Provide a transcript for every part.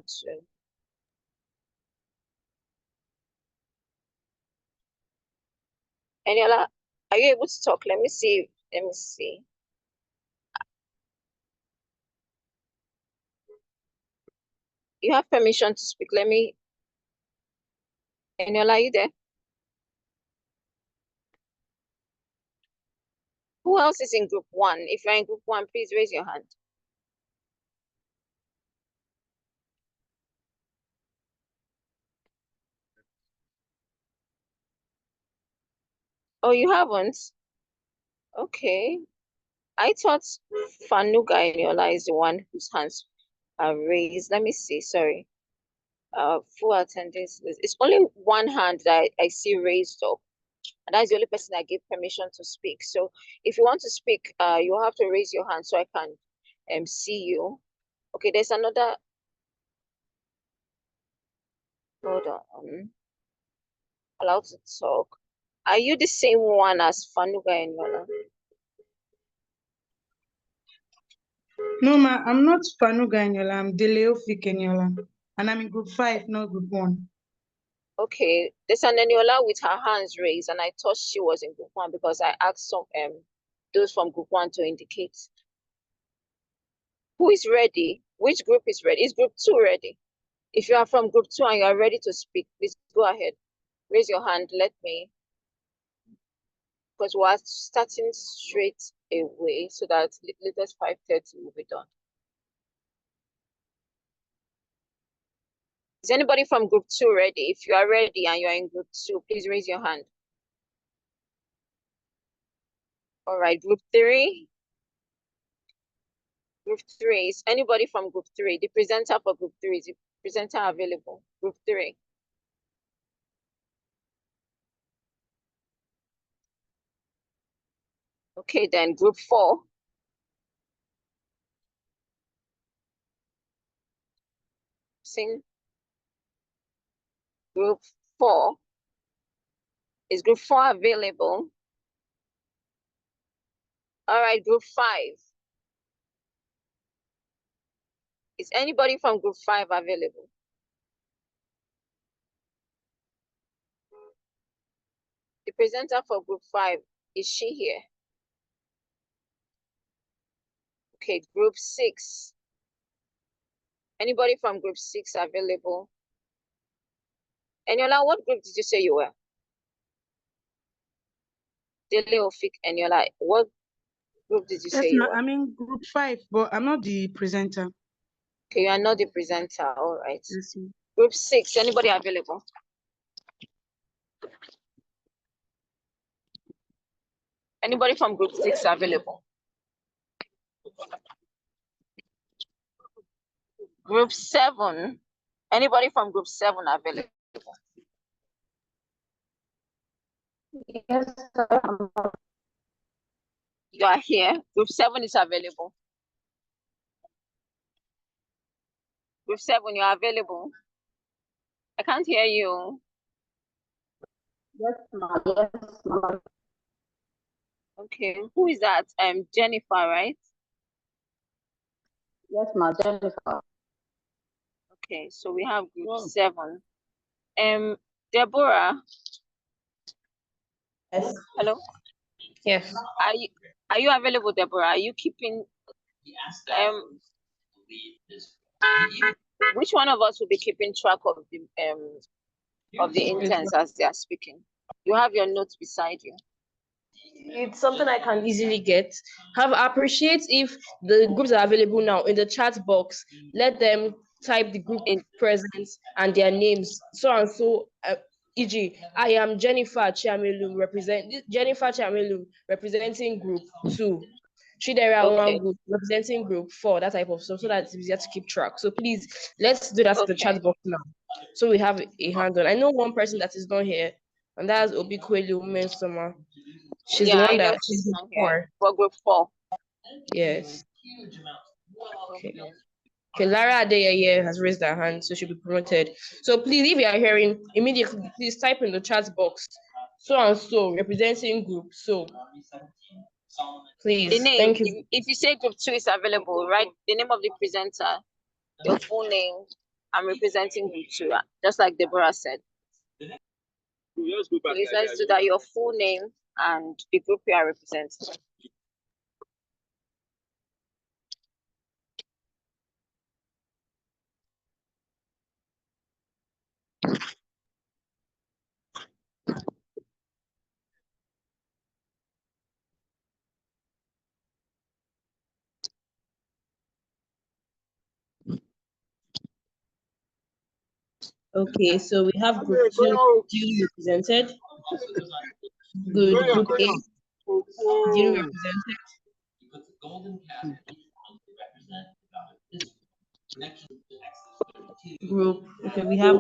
to. Eniola, are you able to talk? Let me see. Let me see. You have permission to speak. Let me. Eniola, are you there? Who else is in group 1? If you're in group 1, please raise your hand. Oh, you haven't? Okay. I thought Fanuga Eniola is the one whose hands are raised. Let me see. Sorry. Full attendance list. It's only one hand that I see raised up. And that's the only person I gave permission to speak. So if you want to speak, you have to raise your hand so I can see you. Okay, there's another. Hold on. Allowed to talk. Are you the same one as Fanuga Eniola? No, ma, I'm not Fanuga Eniola. I'm Deleofik Eniola. And I'm in group 5, not group 1. Okay, there's an Eniola with her hands raised, and I thought she was in group 1 because I asked some those from group 1 to indicate. Who is ready? Which group is ready? Is group 2 ready? If you are from group 2 and you are ready to speak, please go ahead. Raise your hand. Let me, because we're starting straight away so that latest 5:30 will be done. Is anybody from group 2 ready? If you are ready and you're in group 2, please raise your hand. All right, group 3. Group 3, is anybody from group 3? The presenter for group 3, is the presenter available? Group 3. Okay, then group 4. Sing. Group 4. Is group 4 available? All right, group 5. Is anybody from group 5 available? The presenter for group 5, is she here? Okay, group 6. Anybody from group 6 available? Eniola, what group did you say you were? Deleofik Eniola, what group did you say you were? I'm in group 5, but I'm not the presenter. Okay, you are not the presenter. All right. Yes, ma'am. Group 6, anybody available? Anybody from group 6 available? Group 7, anybody from group 7 available? Yes, sir. You are here. Group 7 is available. Group 7, you are available. I can't hear you. Yes, ma'am. Yes, ma'am. Okay, who is that? Jennifer, right? Yes, ma'am. Jennifer. Okay, so we have group 7. Deborah. Yes. Hello. Yes. Are you available, Deborah? Are you keeping which one of us will be keeping track of the interns as they are speaking? You have your notes beside you. It's something I can easily get. Appreciate if the groups are available now in the chat box. Let them type the group presence and their names. So and so, e.g., I am Jennifer Chiamelu, representing group 2. Chidera Okay. Group representing group 4, that type of stuff, so that it's easier to keep track. So please, let's do that in the chat box now. So we have a handle. I know one person that is not here, and that's Obi Kweli Umensoma. She's the one that she's not here for group 4. Yes. Okay. Okay, Lara Adeyeye has raised her hand, so she'll be promoted. So please, if you are hearing, immediately, please type in the chat box, so and so, representing group, so. Please, The name, thank you. if you say group 2 is available, write the name of the presenter, your full name, I'm representing group 2, just like Deborah said. Please, let's do that. Your full name and the group you are representing. Okay, so we have group 2 duly represented. Good. Group A, duly represented. Group, okay, we have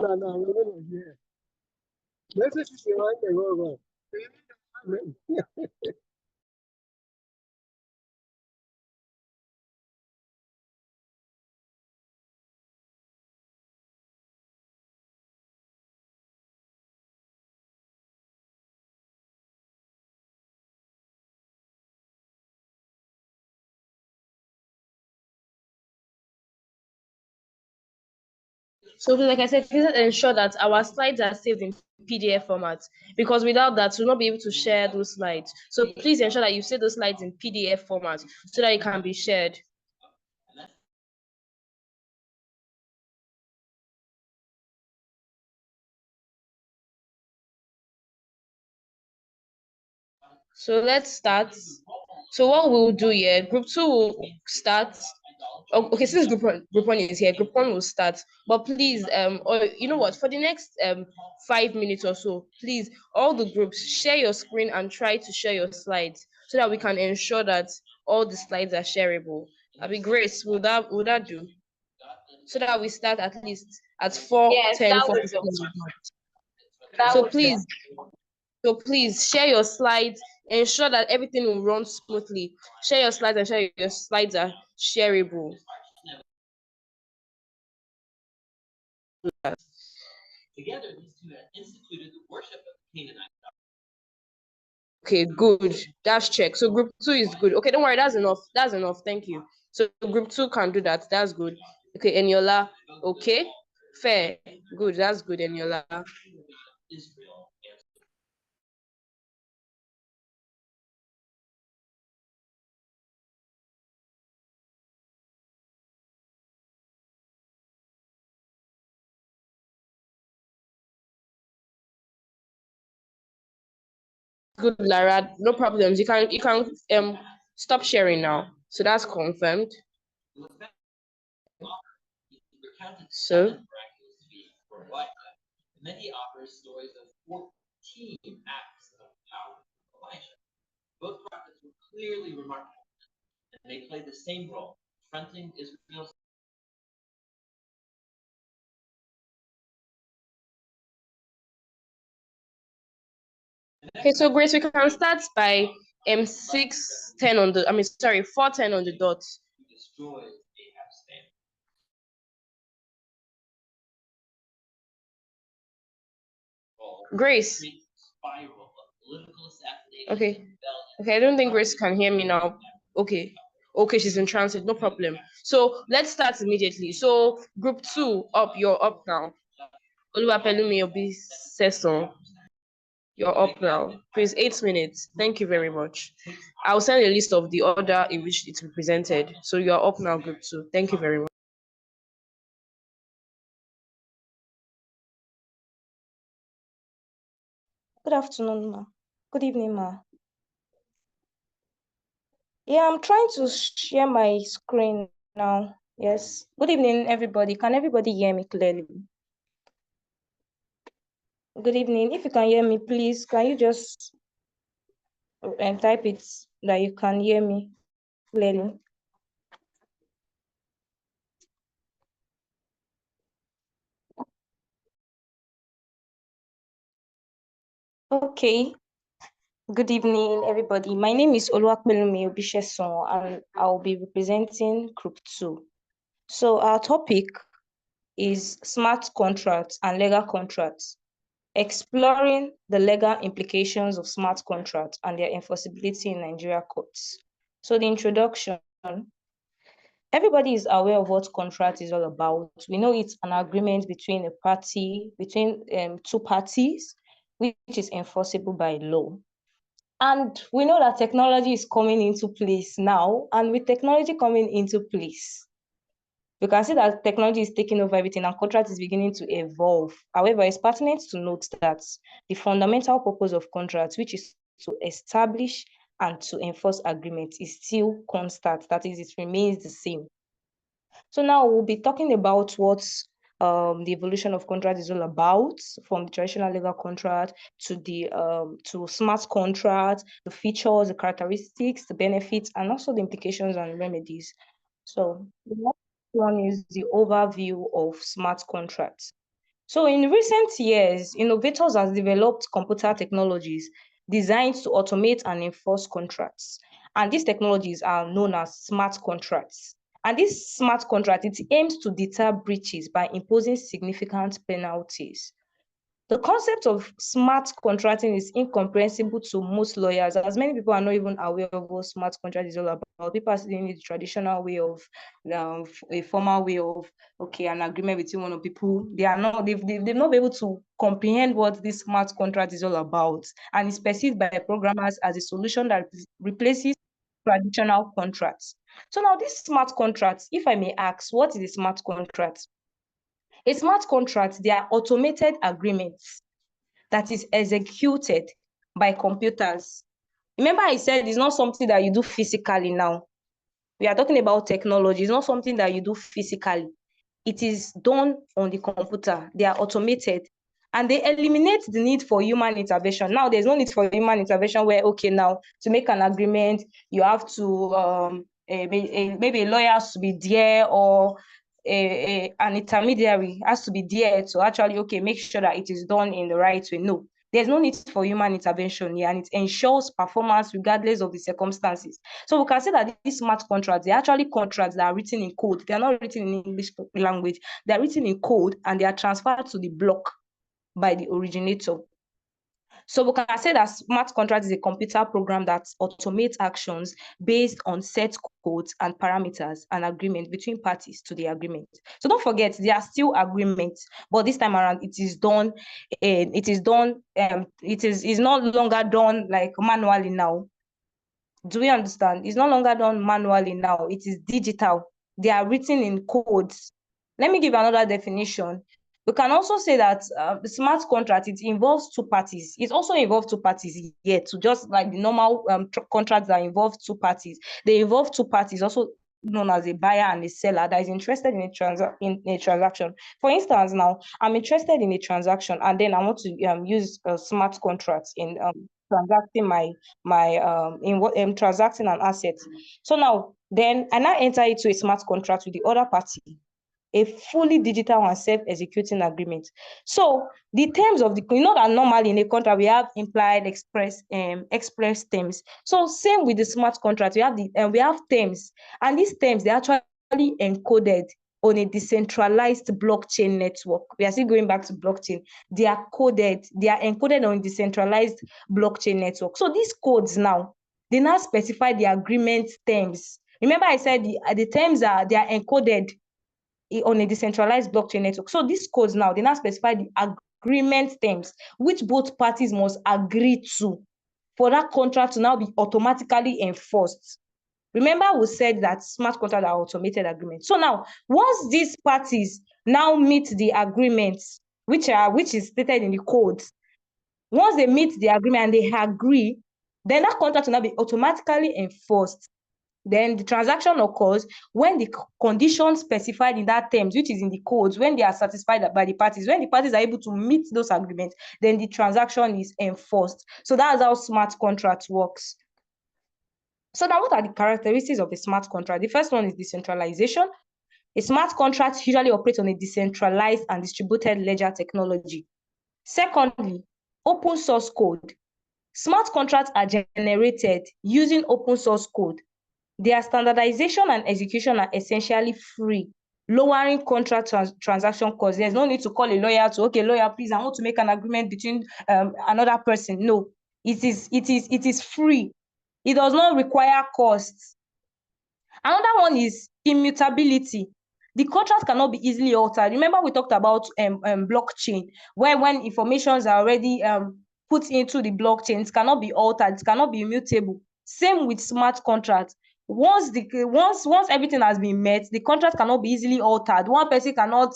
so like I said, please ensure that our slides are saved in PDF format, because without that, we'll not be able to share those slides. So please ensure that you save those slides in PDF format so that it can be shared. So let's start. So what we'll do here, group 2 will start. Oh, okay, since group one is here, group 1 will start. But please, or you know what, for the next 5 minutes or so, please, all the groups, share your screen and try to share your slides so that we can ensure that all the slides are shareable. That'd be great. Would that do? So that we start at least at 4:10, Yes, 4:15. that So would please, share your slides, ensure that everything will run smoothly. Share your slides and share your slides are shareable. Together, these two have instituted the worship of Canaanite. Okay, good. That's check. So group 2 is good. Okay, don't worry, that's enough. That's enough. Thank you. So group 2 can do that. That's good. Okay, Eniola. Okay. Fair. Good. That's good, Eniola. Good, Lara. No problems. You can stop sharing now. So that's confirmed. So Many offers stories of 14 acts of power of Elijah. Both prophets were clearly remarkable, and they played the same role, confronting Israel's. Okay, so Grace, we can start by 6:10 on the. I mean, sorry, 4:10 on the dot. Grace. Okay. Okay, I don't think Grace can hear me now. Okay. Okay, she's in transit, no problem. So let's start immediately. So group 2 up, you're up now. Oluwapelumi Obi Sesson, you're up now. Please, 8 minutes. Thank you very much. I'll send a list of the order in which it's represented. So you're up now, group 2. Thank you very much. Good afternoon, ma. Good evening, ma. Yeah, I'm trying to share my screen now. Yes. Good evening, everybody. Can everybody hear me clearly? Good evening. If you can hear me, please, can you just type it that you can hear me clearly? Okay. Good evening, everybody. My name is Oluwapelumi Obi Sesson, and I'll be representing Group 2. So our topic is smart contracts and legal contracts, exploring the legal implications of smart contracts and their enforceability in Nigeria courts. So the introduction, Everybody is aware of what contract is all about. We know it's an agreement between two parties, which is enforceable by law. And we know that technology is coming into place now. And with technology coming into place, you can see that technology is taking over everything and contract is beginning to evolve. However, it's pertinent to note that the fundamental purpose of contracts, which is to establish and to enforce agreements, is still constant. That is, it remains the same. So now we'll be talking about what the evolution of contract is all about, from the traditional legal contract to the to smart contract, the features, the characteristics, the benefits, and also the implications and remedies. So the next one is the overview of smart contracts. So in recent years, innovators have developed computer technologies designed to automate and enforce contracts. And these technologies are known as smart contracts. And this smart contract, it aims to deter breaches by imposing significant penalties. The concept of smart contracting is incomprehensible to most lawyers, as many people are not even aware of what smart contract is all about. People are seeing the traditional way of a formal way of an agreement between one of people. They've not been able to comprehend what this smart contract is all about, and it's perceived by programmers as a solution that replaces traditional contracts. So now these smart contracts, if I may ask, what is a smart contract? A smart contract, they are automated agreements that is executed by computers. Remember I said it's not something that you do physically now. We are talking about technology. It's not something that you do physically. It is done on the computer. They are automated. And they eliminate the need for human intervention. Now, there's no need for human intervention where, now, to make an agreement, you have to, maybe a lawyer has to be there, or an intermediary has to be there to actually, make sure that it is done in the right way. No, there's no need for human intervention here, and it ensures performance regardless of the circumstances. So we can say that these smart contracts, they're actually contracts that are written in code. They are not written in English language. They're written in code, and they are transferred to the block by the originator. So we can say that smart contract is a computer program that automates actions based on set codes and parameters and agreement between parties to the agreement. So don't forget, there are still agreements, but this time around it is no longer done like manually now. Do we understand? It's no longer done manually now. It is digital. They are written in codes. Let me give another definition. We can also say that the smart contract, it involves two parties. It also involves two parties yet, to just like the normal contracts that involve two parties. They involve two parties, also known as a buyer and a seller, that is interested in a transaction. For instance, now I'm interested in a transaction, and then I want to use smart contracts in transacting transacting an asset. So now, then I now enter into a smart contract with the other party, a fully digital and self-executing agreement. So the terms of that normally in a contract we have implied, express terms. So same with the smart contract, we have terms, and these terms, they're actually encoded on a decentralized blockchain network. We are still going back to blockchain. They are encoded on a decentralized blockchain network. So these codes now, they now specify the agreement terms. Remember I said the terms they are encoded on a decentralized blockchain network. So these codes now, they now specify the agreement terms which both parties must agree to for that contract to now be automatically enforced. Remember we said that smart contracts are automated agreements. So now, once these parties now meet the agreements, which is stated in the codes, once they meet the agreement and they agree, then that contract will now be automatically enforced. Then the transaction occurs when the conditions specified in that terms, which is in the codes, when they are satisfied by the parties, when the parties are able to meet those agreements, then the transaction is enforced. So that's how smart contract works. So now, what are the characteristics of a smart contract? The first one is decentralization. A smart contract usually operates on a decentralized and distributed ledger technology. Secondly, open source code. Smart contracts are generated using open source code. Their standardization and execution are essentially free, lowering contract transaction costs. There's no need to call a lawyer to, lawyer, please, I want to make an agreement between another person. No, it is free. It does not require costs. Another one is immutability. The contract cannot be easily altered. Remember, we talked about blockchain, where when informations are already put into the blockchain, it cannot be altered, it cannot be immutable. Same with smart contracts. Once everything has been met, the contract cannot be easily altered. One person cannot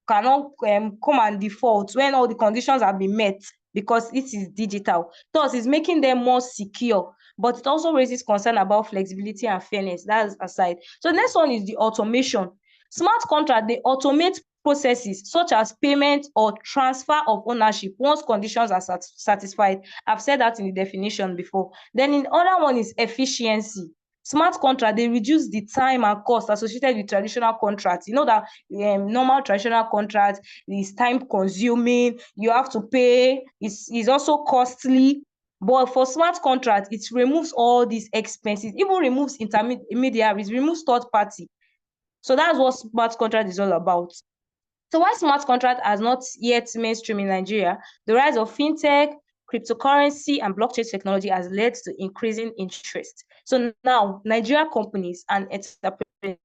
come and default when all the conditions have been met, because it is digital. Thus, it's making them more secure, but it also raises concern about flexibility and fairness. That's aside. So the next one is the automation. Smart contract, they automate processes such as payment or transfer of ownership once conditions are satisfied. I've said that in the definition before. Then in other one is efficiency. Smart contract, they reduce the time and cost associated with traditional contracts. You know that normal traditional contract is time consuming, you have to pay, it's also costly. But for smart contract, it removes all these expenses, even removes intermediaries, removes third party. So that's what smart contract is all about. So why smart contract has not yet mainstream in Nigeria? The rise of fintech, cryptocurrency, and blockchain technology has led to increasing interest. So now Nigeria companies and entrepreneurs,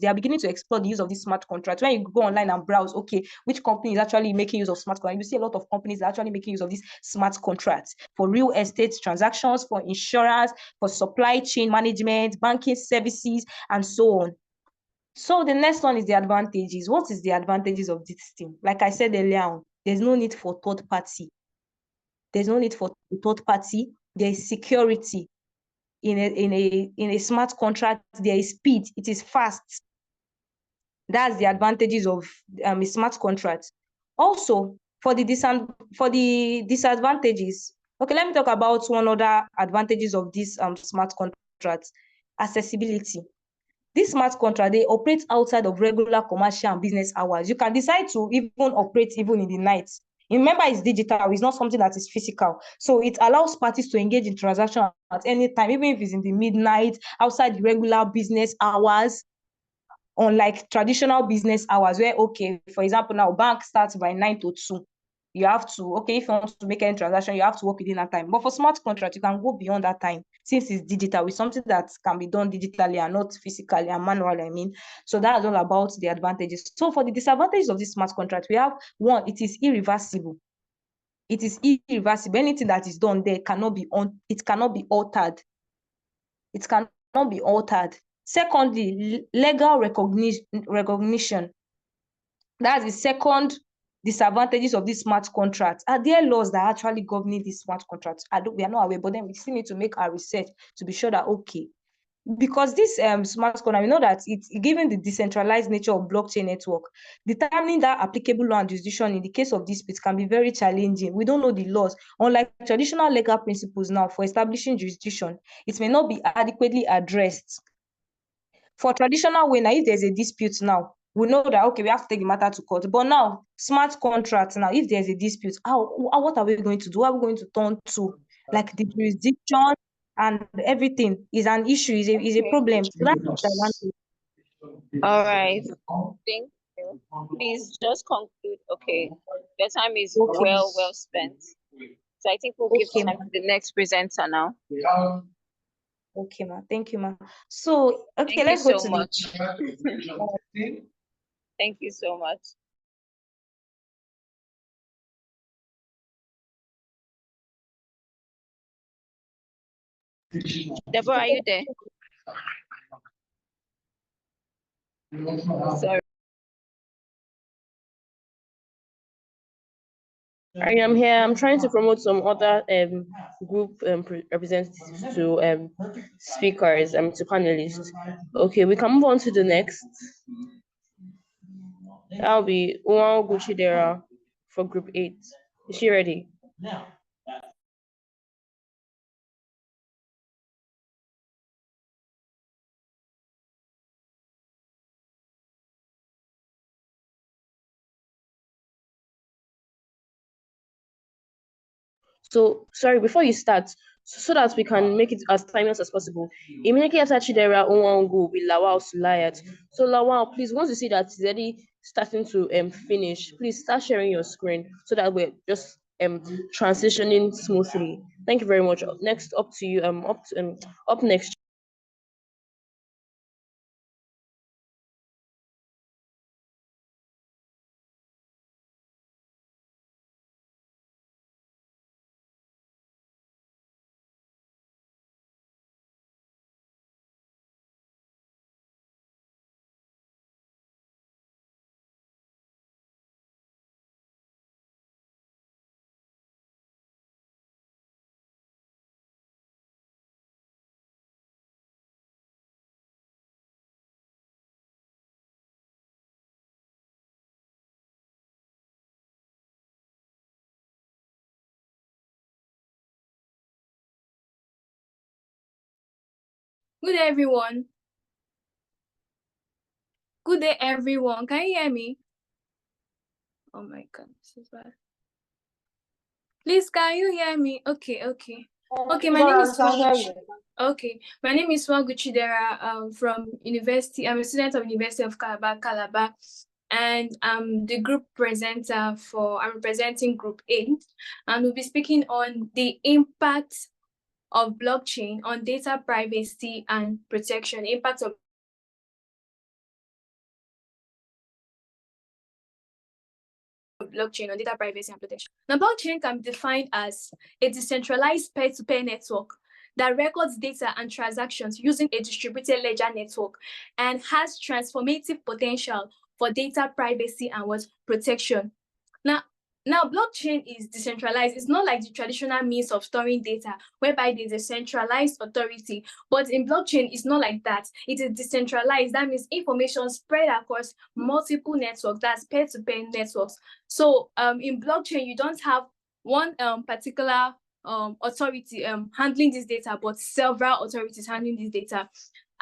they are beginning to explore the use of this smart contract. When you go online and browse, okay, which company is actually making use of smart contract, you see a lot of companies are actually making use of these smart contracts for real estate transactions, for insurance, for supply chain management, banking services, and so on. So the next one is the advantages. What is the advantages of this thing? Like I said earlier on, there's no need for third party. There's no need for third party. There is security. In a smart contract, there is speed. It is fast. That's the advantages of a smart contract. Also, for the disadvantages, okay, let me talk about one other advantages of this smart contract: accessibility. This smart contract, they operate outside of regular commercial and business hours. You can decide to even operate even in the night. Remember, it's digital, it's not something that is physical. So it allows parties to engage in transaction at any time, even if it's in the midnight, outside the regular business hours, unlike traditional business hours where, okay, for example, now bank starts by 9 to 2. You have to, okay, if you want to make any transaction, you have to work within that time. But for smart contract, you can go beyond that time since it's digital, with something that can be done digitally and not physically and manually, I mean. So that's all about the advantages. So for the disadvantages of this smart contract, we have one, it is irreversible. It is irreversible. Anything that is done there cannot be it cannot be altered. It cannot be altered. Secondly, legal recognition. That's the second disadvantages of this smart contract. Are there laws that are actually governing this smart contract? We are not aware, but then we still need to make our research to be sure that, okay, because this smart contract, we know that it's given the decentralized nature of blockchain network, determining that applicable law and jurisdiction in the case of disputes can be very challenging. We don't know the laws. Unlike traditional legal principles now for establishing jurisdiction, it may not be adequately addressed. For traditional way, now if there's a dispute now, we know that, okay, we have to take the matter to court. But now, smart contracts, now, if there's a dispute, what are we going to do? What are we going to turn to? Like the jurisdiction and everything is an issue, is a problem. So that's the advantage. All right. Thank you. Please just conclude. Okay. Your time is Okay. well spent. So I think we'll give time to the next presenter now. Okay, ma. Thank you, ma. So, okay, Thank let's you go so to much. Thank you so much. Deborah, are you there? Sorry. I am here. I'm trying to promote some other group representatives to speakers, to panelists. Okay, we can move on to the next. That'll be Uwan Guchidera for group 8. Is she ready? So, sorry, before you start, so that we can make it as timeless as possible, immediately after Chidera Unwangu will be Lawal Sulayat. So, Lawal, please, once you see that it's already starting to finish, please start sharing your screen so that we're just transitioning smoothly. Thank you very much. Next, up to you. Up next. Good day, everyone. Good day, everyone. Can you hear me? Oh my God, this is bad. Please, can you hear me? Okay. Okay, my name is Swaguchi Dera from university. I'm a student of University of Calabar, and I'm the group presenter I'm representing Group 8, and we'll be speaking on the impact of blockchain on data privacy and protection, impact of blockchain on data privacy and protection. Now, blockchain can be defined as a decentralized peer-to-peer network that records data and transactions using a distributed ledger network and has transformative potential for data privacy and protection. Now, blockchain is decentralized. It's not like the traditional means of storing data, whereby there's a centralized authority. But in blockchain, it's not like that. It is decentralized. That means information spread across multiple networks. That's peer-to-peer networks. So in blockchain, you don't have one particular authority handling this data, but several authorities handling this data.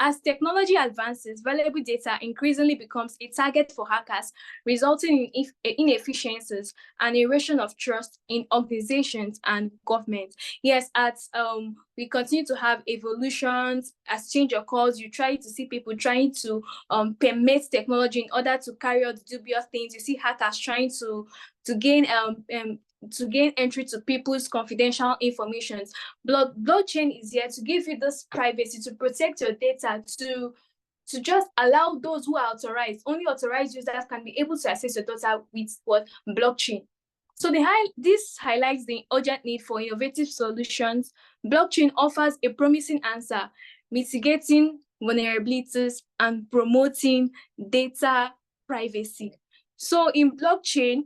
As technology advances, valuable data increasingly becomes a target for hackers, resulting in inefficiencies and erosion of trust in organizations and government. Yes, as we continue to have evolutions, as change occurs, you try to see people trying to permit technology in order to carry out dubious things. You see hackers trying to gain entry to people's confidential information. Blockchain is here to give you this privacy, to protect your data, to just allow those who are authorized, only authorized users can be able to access your data with blockchain. So this highlights the urgent need for innovative solutions. Blockchain offers a promising answer, mitigating vulnerabilities and promoting data privacy. So in blockchain,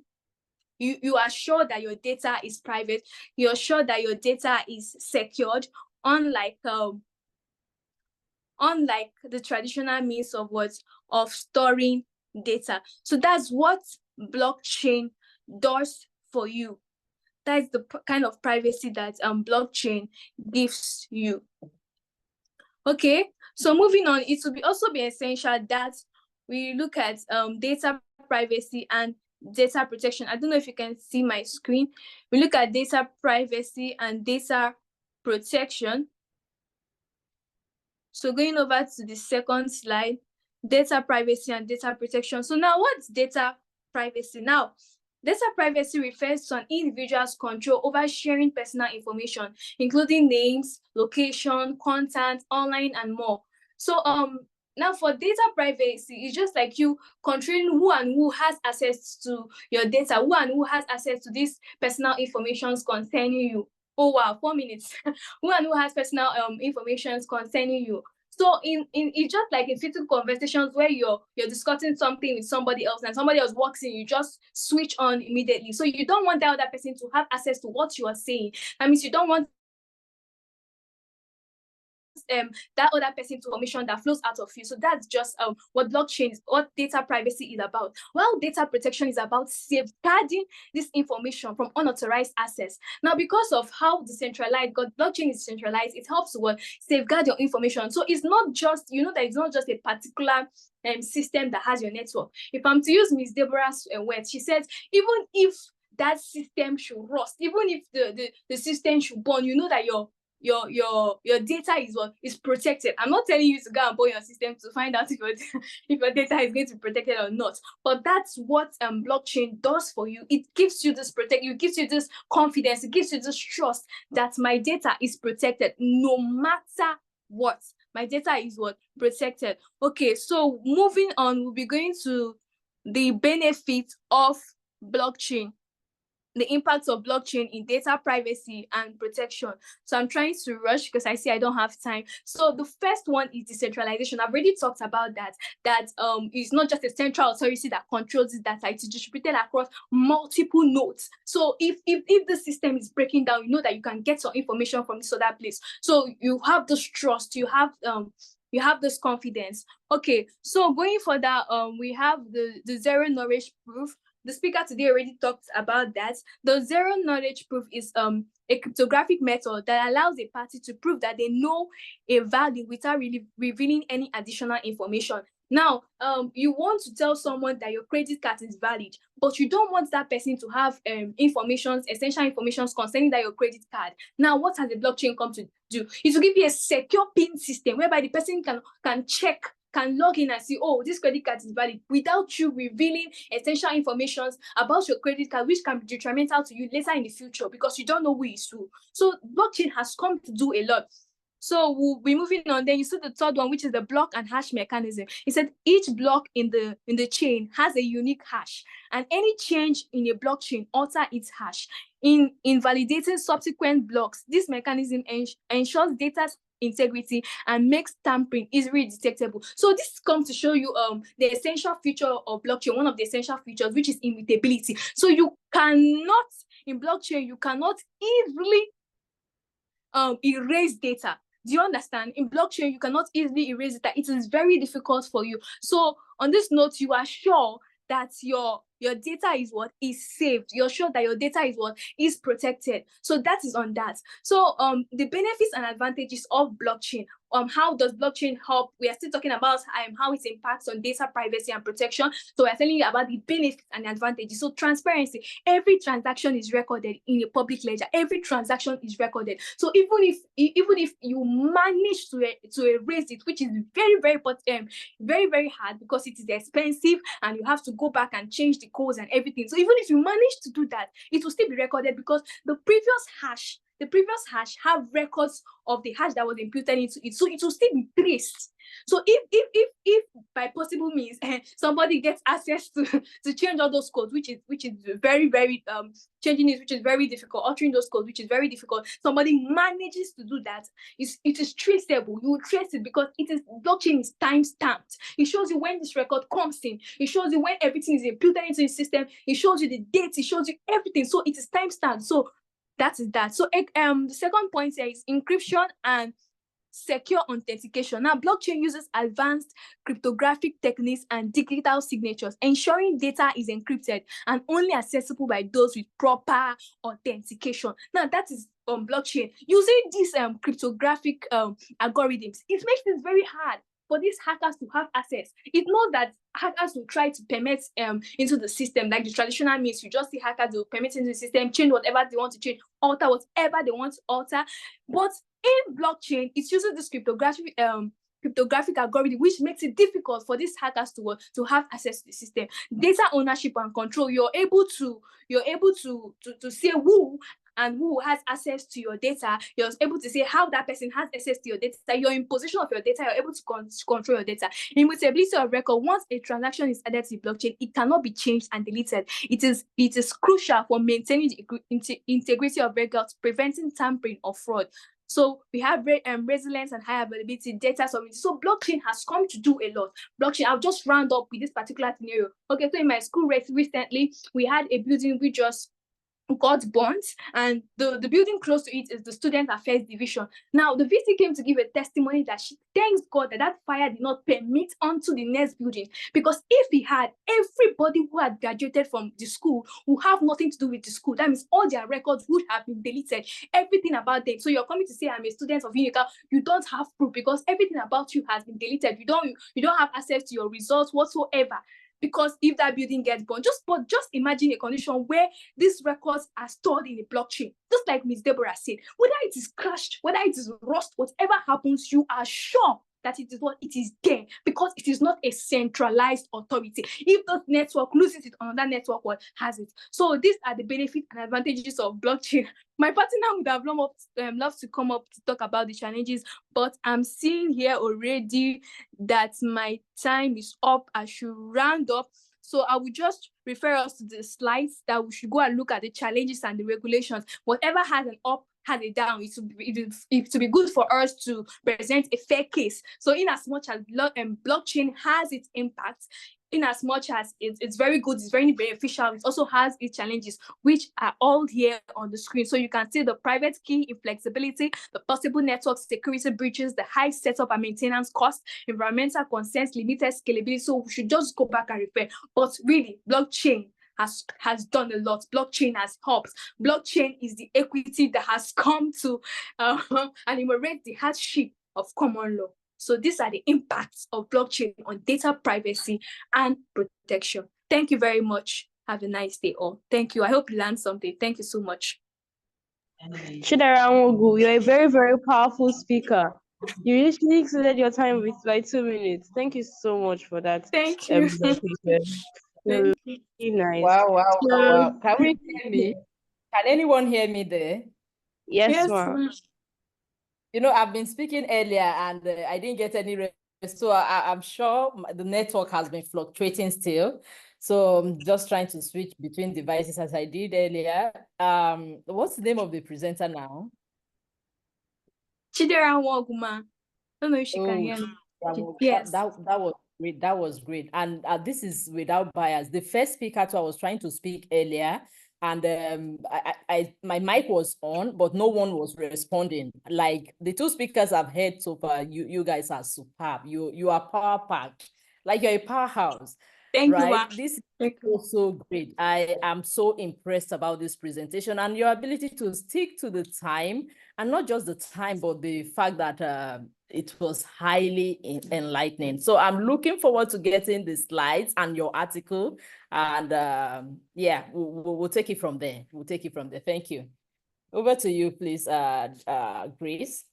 you are sure that your data is private. You're sure that your data is secured, unlike the traditional means of storing data. So that's what blockchain does for you. That's the kind of privacy that blockchain gives you. Okay, so moving on, it will also be essential that we look at data privacy and data protection. I don't know if you can see my screen. We look at data privacy and data protection. So going over to the second slide, data privacy and data protection. So now what's data privacy? Now, data privacy refers to an individual's control over sharing personal information, including names, location, content, online, and more. So now for data privacy, it's just like you controlling who and who has access to your data, who and who has access to these personal information concerning you. Oh wow, 4 minutes. Who and who has personal information concerning you. So it's just like in physical conversations where you're discussing something with somebody else and somebody else walks in, you just switch on immediately. So you don't want that other person to have access to what you are saying. That means you don't want that other person to information that flows out of you. So that's just what blockchain is, what data privacy is about. While data protection is about safeguarding this information from unauthorized access. Now, because of how decentralized blockchain is decentralized, it helps to safeguard your information. So it's not just, that it's not just a particular system that has your network. If I'm to use Ms. Deborah's words, she says, even if that system should rust, even if the system should burn, you know that your data is protected. I'm not telling you to go and burn your system to find out if your data is going to be protected or not. But that's what blockchain does for you. It gives you this it gives you this confidence, it gives you this trust that my data is protected no matter what. My data is protected. Okay, so moving on, we'll be going to the benefits of blockchain, the impacts of blockchain in data privacy and protection. So I'm trying to rush because I see I don't have time. So the first one is decentralization. I've already talked about that it's not just a central authority that controls this data, it's distributed across multiple nodes. So if the system is breaking down, you know that you can get your information from this other place. So you have this trust, you have this confidence. Okay, so going further, we have the zero knowledge proof. the speaker today already talked about that. The zero knowledge proof is a cryptographic method that allows a party to prove that they know a value without really revealing any additional information. Now, you want to tell someone that your credit card is valid, but you don't want that person to have essential information concerning that your credit card. Now, what has the blockchain come to do? It will give you a secure PIN system whereby the person can check, can log in and see, oh, this credit card is valid, without you revealing essential information about your credit card, which can be detrimental to you later in the future because you don't know who is who. So blockchain has come to do a lot. So we'll be moving on. Then you see the third one, which is the block and hash mechanism. It said each block in the chain has a unique hash, and any change in a blockchain alter its hash. In invalidating subsequent blocks, this mechanism ensures data's integrity and makes tampering easily detectable. So this comes to show you the essential feature of blockchain, one of the essential features, which is immutability. So you cannot, in blockchain, you cannot easily erase data. Do you understand? In blockchain, you cannot easily erase data. It is very difficult for you. So on this note, you are sure that your data is saved. You're sure that your data is protected. So that is on that. So the benefits and advantages of blockchain. How does blockchain help? We are still talking about how it impacts on data privacy and protection. So we're telling you about the benefits and advantages. So transparency. Every transaction is recorded in a public ledger. Every transaction is recorded. So even if you manage to erase it, which is very, very hard because it is expensive and you have to go back and change the codes and everything. So even if you manage to do that, it will still be recorded because the previous hash have records of the hash that was imputed into it. So it will still be traced. So if by possible means somebody gets access to change all those codes, which is very, very changing it, which is very difficult, altering those codes, which is very difficult, somebody manages to do that, it is traceable. You will trace it because blockchain is time stamped. It shows you when this record comes in, it shows you when everything is imputed into the system, it shows you the dates, it shows you everything. So it is time stamped. So that is that. So the second point here is encryption and secure authentication. Now, blockchain uses advanced cryptographic techniques and digital signatures, ensuring data is encrypted and only accessible by those with proper authentication. Now, that is on blockchain. Using these cryptographic algorithms, it makes it very hard for these hackers to have access. It knows that hackers will try to permit into the system, like the traditional means. You just see hackers will permit into the system, change whatever they want to change, alter whatever they want to alter. But in blockchain, it uses this cryptographic algorithm, which makes it difficult for these hackers to have access to the system. Data ownership and control. You're able to say who has access to your data. You're able to say how that person has access to your data. You're in possession of your data. You're able to control your data. Immutability of record. Once a transaction is added to the blockchain, it cannot be changed and deleted. It is crucial for maintaining the integrity of records, preventing tampering or fraud. So we have resilience and high availability data sovereignty. So blockchain has come to do a lot. Blockchain, I'll just round up with this particular scenario. Okay, so in my school recently, we had a building we just got burnt, and the building close to it is the Student Affairs Division. Now, the VC came to give a testimony that she thanks God that fire did not permit onto the next building, because if he had, everybody who had graduated from the school would have nothing to do with the school. That means all their records would have been deleted, everything about them. So you're coming to say I'm a student of Unica, you don't have proof because everything about you has been deleted. You don't have access to your results whatsoever. Because if that building gets burned, just imagine a condition where these records are stored in a blockchain. Just like Ms. Deborah said, whether it is crashed, whether it is rust, whatever happens, you are sure that it is there, because it is not a centralized authority. If the network loses it, another network has it. So these are the benefits and advantages of blockchain. My partner would have loved to come up to talk about the challenges, but I'm seeing here already that my time is up. I should round up. So I will just refer us to the slides that we should go and look at the challenges and the regulations. Whatever has an up, has a down, it will be good for us to present a fair case. So in as much as blockchain has its impact, in as much as it's very good, it's very beneficial, it also has its challenges, which are all here on the screen. So you can see the private key inflexibility, the possible network security breaches, the high setup and maintenance costs, environmental concerns, limited scalability. So we should just go back and refer. But really, blockchain has done a lot. Blockchain has helped. Blockchain is the equity that has come to enumerate the hardship of common law. So these are the impacts of blockchain on data privacy and protection. Thank you very much. Have a nice day all. Thank you. I hope you learned something. Thank you so much. Chidera Nwogu, you're a very, very powerful speaker. You usually exceeded your time with by 2 minutes. Thank you so much for that. Thank you. Presentation. Thank you. Really nice. Wow. Can we hear me? Can anyone hear me there? Yes, ma'am. You know, I've been speaking earlier and I didn't get any response. So I'm sure the network has been fluctuating still. So I'm just trying to switch between devices as I did earlier. What's the name of the presenter now? Chidera Nwoguma. I don't know if she can hear me. Yes. That was great. That was great. And this is without bias. The first speaker I was trying to speak earlier, and my mic was on, but no one was responding. Like the two speakers I've heard so far, you guys are superb. You are power packed. Like you're a powerhouse. Thank right? you, Ma. This is also great. I am so impressed about this presentation and your ability to stick to the time, and not just the time, but the fact that it was highly enlightening. So I'm looking forward to getting the slides and your article, and yeah, we'll take it from there. We'll take it from there. Thank you. Over to you, please, Grace.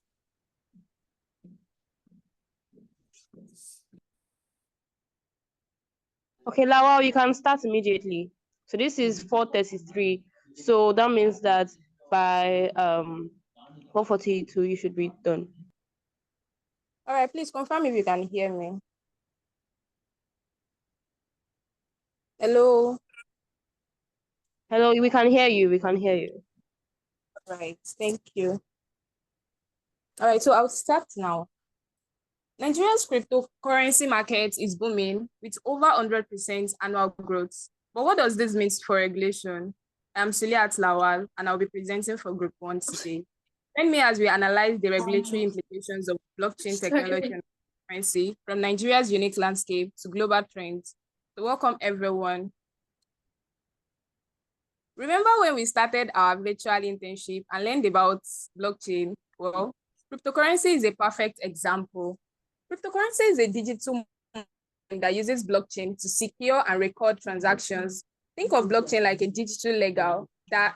Okay, Lawal, you can start immediately. So this is 4:33. So that means that by 4:42 you should be done. All right, please confirm if you can hear me. Hello. Hello, we can hear you. We can hear you. All right, thank you. All right, so I'll start now. Nigeria's cryptocurrency market is booming with over 100% annual growth. But what does this mean for regulation? I'm Suliat Lawal, and I'll be presenting for Group 1 today. Join me as we analyze the regulatory implications of blockchain technology and currency from Nigeria's unique landscape to global trends. So welcome, everyone. Remember when we started our virtual internship and learned about blockchain? Well, cryptocurrency is a perfect example. Cryptocurrency is a digital that uses blockchain to secure and record transactions. Think of blockchain like a digital ledger that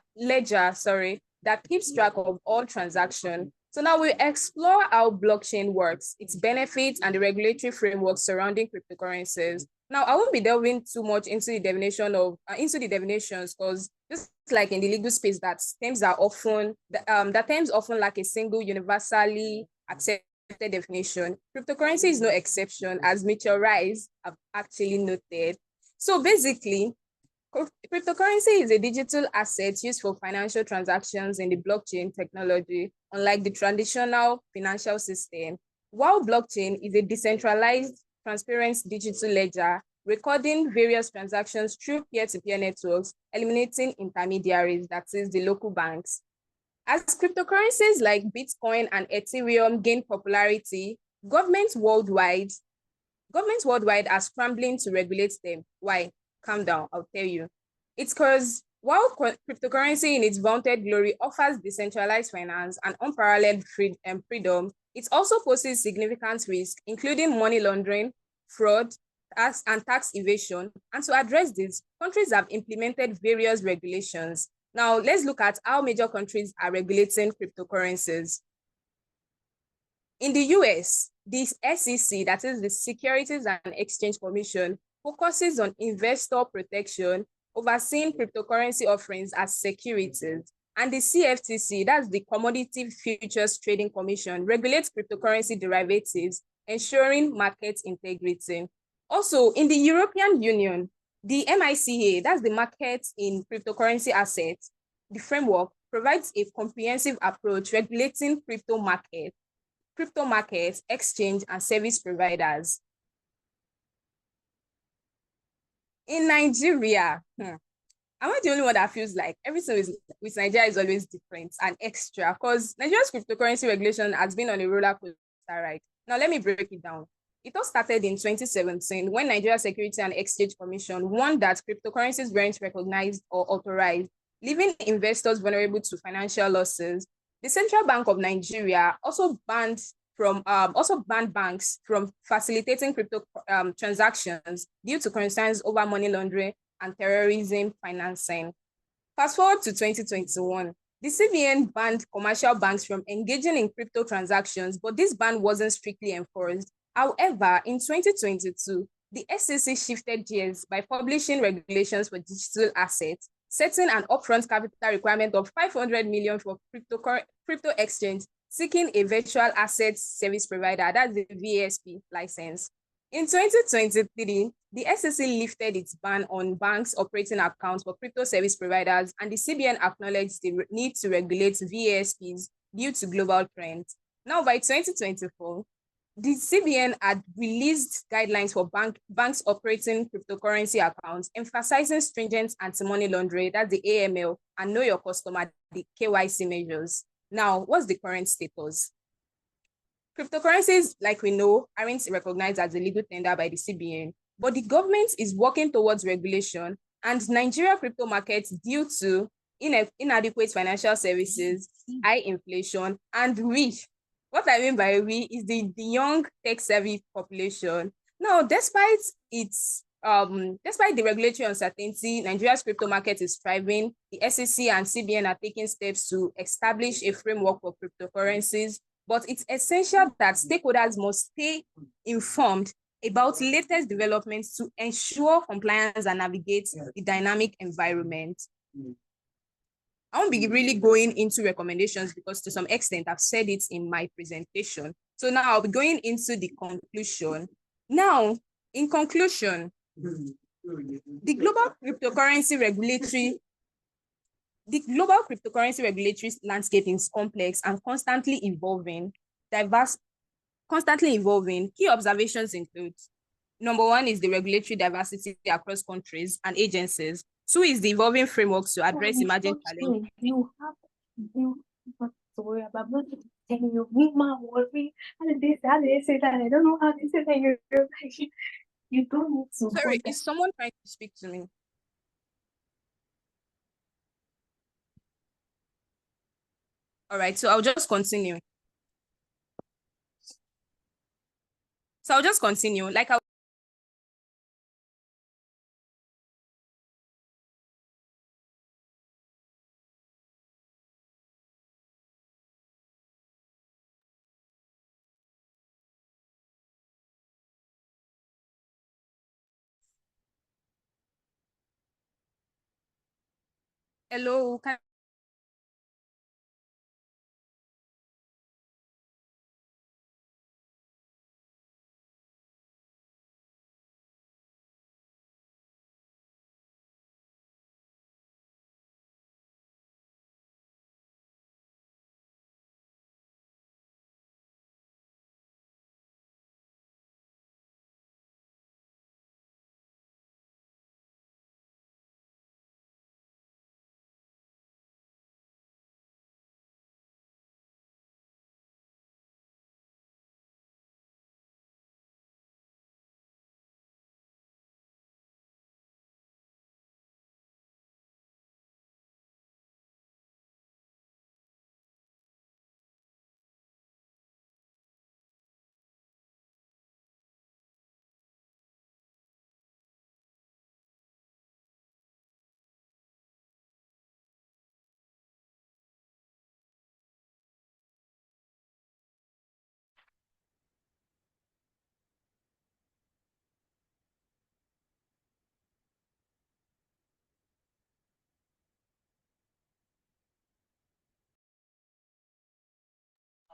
keeps track of all transactions. So now we explore how blockchain works, its benefits, and the regulatory framework surrounding cryptocurrencies. Now, I won't be delving too much into the definitions because just like in the legal space, that terms often lack a single universally accepted definition. Cryptocurrency is no exception, as Mitchell Rice have actually noted. So basically, cryptocurrency is a digital asset used for financial transactions in the blockchain technology, unlike the traditional financial system. While blockchain is a decentralized, transparent digital ledger, recording various transactions through peer-to-peer networks, eliminating intermediaries, that is the local banks. As cryptocurrencies like Bitcoin and Ethereum gain popularity, governments worldwide are scrambling to regulate them. Why? Calm down, I'll tell you. It's because while cryptocurrency in its vaunted glory offers decentralized finance and unparalleled freedom, it also poses significant risk, including money laundering, fraud, and tax evasion. And to address this, countries have implemented various regulations. Now, let's look at how major countries are regulating cryptocurrencies. In the US, the SEC, that is the Securities and Exchange Commission, focuses on investor protection, overseeing cryptocurrency offerings as securities. And the CFTC, that's the Commodity Futures Trading Commission, regulates cryptocurrency derivatives, ensuring market integrity. Also, in the European Union, the MICA, that's the Market in Cryptocurrency Assets, the framework provides a comprehensive approach regulating crypto markets, exchange, and service providers. In Nigeria, am I the only one that feels like everything with Nigeria is always different and extra? Because Nigeria's cryptocurrency regulation has been on a roller coaster ride. Now, let me break it down. It all started in 2017 when Nigeria Security and Exchange Commission warned that cryptocurrencies weren't recognized or authorized, leaving investors vulnerable to financial losses. The Central Bank of Nigeria also banned banks from facilitating crypto transactions due to concerns over money laundering and terrorism financing. Fast forward to 2021, the CBN banned commercial banks from engaging in crypto transactions, but this ban wasn't strictly enforced. However, in 2022, the SEC shifted gears by publishing regulations for digital assets, setting an upfront capital requirement of 500 million for crypto exchange, seeking a virtual assets service provider, that's the VASP license. In 2023, the SEC lifted its ban on banks operating accounts for crypto service providers, and the CBN acknowledged the need to regulate VASPs due to global trends. Now, by 2024, the CBN had released guidelines for banks operating cryptocurrency accounts, emphasizing stringent anti-money laundering, that's the AML, and know your customer, the KYC measures. Now, what's the current status? Cryptocurrencies, like we know, aren't recognized as a legal tender by the CBN, but the government is working towards regulation, and Nigeria crypto markets, due to inadequate financial services, high inflation, and what I mean by we is the young tech-savvy population. Now, despite the regulatory uncertainty, Nigeria's crypto market is thriving. The SEC and CBN are taking steps to establish a framework for cryptocurrencies, but it's essential that stakeholders must stay informed about latest developments to ensure compliance and navigate the dynamic environment. I won't be really going into recommendations because to some extent I've said it in my presentation. So now I'll be going into the conclusion. Now, in conclusion, the global cryptocurrency regulatory landscape is complex and constantly evolving. Key observations include: number one is the regulatory diversity across countries and agencies. Two is the evolving frameworks to address emerging challenges. You have to worry about what to tell you. Me, my worry. How did they say that? I don't know how to say that. You don't need to. Sorry, is someone trying to speak to me? All right, so I'll just continue. Like hello,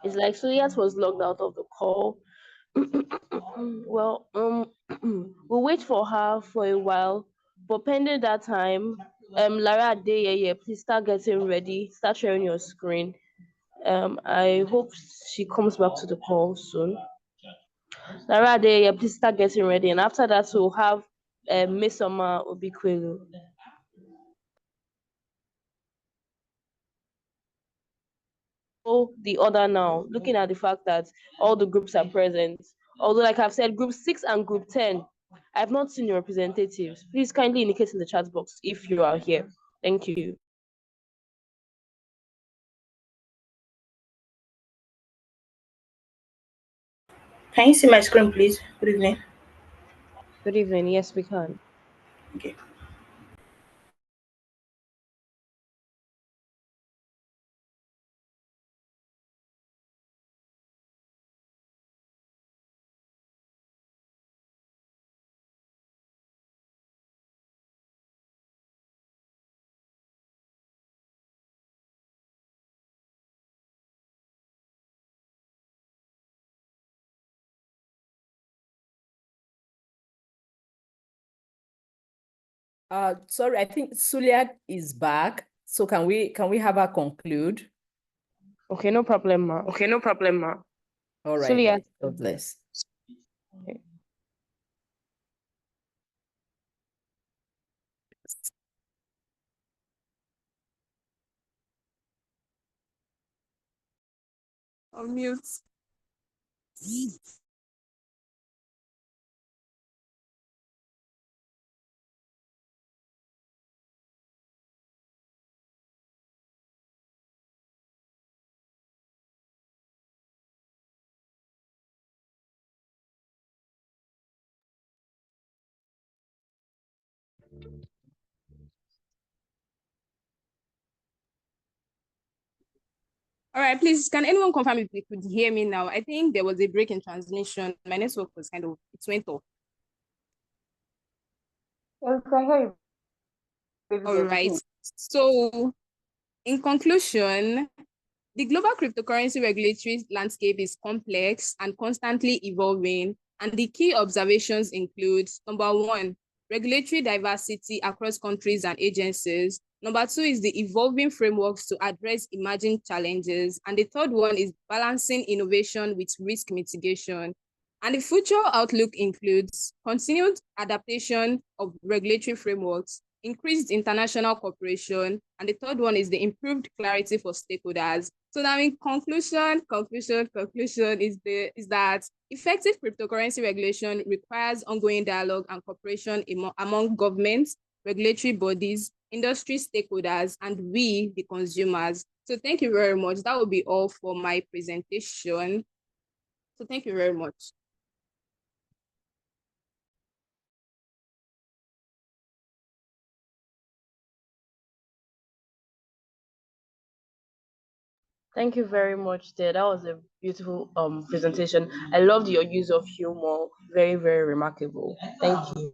It's like Suyat was logged out of the call. Well, we'll wait for her for a while, but pending that time, Lara Adeyeye, please start getting ready, start sharing your screen. I hope she comes back to the call soon. Lara Adeyeye, please start getting ready, and after that we'll have Miss Oma Obikwelu. The order now, looking at the fact that all the groups are present, Although, like I've said, group 6 and group 10, I've not seen your representatives. Please kindly indicate in the chat box if you are here. Thank you. Can you see my screen, please? Good evening. Good evening. Yes, we can. Okay. Sorry, I think Suliat is back. So can we have her conclude? Okay, no problem, ma. Okay, no problem, ma. All right. Suliat. God bless. Okay. On mute. All right, please, can anyone confirm if they could hear me now? I think there was a break in transmission. My network was it went off. Yes, I hear you. All right. So, in conclusion, the global cryptocurrency regulatory landscape is complex and constantly evolving, and the key observations include: number one, regulatory diversity across countries and agencies. Number two is the evolving frameworks to address emerging challenges. And the third one is balancing innovation with risk mitigation. And the future outlook includes continued adaptation of regulatory frameworks, increased international cooperation, and the third one is the improved clarity for stakeholders. So now in conclusion is that effective cryptocurrency regulation requires ongoing dialogue and cooperation among governments, regulatory bodies, industry stakeholders, and we, the consumers. So thank you very much. That will be all for my presentation. So thank you very much. Thank you very much, dear. That was a beautiful presentation. I loved your use of humor. Very, very remarkable. Thank you.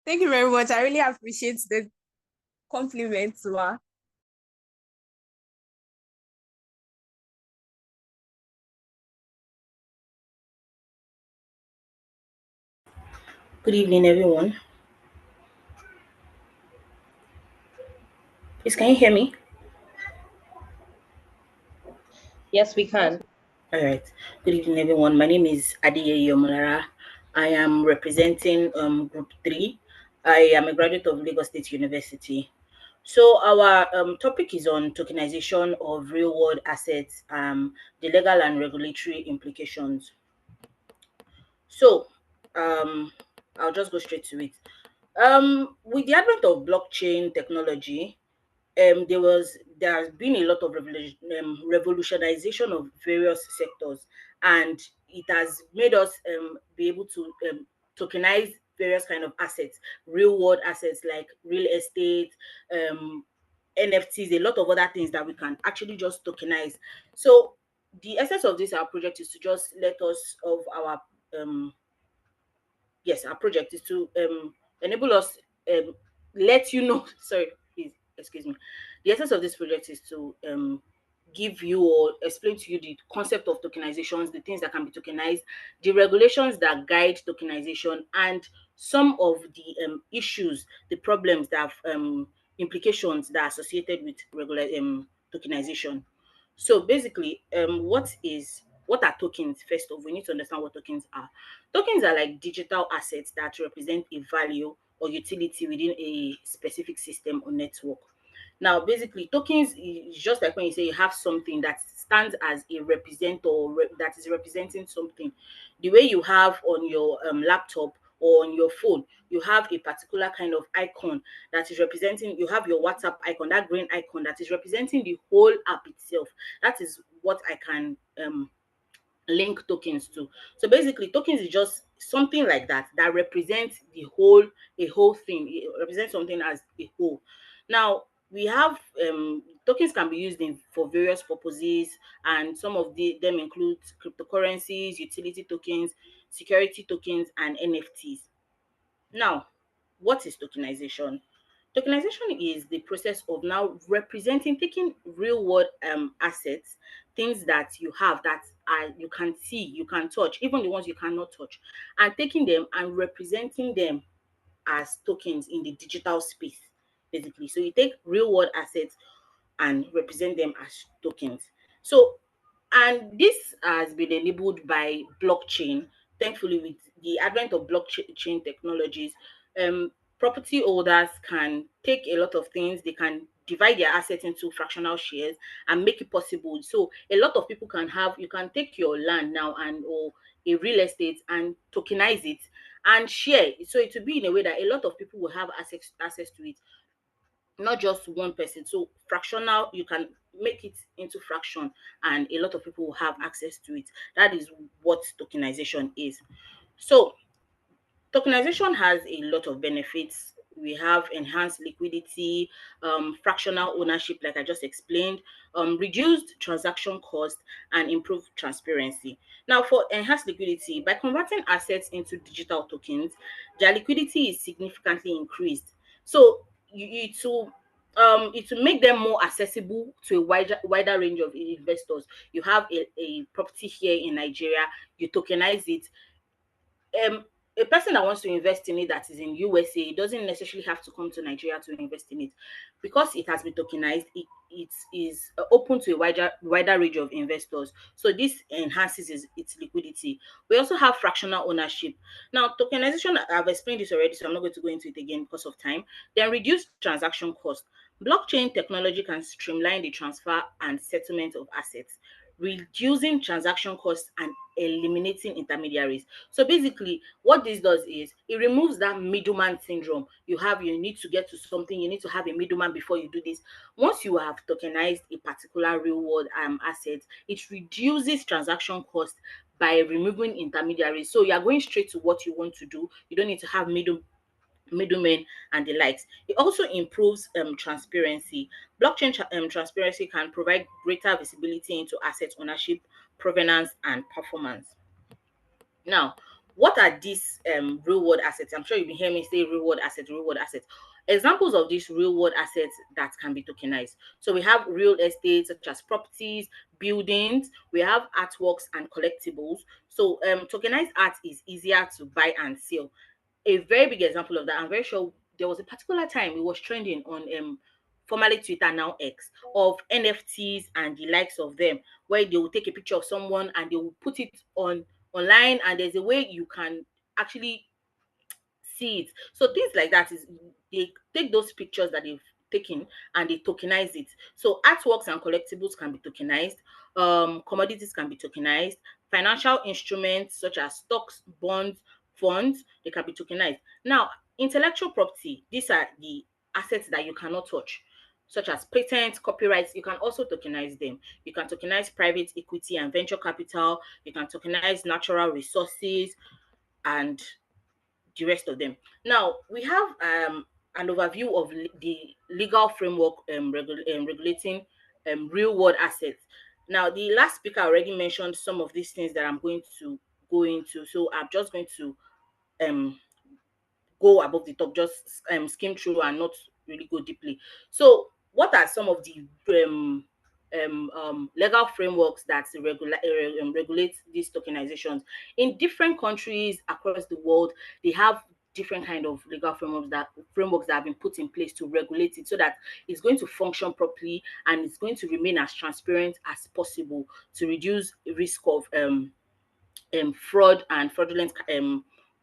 Thank you very much. I really appreciate the compliments, Ma. Good evening, everyone. Please, can you hear me? Yes, we can. All right. Good evening, everyone. My name is Adiye Yomulara. I am representing Group 3. I am a graduate of Lagos State University. So our topic is on tokenization of real-world assets, the legal and regulatory implications. So I'll just go straight to it. With the advent of blockchain technology, there has been a lot of revolutionization of various sectors, and it has made us be able to tokenize various kind of assets, real world assets like real estate, NFTs, a lot of other things that we can actually just tokenize. So the essence of this our project is to just let us of our yes, our project is to enable us let you know sorry, please excuse me. The essence of this project is to give you or explain to you the concept of tokenizations, the things that can be tokenized, the regulations that guide tokenization, and some of the issues, the problems that have implications that are associated with regular tokenization. So basically, what is what are tokens? First of all, we need to understand what tokens are. Tokens are like digital assets that represent a value or utility within a specific system or network. Now, basically, tokens is just like when you say you have something that stands as a representative or that is representing something. The way you have on your laptop or on your phone, you have a particular kind of icon that is representing, you have your WhatsApp icon, that green icon that is representing the whole app itself. That is what I can link tokens to. So basically, tokens is just something like that that represents a whole thing. It represents something as a whole. Now we have tokens can be used for various purposes, and some of them include cryptocurrencies, utility tokens, security tokens, and NFTs. Now, what is tokenization? Tokenization is the process of now representing, taking real world assets, things that you have that are you can see, you can touch, even the ones you cannot touch, and taking them and representing them as tokens in the digital space, basically. So you take real world assets and represent them as tokens. So, and this has been enabled by blockchain. Thankfully, with the advent of blockchain technologies, um, property holders can take a lot of things. They can divide their assets into fractional shares and make it possible. So a lot of people can have, you can take your land now and or a real estate and tokenize it and share. So it will be in a way that a lot of people will have access to it, not just one person. So fractional, you can make it into fraction and a lot of people will have access to it. That is what tokenization is. So tokenization has a lot of benefits. We have enhanced liquidity, fractional ownership, like I just explained, reduced transaction cost, and improved transparency. Now, for enhanced liquidity, by converting assets into digital tokens, their liquidity is significantly increased. So, it will make them more accessible to a wider range of investors. You have a property here in Nigeria, you tokenize it, um a person that wants to invest in it that is in USA doesn't necessarily have to come to Nigeria to invest in it. Because it has been tokenized, it is open to a wider range of investors. So this enhances its liquidity. We also have fractional ownership. Now, tokenization, I've explained this already, so I'm not going to go into it again because of time. Then reduce transaction cost. Blockchain technology can streamline the transfer and settlement of assets, reducing transaction costs and eliminating intermediaries. So basically, what this does is it removes that middleman syndrome. You need to get to something, you need to have a middleman before you do this. Once you have tokenized a particular real world asset, it reduces transaction costs by removing intermediaries. So you are going straight to what you want to do. You don't need to have middlemen and the likes. It also improves transparency. Blockchain transparency can provide greater visibility into asset ownership, provenance, and performance. Now, what are these real world assets? I'm sure you've been hearing me say real world assets, real world assets. Examples of these real world assets that can be tokenized. So we have real estate such as properties, buildings, we have artworks and collectibles. So tokenized art is easier to buy and sell. A very big example of that, I'm very sure there was a particular time it was trending on formerly Twitter, now X, of NFTs and the likes of them, where they will take a picture of someone and they will put it online, and there's a way you can actually see it. So things like that is they take those pictures that they've taken and they tokenize it. So artworks and collectibles can be tokenized, commodities can be tokenized, financial instruments such as stocks, bonds, funds, they can be tokenized. Now, intellectual property, these are the assets that you cannot touch, such as patents, copyrights, you can also tokenize them. You can tokenize private equity and venture capital, you can tokenize natural resources, and the rest of them. Now, we have an overview of the legal framework regulating real world assets. Now, the last speaker already mentioned some of these things that I'm going to go into. So I'm just going to um, go above the top, just skim through and not really go deeply. So, what are some of the legal frameworks that regulate these tokenizations? In different countries across the world, they have different kind of legal frameworks that have been put in place to regulate it so that it's going to function properly and it's going to remain as transparent as possible to reduce risk of fraud and fraudulent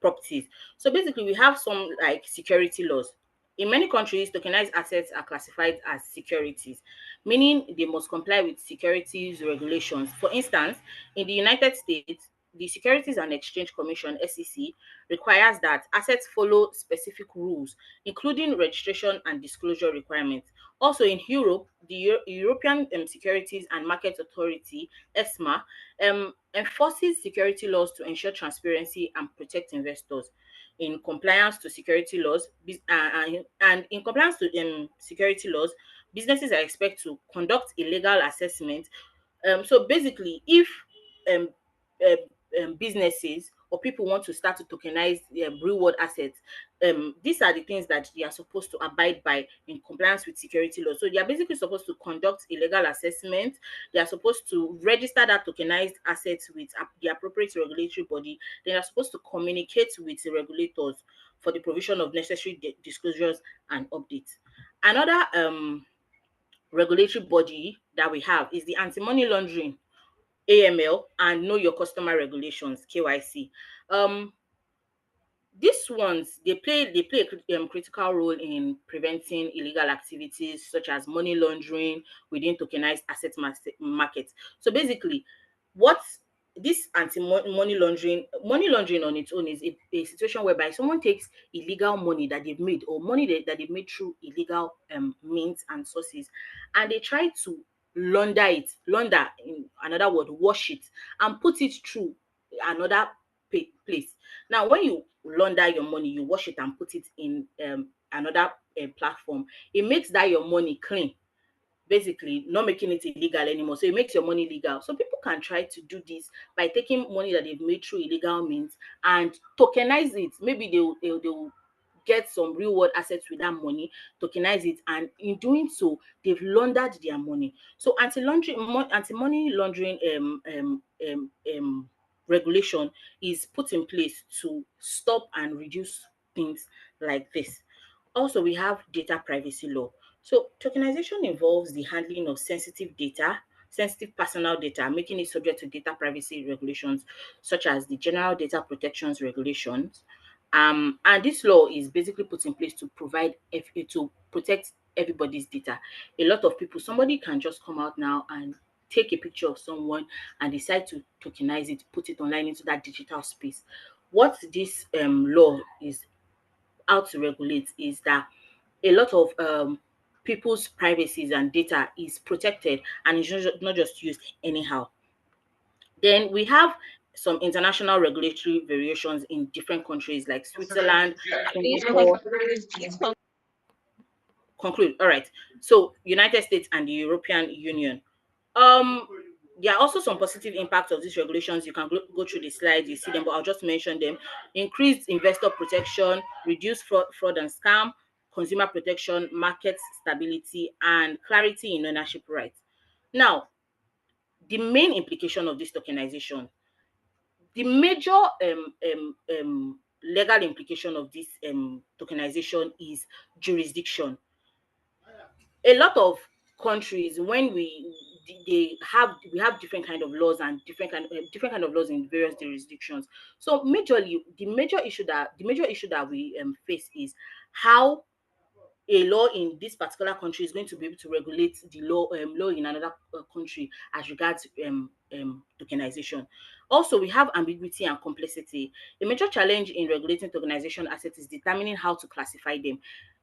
properties. So basically, we have some like security laws. In many countries, tokenized assets are classified as securities, meaning they must comply with securities regulations. For instance, in the United States, the Securities and Exchange Commission (SEC) requires that assets follow specific rules, including registration and disclosure requirements. Also in Europe, the European Securities and Markets Authority (ESMA) enforces security laws to ensure transparency and protect investors. In compliance to security laws, and in compliance to security laws, businesses are expected to conduct a legal assessment. So basically, if um, um, businesses or people want to start to tokenize real world assets, these are the things that they are supposed to abide by in compliance with security law. So they are basically supposed to conduct a legal assessment. They are supposed to register that tokenized assets with the appropriate regulatory body. They are supposed to communicate with the regulators for the provision of necessary disclosures and updates. Another regulatory body that we have is the anti-money laundering AML and know your customer regulations KYC. These ones they play a critical role in preventing illegal activities such as money laundering within tokenized asset markets. So basically, what this anti-money laundering on its own is a situation whereby someone takes illegal money that they've made or money that they've made through illegal means and sources, and they try to launder in another word, wash it and put it through another place. Now, when you launder your money, you wash it and put it in another platform. It makes that your money clean, basically not making it illegal anymore. So it makes your money legal. So people can try to do this by taking money that they've made through illegal means and tokenize it. Maybe they'll get some real world assets with that money, tokenize it, and in doing so, they've laundered their money. So anti-money laundering regulation is put in place to stop and reduce things like this. Also, we have data privacy law. So tokenization involves the handling of sensitive data, sensitive personal data, making it subject to data privacy regulations such as the General Data Protections Regulations. And this law is basically put in place to to protect everybody's data. A lot of people, somebody can just come out now and take a picture of someone and decide to tokenize it, put it online into that digital space. What this law is out to regulate is that a lot of people's privacies and data is protected and it's not just used anyhow. Then we have some international regulatory variations in different countries like Switzerland, Please Singapore. Conclude. All right. So United States and the European Union. Um, there are also some positive impacts of these regulations. You can go through the slides, you see them, but I'll just mention them. Increased investor protection, reduced fraud and scam, consumer protection, market stability, and clarity in ownership rights. Now, the main implication of this tokenization, the major legal implication of this tokenization is jurisdiction. A lot of countries, when we have different kind of laws and different kind of laws in various jurisdictions. So majorly, the major issue that we face is how a law in this particular country is going to be able to regulate the law in another country as regards tokenization. Also, we have ambiguity and complexity. A major challenge in regulating tokenization assets is determining how to classify them.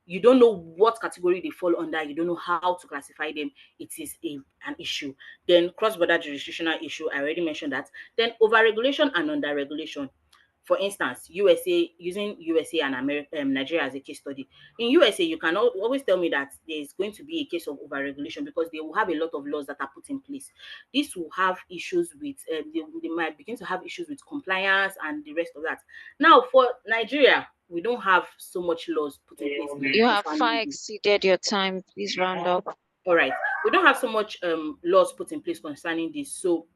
You don't know what category they fall under. You don't know how to classify them. It is an issue. Then cross-border jurisdictional issue. I already mentioned that. Then over-regulation and under-regulation. For instance, USA, using USA and Nigeria as a case study. In USA, you can always tell me that there's going to be a case of overregulation because they will have a lot of laws that are put in place. This will have issues with, they might begin to have issues with compliance and the rest of that. Now, for Nigeria, we don't have so much laws put in place. You have far exceeded your time. Please round up. All right. We don't have so much laws put in place concerning this. So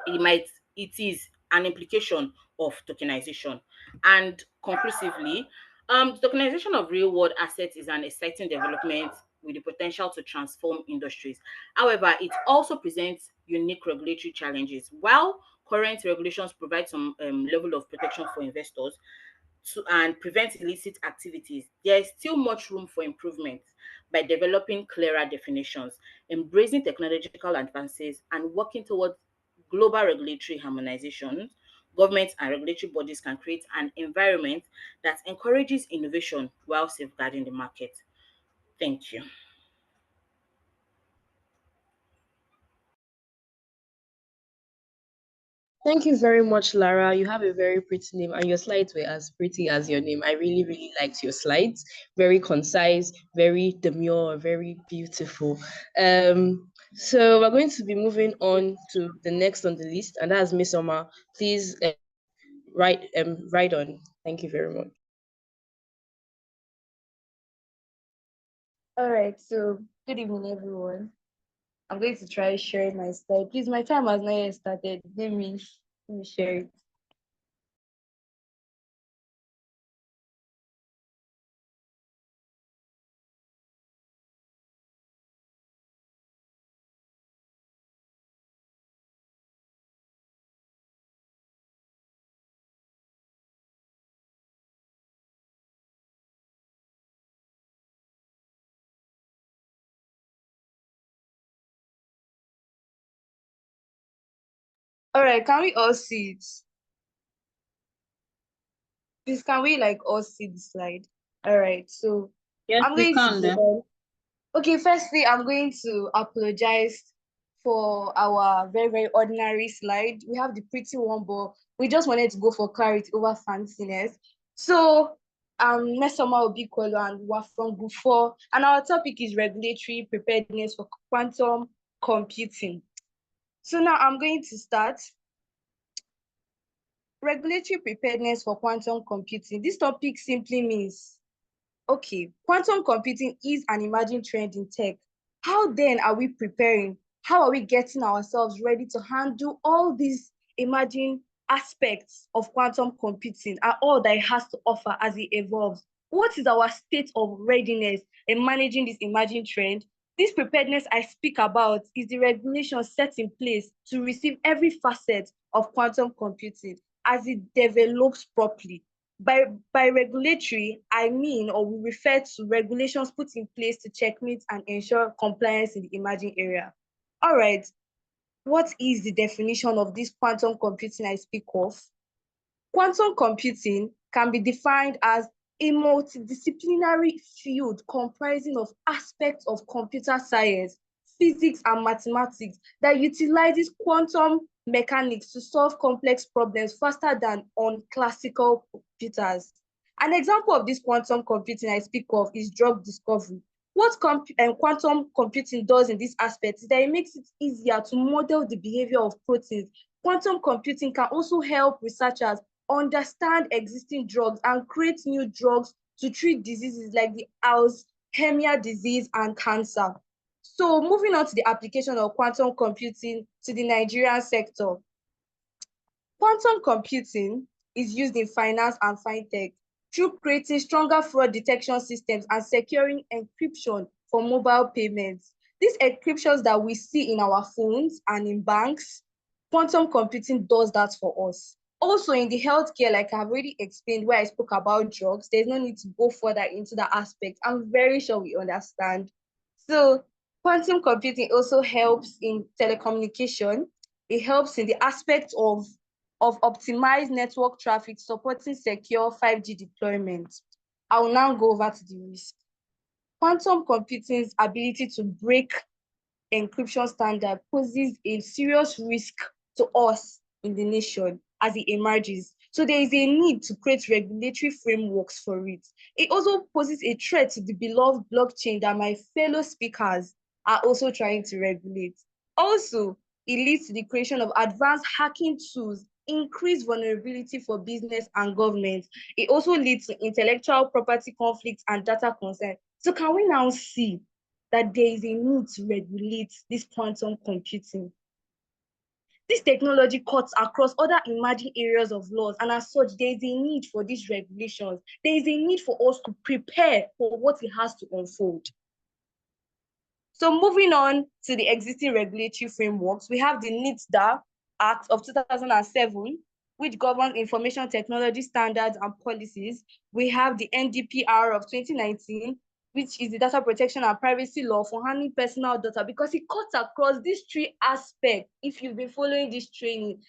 it is an implication of tokenization. And conclusively, the tokenization of real-world assets is an exciting development with the potential to transform industries. However, it also presents unique regulatory challenges. While current regulations provide some level of protection for investors, and prevent illicit activities, there is still much room for improvement by developing clearer definitions, embracing technological advances, and working towards global regulatory harmonization. Governments and regulatory bodies can create an environment that encourages innovation while safeguarding the market. Thank you. Thank you very much, Lara. You have a very pretty name, and your slides were as pretty as your name. I really, really liked your slides. Very concise, very demure, very beautiful. So we're going to be moving on to the next on the list, and that's Miss Oma. Please write on. Thank you very much. All right, so good evening, everyone. I'm going to try sharing my slide. Please, my time has not yet started. Let me share it. All right, can we all see it? Please, can we all see the slide? All right, so Yes, I'm we going to can go then. on. Okay, firstly, I'm going to apologize for our very, very ordinary slide. We have the pretty one, but we just wanted to go for clarity over fanciness. So, Mesoma Obikwelu, and we're from Group 4, and our topic is regulatory preparedness for quantum computing. So now I'm going to start. Regulatory preparedness for quantum computing. This topic simply means, okay, quantum computing is an emerging trend in tech. How then are we preparing? How are we getting ourselves ready to handle all these emerging aspects of quantum computing and all that it has to offer as it evolves? What is our state of readiness in managing this emerging trend? This preparedness I speak about is the regulation set in place to receive every facet of quantum computing as it develops properly. By regulatory, I mean, or we refer to regulations put in place to checkmate and ensure compliance in the emerging area. All right, what is the definition of this quantum computing I speak of? Quantum computing can be defined as a multidisciplinary field comprising of aspects of computer science, physics, and mathematics that utilizes quantum mechanics to solve complex problems faster than on classical computers. An example of this quantum computing I speak of is drug discovery. What quantum computing does in this aspect is that it makes it easier to model the behavior of proteins. Quantum computing can also help researchers understand existing drugs and create new drugs to treat diseases like the Alzheimer's disease and cancer. So moving on to the application of quantum computing to the Nigerian sector. Quantum computing is used in finance and fintech through creating stronger fraud detection systems and securing encryption for mobile payments. These encryptions that we see in our phones and in banks, quantum computing does that for us. Also in the healthcare, like I've already explained where I spoke about drugs, there's no need to go further into that aspect. I'm very sure we understand. So quantum computing also helps in telecommunication. It helps in the aspect of optimized network traffic, supporting secure 5G deployment. I will now go over to the risk. Quantum computing's ability to break encryption standard poses a serious risk to us in the nation as it emerges. So there is a need to create regulatory frameworks for it. It also poses a threat to the beloved blockchain that my fellow speakers are also trying to regulate. Also, it leads to the creation of advanced hacking tools, increased vulnerability for business and government. It also leads to intellectual property conflicts and data consent. So can we now see that there is a need to regulate this quantum computing? This technology cuts across other emerging areas of laws, and as such, there is a need for these regulations. There is a need for us to prepare for what it has to unfold. So moving on to the existing regulatory frameworks, we have the NITDA Act of 2007, which governs information technology standards and policies. We have the NDPR of 2019, which is the data protection and privacy law for handling personal data, because it cuts across these three aspects. If you've been following this training,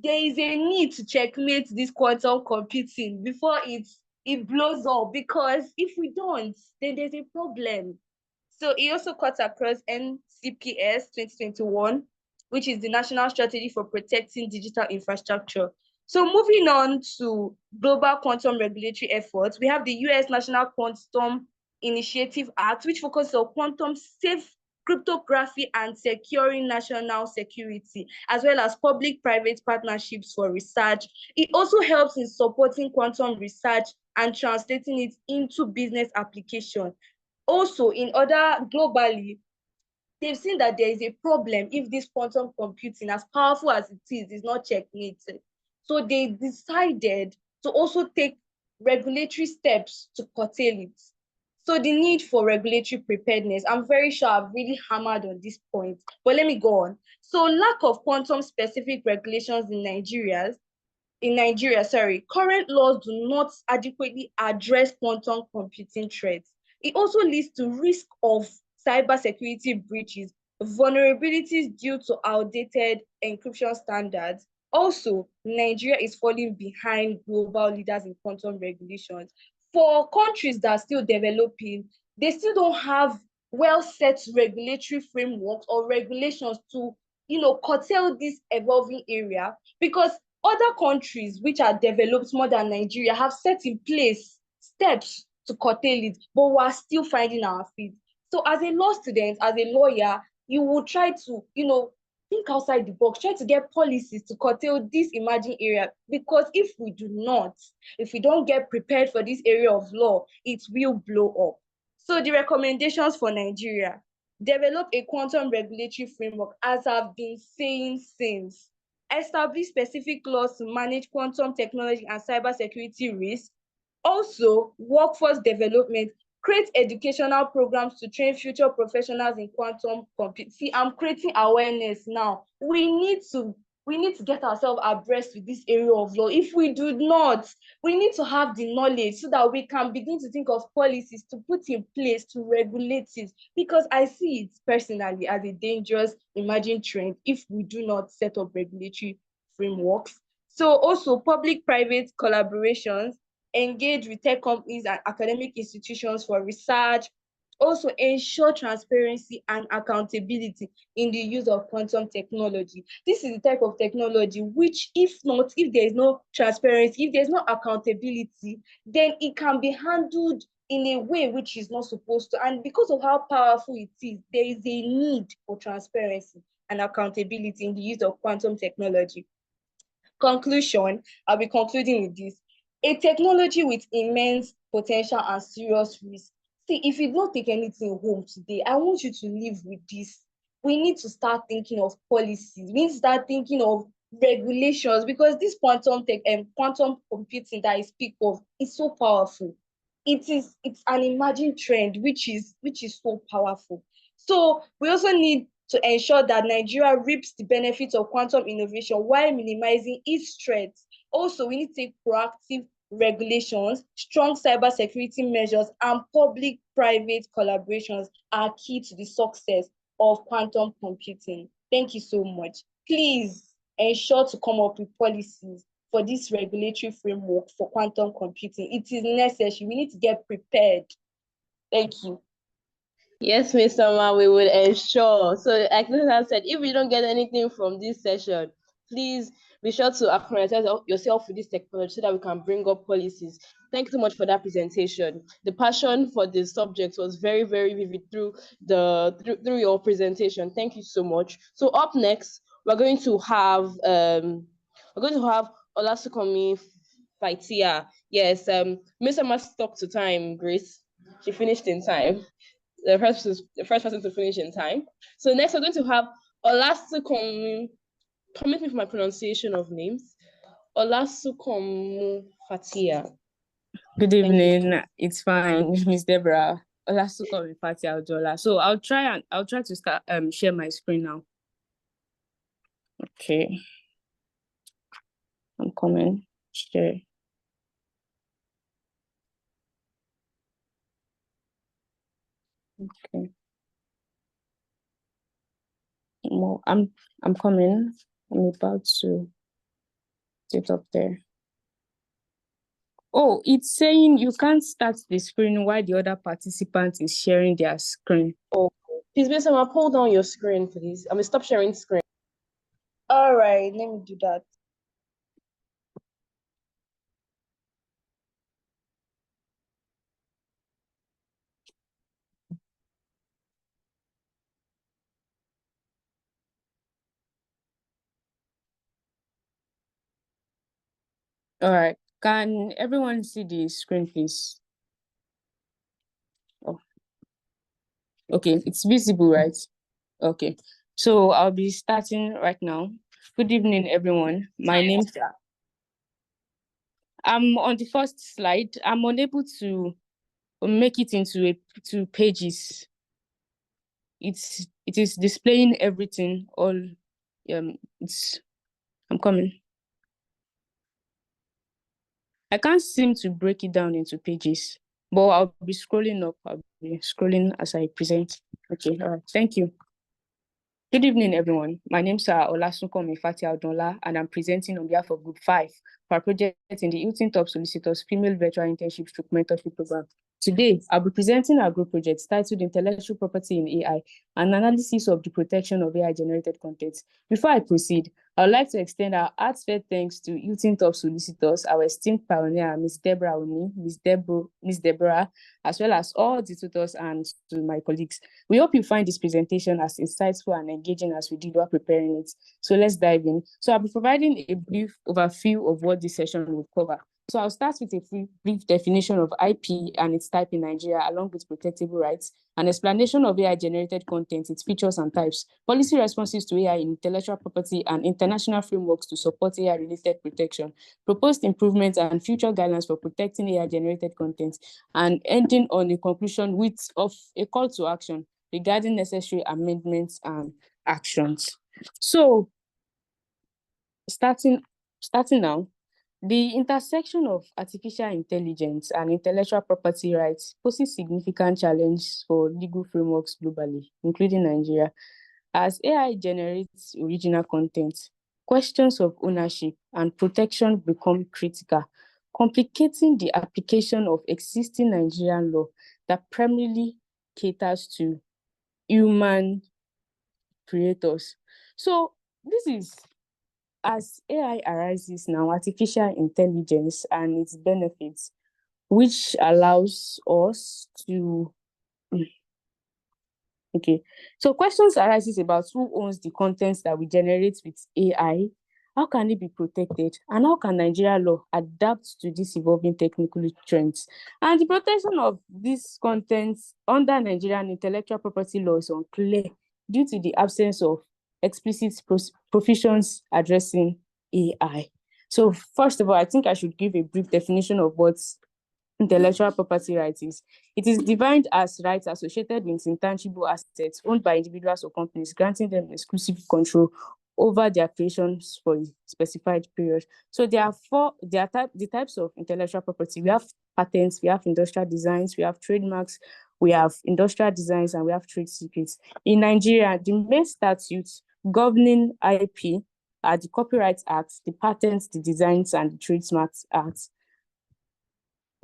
there is a need to checkmate this quantum computing before it blows up, because if we don't, then there's a problem. So it also cuts across NCPS 2021, which is the National Strategy for Protecting Digital Infrastructure. So moving on to global quantum regulatory efforts, we have the US National Quantum Initiative Act, which focuses on quantum safe cryptography and securing national security, as well as public-private partnerships for research. It also helps in supporting quantum research and translating it into business application. Also, in other globally, they've seen that there is a problem if this quantum computing, as powerful as it is not checkmated. So they decided to also take regulatory steps to curtail it. So the need for regulatory preparedness, I'm very sure I've really hammered on this point, but let me go on. So lack of quantum specific regulations in Nigeria, current laws do not adequately address quantum computing threats. It also leads to risk of cybersecurity breaches, vulnerabilities due to outdated encryption standards. Also, Nigeria is falling behind global leaders in quantum regulations. For countries that are still developing, they still don't have well-set regulatory frameworks or regulations to, curtail this evolving area, because other countries which are developed more than Nigeria have set in place steps to curtail it, but we're still finding our feet. So as a law student, as a lawyer, you will try to, think outside the box, try to get policies to curtail this emerging area, because if we don't get prepared for this area of law, it will blow up. So the recommendations for Nigeria: develop a quantum regulatory framework, as I've been saying since. Establish specific laws to manage quantum technology and cybersecurity risks. Also, workforce development. Create educational programs to train future professionals in quantum computing. See, I'm creating awareness now. We need to get ourselves abreast with this area of law. If we do not, we need to have the knowledge so that we can begin to think of policies to put in place to regulate it, because I see it personally as a dangerous emerging trend if we do not set up regulatory frameworks. So also public-private collaborations, engage with tech companies and academic institutions for research. Also ensure transparency and accountability in the use of quantum technology. This is the type of technology which, if there is no transparency, if there's no accountability, then it can be handled in a way which is not supposed to. And because of how powerful it is, there is a need for transparency and accountability in the use of quantum technology. Conclusion, I'll be concluding with this. A technology with immense potential and serious risk. See, if you don't take anything home today, I want you to live with this. We need to start thinking of policies. We need to start thinking of regulations, because this quantum computing that I speak of is so powerful. It's an emerging trend which is so powerful. So we also need to ensure that Nigeria reaps the benefits of quantum innovation while minimizing its threats. Also, we need to take proactive regulations, strong cybersecurity measures, and public-private collaborations are key to the success of quantum computing. Thank you so much. Please ensure to come up with policies for this regulatory framework for quantum computing. It is necessary. We need to get prepared. Thank you. Yes, Mr. Ma, we will ensure. So, like Lisa said, if you don't get anything from this session, please be sure to acclimatize yourself with this technology so that we can bring up policies. Thank you so much for that presentation. The passion for this subject was very, very vivid through your presentation. Thank you so much. So up next, we're going to have Olasukomi Faitia. Yes, Mr. Ma stuck to time, Grace. She finished in time. The first person to finish in time. So next we're going to have Olasukomi permit me for my pronunciation of names. Olasukomu Fatia. Good Thank you. evening. It's fine, Miss Deborah. Olasukomi Fatia Ojola. So I'll try to start share my screen now. Okay. I'm coming. Share. Okay. Well, I'm coming. I'm about to sit up there. Oh, it's saying you can't start the screen while the other participant is sharing their screen. Oh, please, Miss Emma, pull down your screen, please. I mean, stop sharing screen. All right, let me do that. All right. Can everyone see the screen, please? Oh. Okay, it's visible, right? Okay. So I'll be starting right now. Good evening, everyone. My name's I'm on the first slide. I'm unable to make it into two pages. It is displaying everything all I'm coming. I can't seem to break it down into pages, but I'll be scrolling up. I'll be scrolling as I present. Okay, all right. Thank you. Good evening, everyone. My name is Olasunkomi Fatia Odola, and I'm presenting on behalf of Group 5 for our project in the Hilton Top Solicitors Female Virtual Internship / Mentorship Program. Today, I'll be presenting our group project titled Intellectual Property in AI, an analysis of the protection of AI-generated content. Before I proceed, I would like to extend our heartfelt thanks to Hilton Top Solicitors, our esteemed pioneer, Ms. Deborah Oni, Ms. Deborah, as well as all the tutors and to my colleagues. We hope you find this presentation as insightful and engaging as we did while preparing it. So let's dive in. So I'll be providing a brief overview of what this session will cover. So I'll start with a brief definition of IP and its type in Nigeria, along with protectable rights, an explanation of AI-generated content, its features and types, policy responses to AI in intellectual property, and international frameworks to support AI-related protection, proposed improvements and future guidelines for protecting AI-generated content, and ending on a conclusion of a call to action regarding necessary amendments and actions. So, starting now, the intersection of artificial intelligence and intellectual property rights poses significant challenges for legal frameworks globally, including Nigeria. As AI generates original content, questions of ownership and protection become critical, complicating the application of existing Nigerian law that primarily caters to human creators. So this is as AI arises now, artificial intelligence and its benefits, which allows us to okay. So questions arises about who owns the contents that we generate with AI, how can it be protected, and how can Nigeria law adapt to these evolving technical trends? And the protection of these contents under Nigerian intellectual property law is unclear due to the absence of explicit provisions addressing AI. So first of all, I think I should give a brief definition of what intellectual property rights is. It is defined as rights associated with intangible assets owned by individuals or companies, granting them exclusive control over their creations for a specified period. So there are the types of intellectual property. We have patents, we have industrial designs, we have trademarks, we have industrial designs, and we have trade secrets. In Nigeria, the main statutes governing IP are the Copyright Act, the Patents, the Designs, and the Trademarks Act.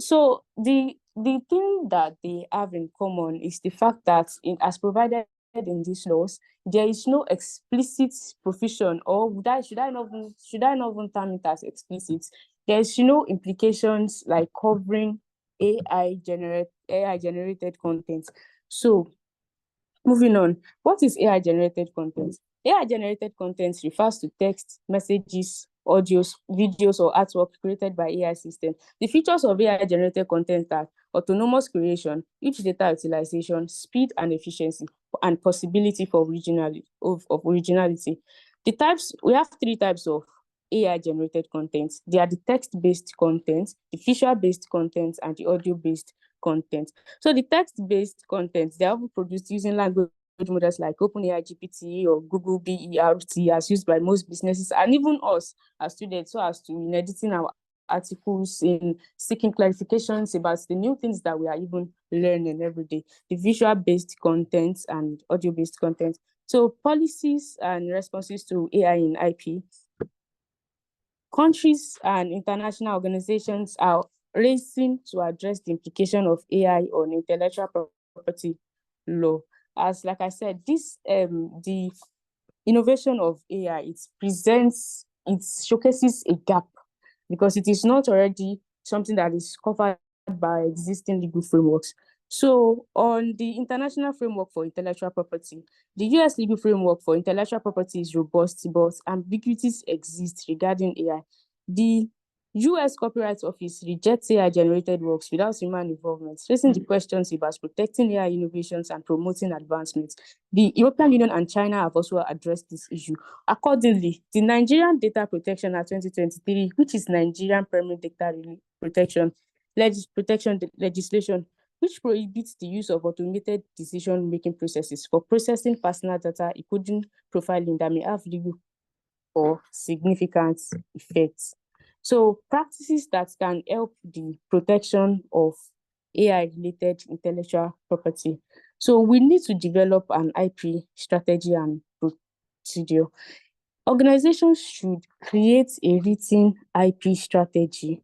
So the thing that they have in common is the fact that as provided in these laws, there is no explicit provision, or should I not even term it as explicit? There is no implications like covering AI generated content. So moving on, what is AI generated content? AI generated content refers to text, messages, audios, videos, or artwork created by AI systems. The features of AI generated content are autonomous creation, huge data utilization, speed and efficiency, and possibility for originality. We have three types of AI-generated content. They are the text-based content, the visual-based content, and the audio-based content. So the text-based content, they are often produced using language models like OpenAI GPT or Google BERT, as used by most businesses and even us as students, so as to in editing our articles, in seeking clarifications about the new things that we are even learning every day. The visual-based content and audio-based content. So policies and responses to AI in IP. Countries and international organizations are racing to address the implication of AI on intellectual property law. As like I said, the innovation of AI, it showcases a gap because it is not already something that is covered by existing legal frameworks. So on the international framework for intellectual property, the US legal framework for intellectual property is robust, but ambiguities exist regarding AI. The US Copyright Office rejects AI-generated works without human involvement, raising the questions about protecting AI innovations and promoting advancements. The European Union and China have also addressed this issue. Accordingly, the Nigerian Data Protection Act 2023, which is Nigerian Primary Data Protection legislation, which prohibits the use of automated decision-making processes for processing personal data, including profiling, that may have legal or significant effects. So practices that can help the protection of AI-related intellectual property. So we need to develop an IP strategy and procedure. Organizations should create a written IP strategy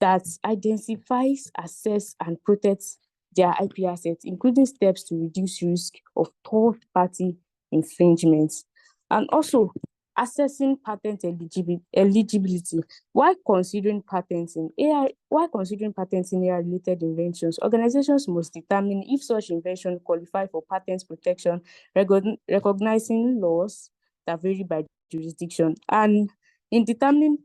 that identifies, assess, and protects their IP assets, including steps to reduce risk of third-party infringements. And also, assessing patent eligibility. While considering patents in AI-related inventions, organizations must determine if such invention qualify for patent protection, recognizing laws that vary by jurisdiction. And in determining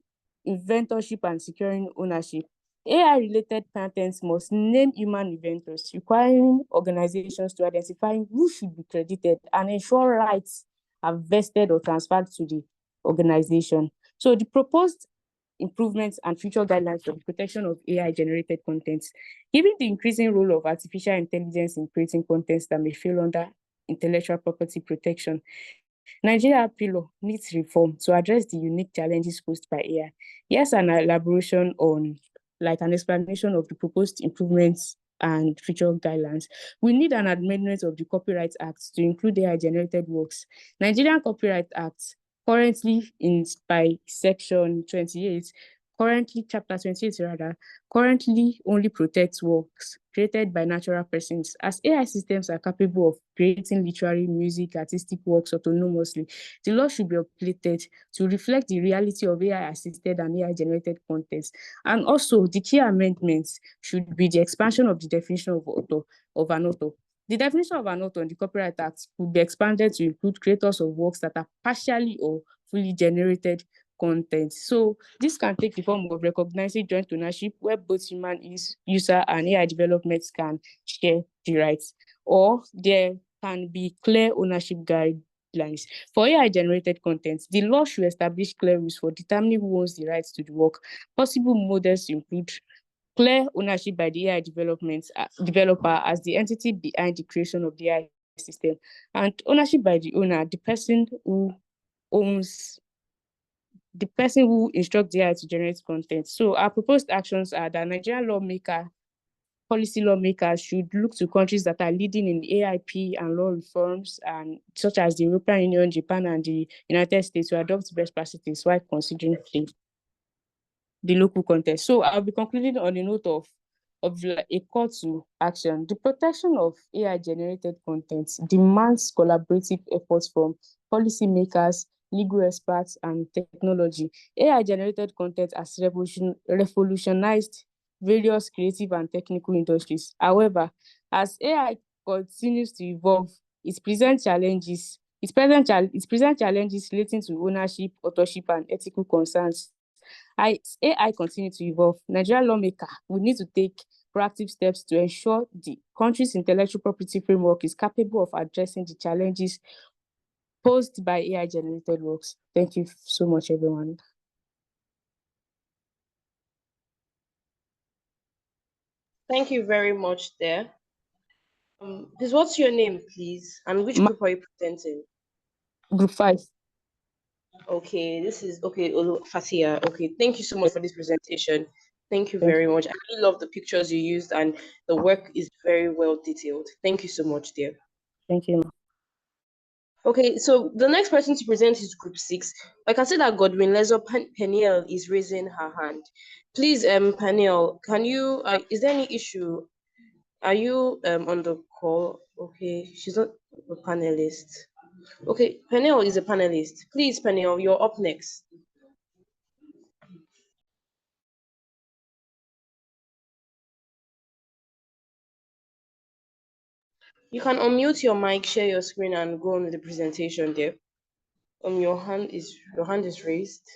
inventorship and securing ownership, AI-related patents must name human inventors, requiring organizations to identify who should be credited and ensure rights are vested or transferred to the organization. So the proposed improvements and future guidelines for the protection of AI-generated content, given the increasing role of artificial intelligence in creating contents that may fall under intellectual property protection, Nigeria IP law needs reform to address the unique challenges posed by AI. Here's an elaboration on, like an explanation of the proposed improvements and future guidelines. We need an amendment of the Copyright Act to include AI-generated works. Nigerian Copyright Act, currently by Section 28, Chapter 28 rather, currently only protects works created by natural persons. As AI systems are capable of creating literary, music, artistic works autonomously, the law should be updated to reflect the reality of AI-assisted and AI-generated contents. And also, the key amendments should be the expansion of the definition of an author. The definition of an author in the Copyright Act could be expanded to include creators of works that are partially or fully generated content. So this can take the form of recognizing joint ownership, where both human user and AI developments can share the rights, or there can be clear ownership guidelines. For AI-generated content, the law should establish clear rules for determining who owns the rights to the work. Possible models include clear ownership by the AI developer as the entity behind the creation of the AI system, and ownership by the owner, the person who instructs the AI to generate content. So our proposed actions are that Nigerian policy lawmakers should look to countries that are leading in AIP and law reforms, and such as the European Union, Japan, and the United States, to adopt best practices while considering the local context. So I'll be concluding on a note of a call to action. The protection of AI-generated content demands collaborative efforts from policymakers, legal experts, and technology. AI-generated content has revolutionized various creative and technical industries. However, as AI continues to evolve, it presents challenges relating to ownership, authorship, and ethical concerns. As AI continue to evolve, Nigerian lawmakers will need to take proactive steps to ensure the country's intellectual property framework is capable of addressing the challenges proposed by AI generated works. Thank you so much, everyone. Thank you very much there. Please, what's your name, please? And which group are you presenting? Group 5. Okay, this is okay, Fatia. Okay, thank you so much for this presentation. Thank you very much. I really love the pictures you used, and the work is very well detailed. Thank you so much, dear. Thank you. Okay, so the next person to present is Group 6. I can see that Godwin Lezo Peniel is raising her hand. Please, Peniel, can you, is there any issue? Are you on the call? Okay, she's not a panelist. Okay, Peniel is a panelist. Please, Peniel, you're up next. You can unmute your mic, share your screen, and go on with the presentation there. Your hand is raised.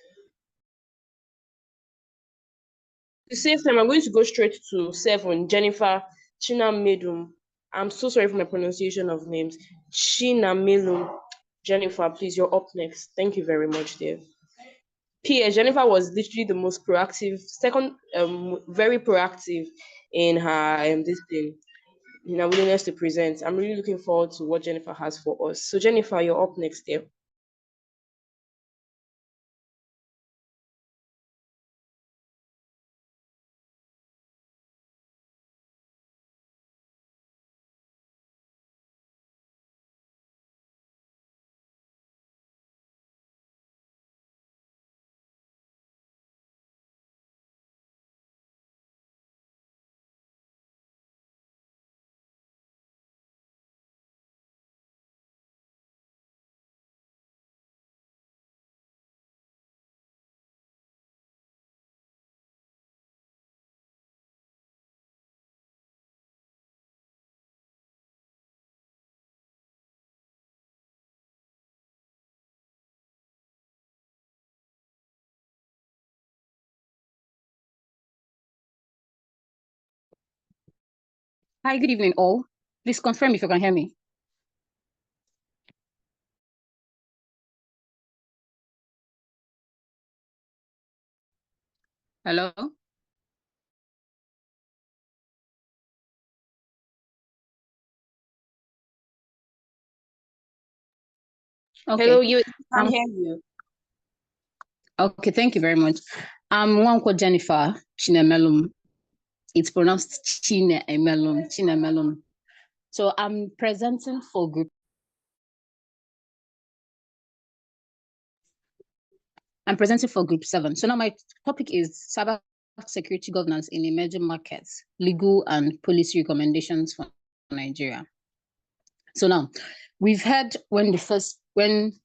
To save time, I'm going to go straight to 7. Jennifer Chinamelum. I'm so sorry for my pronunciation of names. Chinamelum. Jennifer, please, you're up next. Thank you very much, dear. P.S. Jennifer was literally the most proactive, very proactive in her this thing, in her willingness to present. I'm really looking forward to what Jennifer has for us. So, Jennifer, you're up next, dear. Hi, good evening, all. Please confirm if you can hear me. Hello? Okay. Hello, you can hear you. Okay, thank you very much. I'm one called Jennifer Chinemelum. It's pronounced Chinemelum. So I'm presenting for group. I'm presenting for group 7. So now my topic is cyber security governance in emerging markets, legal and policy recommendations for Nigeria. So now we've had when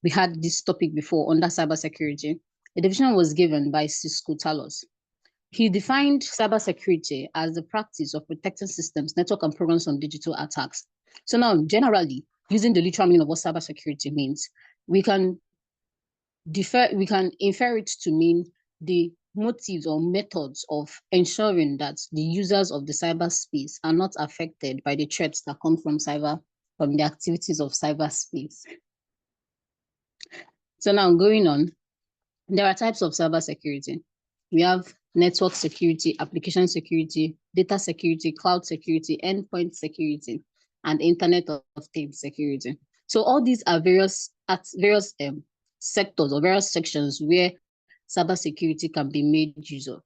we had this topic before under cybersecurity, a definition was given by Cisco Talos. He defined cybersecurity as the practice of protecting systems, network, and programs from digital attacks. So now, generally, using the literal meaning of what cybersecurity means, we can infer it to mean the motives or methods of ensuring that the users of the cyberspace are not affected by the threats that come from the activities of cyberspace. So now going on, there are types of cybersecurity. We have network security, application security, data security, cloud security, endpoint security, and Internet of Things security. So all these are various sectors or various sections where cybersecurity can be made use of.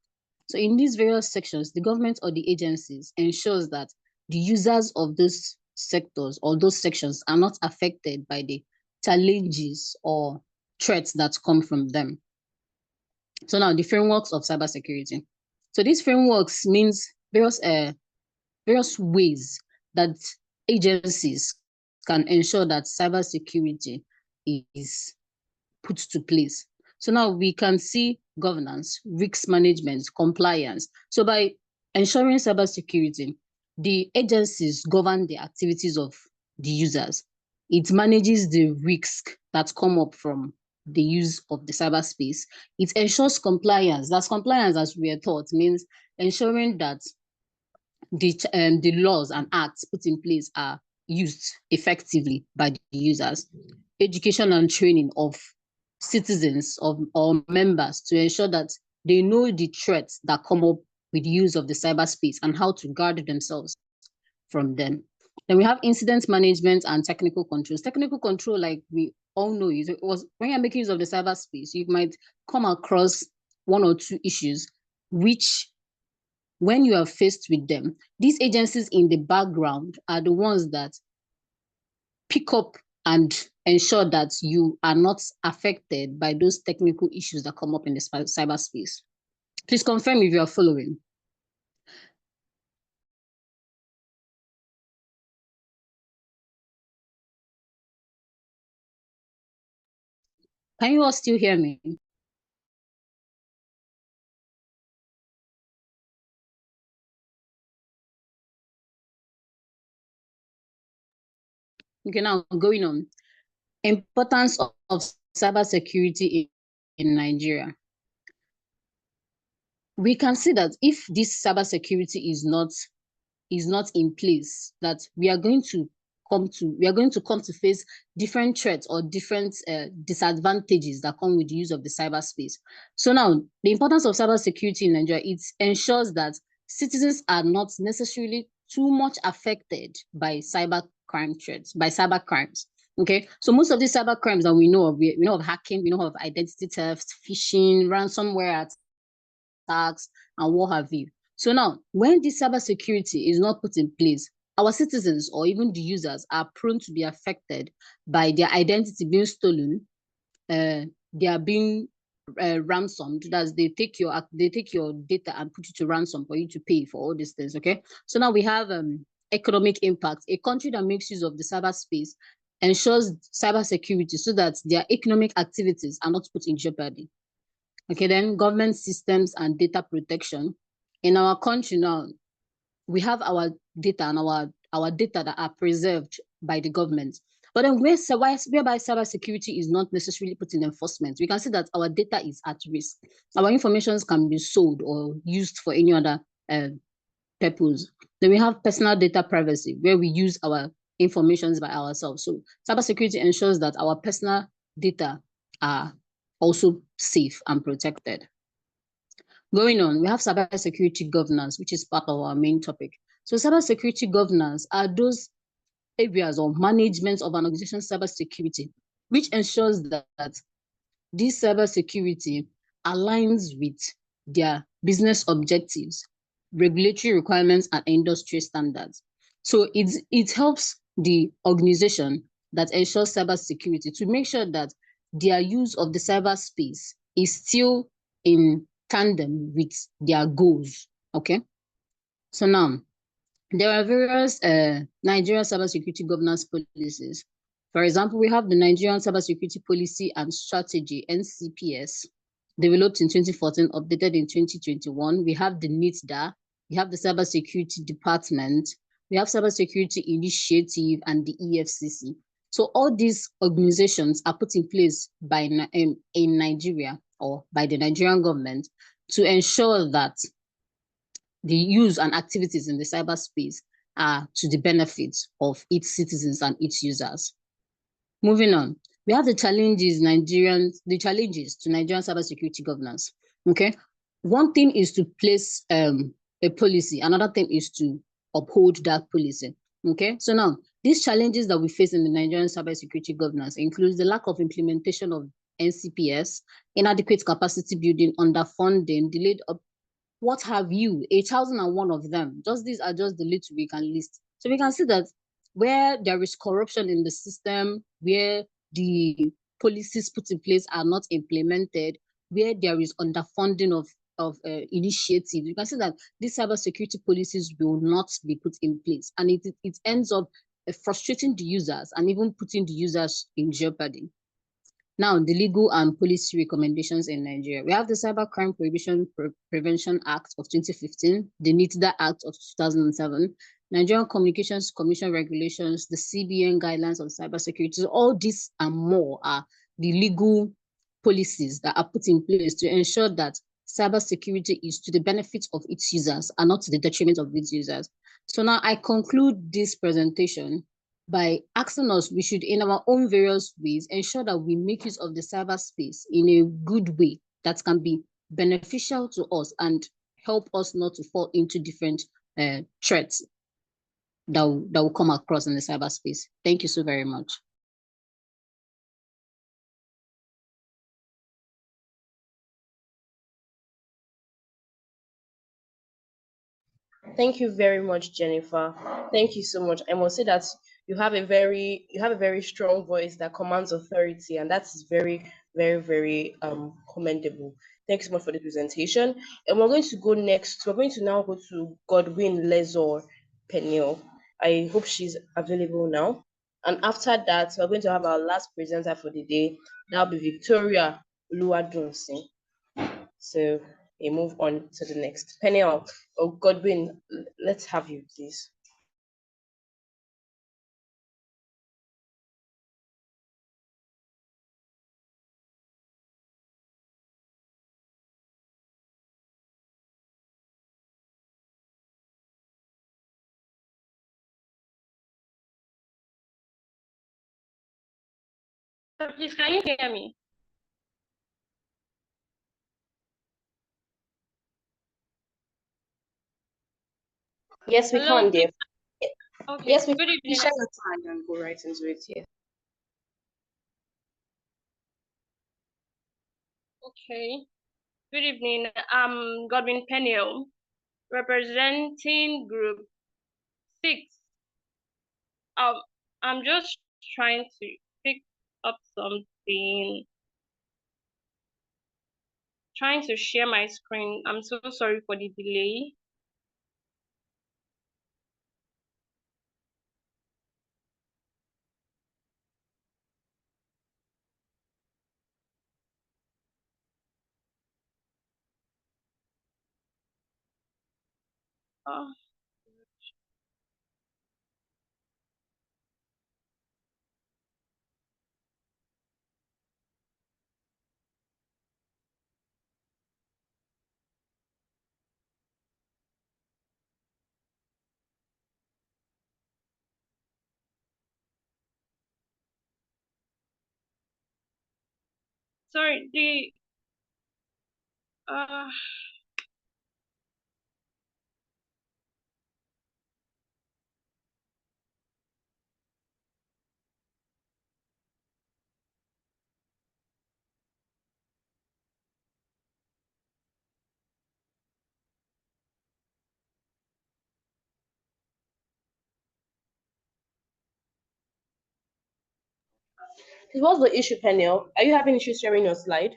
So in these various sections, the government or the agencies ensures that the users of those sectors or those sections are not affected by the challenges or threats that come from them. So now the frameworks of cybersecurity. So these frameworks means various ways that agencies can ensure that cybersecurity is put to place. So now we can see governance, risk management, compliance. So by ensuring cybersecurity, the agencies govern the activities of the users. It manages the risk that come up from the use of the cyberspace. It ensures compliance. That's compliance, as we are taught, means ensuring that the laws and acts put in place are used effectively by the users. education and training of citizens or members to ensure that they know the threats that come up with use of the cyberspace and how to guard themselves from them. Then we have incident management and technical controls. Technical control, like we all know, it was when you're making use of the cyberspace, you might come across one or two issues, which when you are faced with them, these agencies in the background are the ones that pick up and ensure that you are not affected by those technical issues that come up in the cyberspace. Please confirm if you are following. Can you all still hear me? Okay, now going on. Importance of cybersecurity in Nigeria. We can see that if this cybersecurity is not in place, that we are going to come to face different threats or different disadvantages that come with the use of the cyberspace. So now, the importance of cybersecurity in Nigeria, it ensures that citizens are not necessarily too much affected by cybercrime threats, by cyber crimes. Okay, so most of these cyber crimes that we know of hacking, we know of identity theft, phishing, ransomware attacks, and what have you. So now, when this cybersecurity is not put in place, our citizens or even the users are prone to be affected by their identity being stolen. They are being ransomed. That's they take your data and put it to ransom for you to pay for all these things. Okay, so now we have economic impact. A country that makes use of the cyberspace ensures cybersecurity so that their economic activities are not put in jeopardy. Okay, then government systems and data protection. In our country now, we have our data and our data that are preserved by the government. But then whereby cybersecurity is not necessarily put in enforcement, we can see that our data is at risk. Our information can be sold or used for any other purpose. Then we have personal data privacy, where we use our information by ourselves. So cybersecurity ensures that our personal data are also safe and protected. Going on, we have cybersecurity governance, which is part of our main topic. So cybersecurity governance are those areas of management of an organization's cybersecurity, which ensures that this cybersecurity aligns with their business objectives, regulatory requirements, and industry standards. So it helps the organization that ensures cybersecurity to make sure that their use of the cyberspace is still in tandem with their goals. Okay. So now, there are various Nigerian cybersecurity governance policies. For example, we have the Nigerian Cybersecurity Policy and Strategy, NCPS, developed in 2014, updated in 2021. We have the NITDA, we have the Cybersecurity Department, we have Cybersecurity Initiative, and the EFCC. So all these organizations are put in place by in Nigeria or by the Nigerian government to ensure that the use and activities in the cyberspace are to the benefit of its citizens and its users. Moving on, we have the challenges to Nigerian cybersecurity governance. Okay, one thing is to place a policy, another thing is to uphold that policy. Okay, so now these challenges that we face in the Nigerian cybersecurity governance includes the lack of implementation of NCPS, inadequate capacity building, underfunding, delayed what have you, 1,001 of them. Just these are just the little we can list. So we can see that where there is corruption in the system, where the policies put in place are not implemented, where there is underfunding of initiatives, you can see that these cybersecurity policies will not be put in place, and it ends up frustrating the users and even putting the users in jeopardy. Now, the legal and policy recommendations in Nigeria. We have the Cybercrime Prohibition Prevention Act of 2015, the NITDA Act of 2007, Nigerian Communications Commission regulations, the CBN guidelines on cybersecurity. So all these and more are the legal policies that are put in place to ensure that cybersecurity is to the benefit of its users and not to the detriment of its users. So now I conclude this presentation by asking us, we should, in our own various ways, ensure that we make use of the cyberspace in a good way that can be beneficial to us and help us not to fall into different threats that will come across in the cyberspace. Thank you so very much. Thank you very much, Jennifer. Thank you so much. I must say that you have a very strong voice that commands authority, and that is very commendable. Thanks so much for the presentation. And we're going to go next. We're going to now go to Godwin Lesor Peniel. I hope she's available now. And after that, we're going to have our last presenter for the day. That'll be Victoria Oluwadunsin. So we move on to the next. Peniel or Godwin, let's have you, please. Please, can you hear me? Yes, we Hello, can, dear. Okay. Yes, we Good can. evening. Share your time and go right into it here. Okay. Good evening. I'm Godwin Peniel, representing Group 6. I'm just trying to pick up something. Trying to share my screen. I'm so sorry for the delay. Oh. Sorry, uh What's the issue, Peniel? Are you having issues sharing your slide?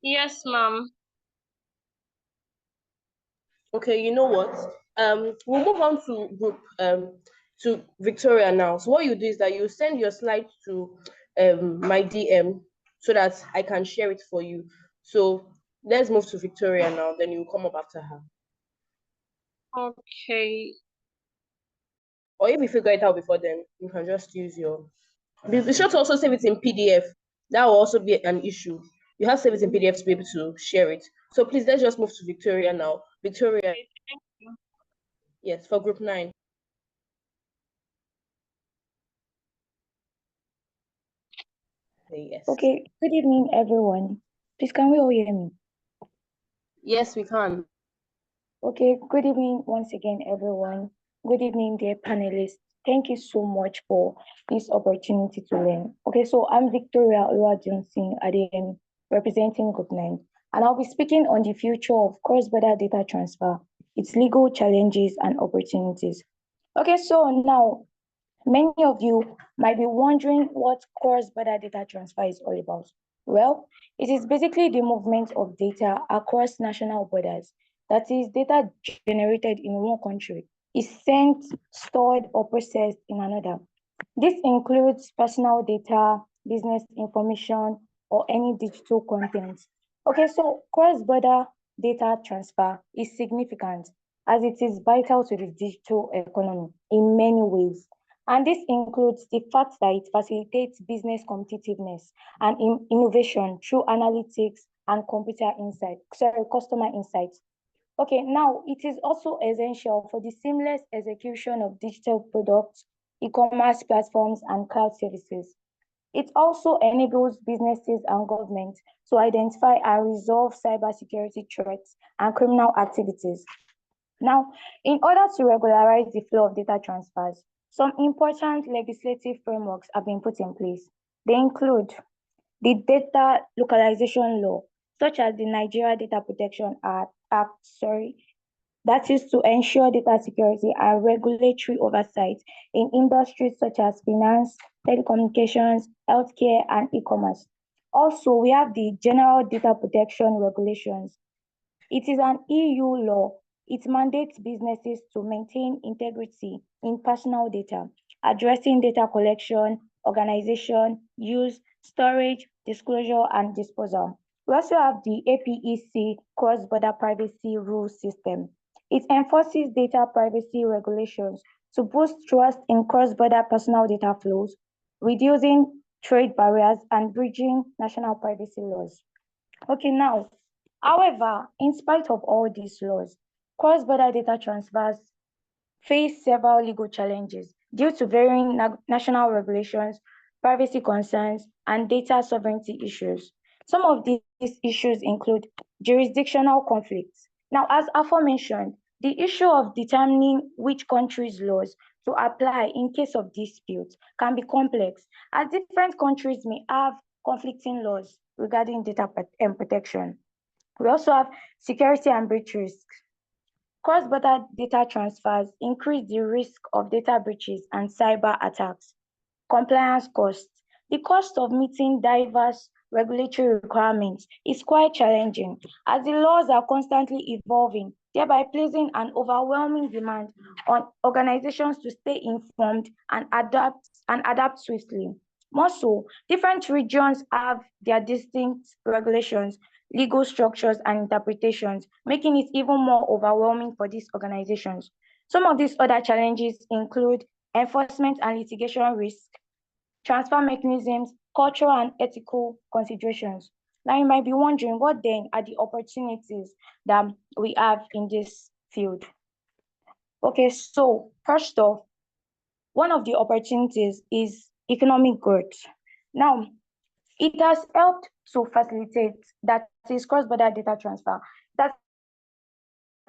yes, ma'am. Okay, you know what? We'll move on to group to Victoria now. So what you do is that you send your slide to my DM so that I can share it for you. So let's move to Victoria now, then you come up after her. Okay. Or if you figure it out before then, you can just use your. Be sure to also save it in PDF. That will also be an issue. You have to save it in PDF to be able to share it. So please, let's just move to Victoria now. Victoria, Okay, thank you. yes, for group 9. Yes. Okay, good evening, everyone. Please, can we all hear me? Yes, we can. Okay, good evening once again, everyone. Good evening, dear panelists. Thank you so much for this opportunity to learn. Okay, so I'm Victoria Oluwadunsin Adeyemi, representing Group 9, and I'll be speaking on the future of cross-border data transfer, its legal challenges and opportunities. Okay, so now, many of you might be wondering what cross-border data transfer is all about. Well, it is basically the movement of data across national borders. That is, data generated in one country is sent, stored, or processed in another. This includes personal data, business information, or any digital content. Okay, so cross-border data transfer is significant as it is vital to the digital economy in many ways. And this includes the fact that it facilitates business competitiveness and innovation through analytics and customer insights. Okay, now it is also essential for the seamless execution of digital products, e-commerce platforms, and cloud services. It also enables businesses and governments to identify and resolve cybersecurity threats and criminal activities. Now, in order to regularize the flow of data transfers, some important legislative frameworks have been put in place. They include the Data Localization Law, such as the Nigeria Data Protection Act, that is to ensure data security and regulatory oversight in industries such as finance, telecommunications, healthcare, and e-commerce. Also, we have the General Data Protection Regulations. It is an EU law. It mandates businesses to maintain integrity in personal data, addressing data collection, organization, use, storage, disclosure, and disposal. We also have the APEC Cross-Border Privacy Rules System. It enforces data privacy regulations to boost trust in cross-border personal data flows, reducing trade barriers, and bridging national privacy laws. Okay, now, however, in spite of all these laws, cross-border data transfers face several legal challenges due to varying national regulations, privacy concerns, and data sovereignty issues. Some of these issues include jurisdictional conflicts. Now, as aforementioned, the issue of determining which country's laws to apply in case of dispute can be complex, as different countries may have conflicting laws regarding data protection. We also have security and breach risks. Cross-border data transfers increase the risk of data breaches and cyber attacks. Compliance costs. The cost of meeting diverse regulatory requirements is quite challenging, as the laws are constantly evolving, thereby placing an overwhelming demand on organizations to stay informed and adapt swiftly. More so, different regions have their distinct regulations, legal structures, and interpretations, making it even more overwhelming for these organizations. Some of these other challenges include enforcement and litigation risk, transfer mechanisms, cultural and ethical considerations. Now, you might be wondering, what then are the opportunities that we have in this field? Okay, so first off, one of the opportunities is economic growth. Now, it has helped to facilitate, that is cross-border data transfer, that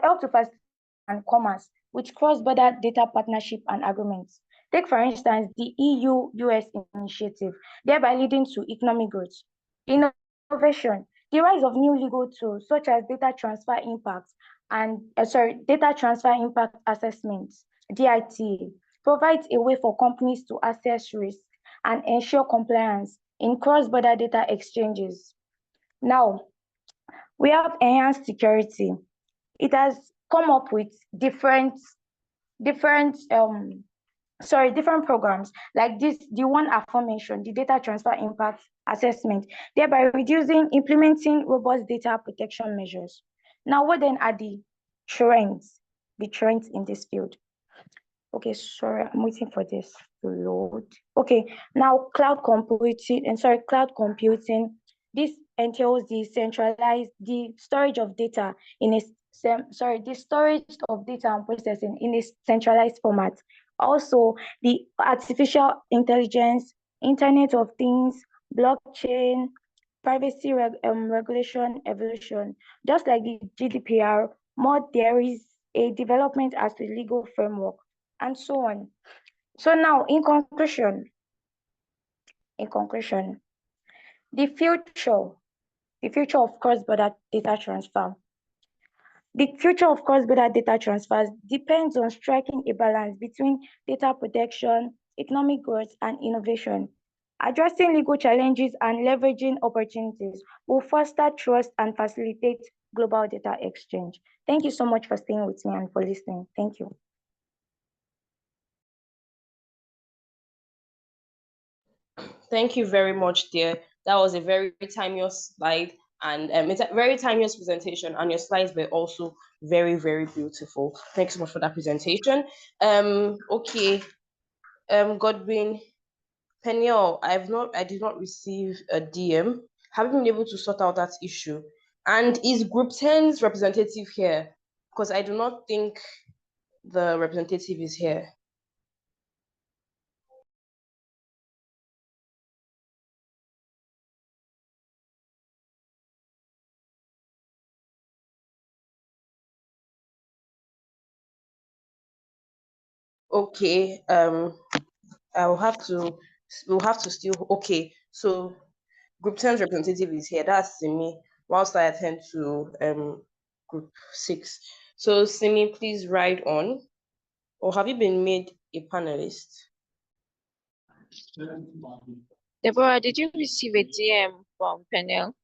helped to facilitate and commerce with cross-border data partnership and agreements. Take, for instance, the EU-US initiative, thereby leading to economic growth. Innovation, the rise of new legal tools such as data transfer impact assessments, DIT, provides a way for companies to assess risk and ensure compliance in cross-border data exchanges. Now, we have enhanced security. It has come up with different programs like this, the one aforementioned, the data transfer impact assessment, thereby implementing robust data protection measures. Now, what then are the trends in this field? Okay, sorry, I'm waiting for this to load. Okay, now cloud computing. This entails the storage of data and processing in a centralized format. Also, the artificial intelligence, Internet of Things, blockchain, privacy regulation evolution. Just like the GDPR, there is a development as the legal framework, and so on. So now, in conclusion, the future of cross-border data transfer. The future of cross-border data transfers depends on striking a balance between data protection, economic growth, and innovation. Addressing legal challenges and leveraging opportunities will foster trust and facilitate global data exchange. Thank you so much for staying with me and for listening. Thank you. Thank you very much, dear. That was a very timeless slide, and it's a very timeless presentation, and your slides were also very, very beautiful. Thanks so much for that presentation. Okay, Godwin, Peniel, I did not receive a DM. Have you been able to sort out that issue? And is Group 10's representative here? Because I do not think the representative is here. Okay, we'll have to still, okay, so group 10's representative is here. That's Simi, whilst I attend to group 6. So Simi, please ride on. Or have you been made a panelist? Deborah, did you receive a DM from Penel?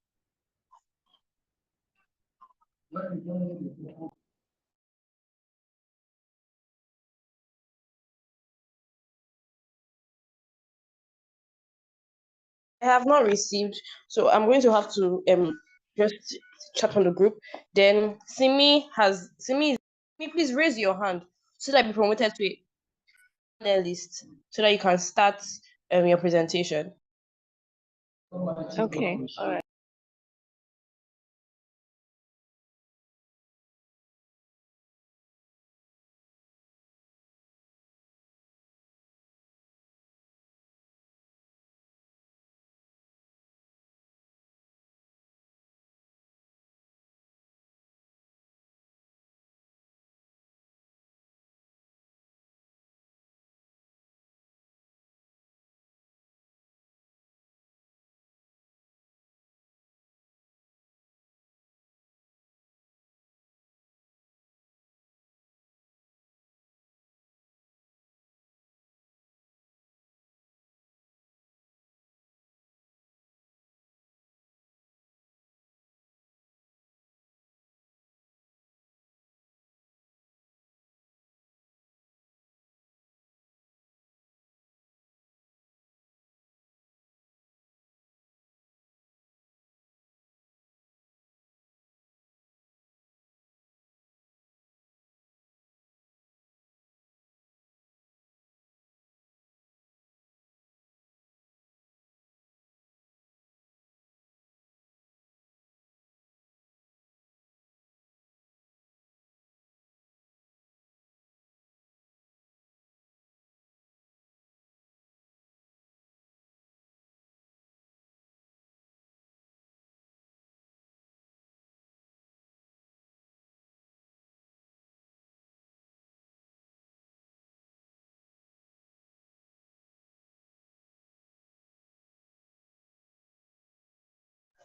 I have not received, so I'm going to have to just chat on the group. Then Simi, please raise your hand so that I be promoted to a panelist so that you can start your presentation. Okay, all right.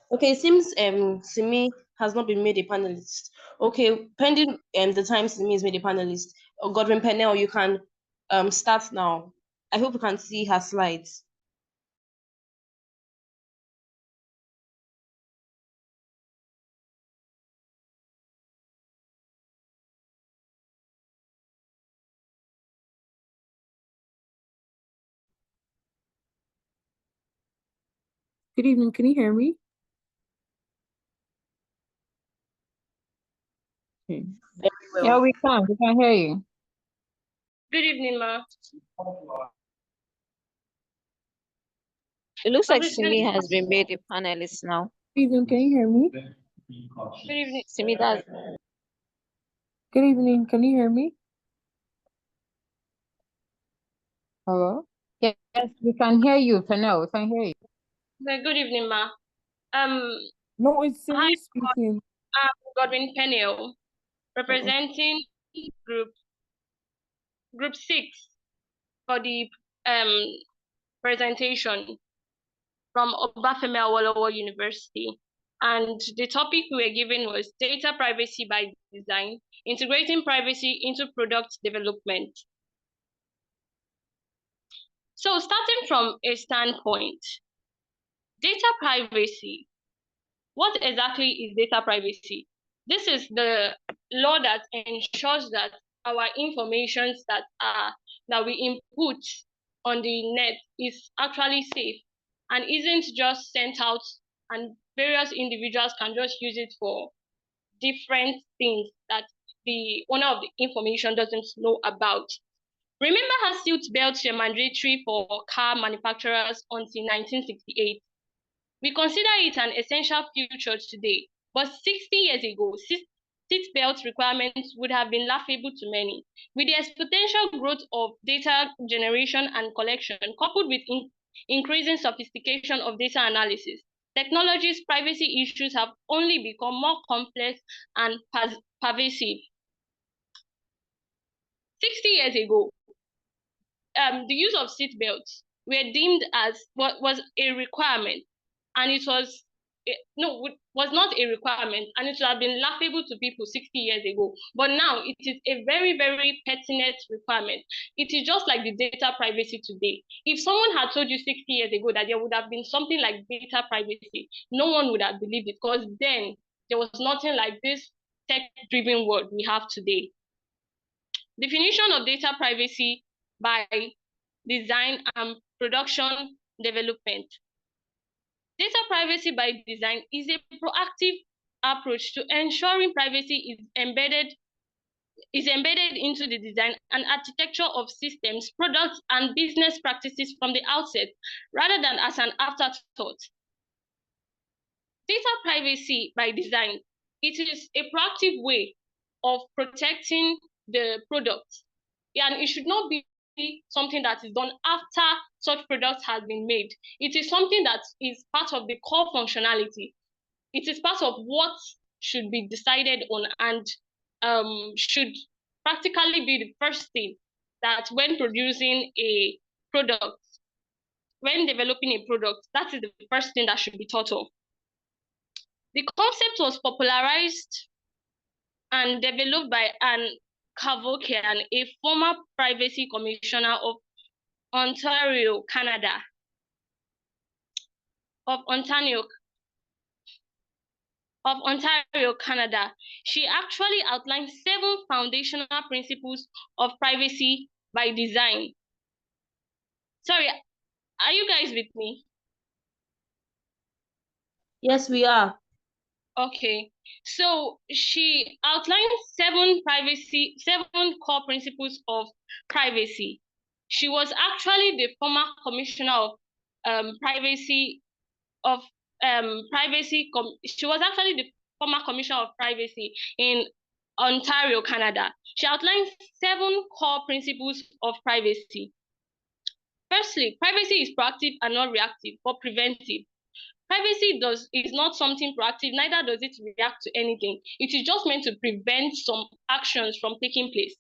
Okay, it seems Simi has not been made a panelist. Okay, pending the time Simi is made a panelist, Godwin Pennell, you can start now. I hope you can see her slides. Good evening. Can you hear me? Okay. Yeah, we can. We can hear you. Good evening, ma. It looks like Simi has been made a panelist now. Good evening. Can you hear me? Good evening. Simi, that's Good evening. Can you hear me? Hello? Yes, we can hear you, Penel. We can hear you. Good evening, ma. No, it's Hi, Simi speaking. I'm Godwin Pennell, representing group 6 for the presentation from Obafemi Awolowo University. And the topic we were given was data privacy by design, integrating privacy into product development. So starting from a standpoint, data privacy. What exactly is data privacy? This is the law that ensures that our information that we input on the net is actually safe and isn't just sent out and various individuals can just use it for different things that the owner of the information doesn't know about. Remember how seat belts were mandatory for car manufacturers until 1968? We consider it an essential feature today, but 60 years ago, seatbelt requirements would have been laughable to many. With the exponential growth of data generation and collection, coupled with increasing sophistication of data analysis, technology's privacy issues have only become more complex and pervasive. 60 years ago, the use of seatbelts were deemed as what was a requirement, and it was was not a requirement, and it would have been laughable to people 60 years ago. But now it is a very, very pertinent requirement. It is just like the data privacy today. If someone had told you 60 years ago that there would have been something like data privacy, no one would have believed it, because then there was nothing like this tech-driven world we have today. Definition of data privacy by design and production development. Data privacy by design is a proactive approach to ensuring privacy is embedded into the design and architecture of systems, products, and business practices from the outset, rather than as an afterthought. Data privacy by design, it is a proactive way of protecting the product, and it should not be something that is done after such product has been made. It is something that is part of the core functionality. It is part of what should be decided on, and should practically be the first thing that when producing a product, when developing a product, that is the first thing that should be thought of. The concept was popularized and developed by Anne Cavokian, a former privacy commissioner of Ontario, Canada. She actually outlined 7 foundational principles of privacy by design. Sorry, are you guys with me? Yes, we are. Okay, so she outlined 7 core principles of privacy. She was actually the former commissioner of she was actually the former commissioner of privacy in Ontario, Canada. She outlined 7 core principles of privacy. Firstly, privacy is proactive and not reactive, but preventive. Privacy is not something proactive, neither does it react to anything. It is just meant to prevent some actions from taking place.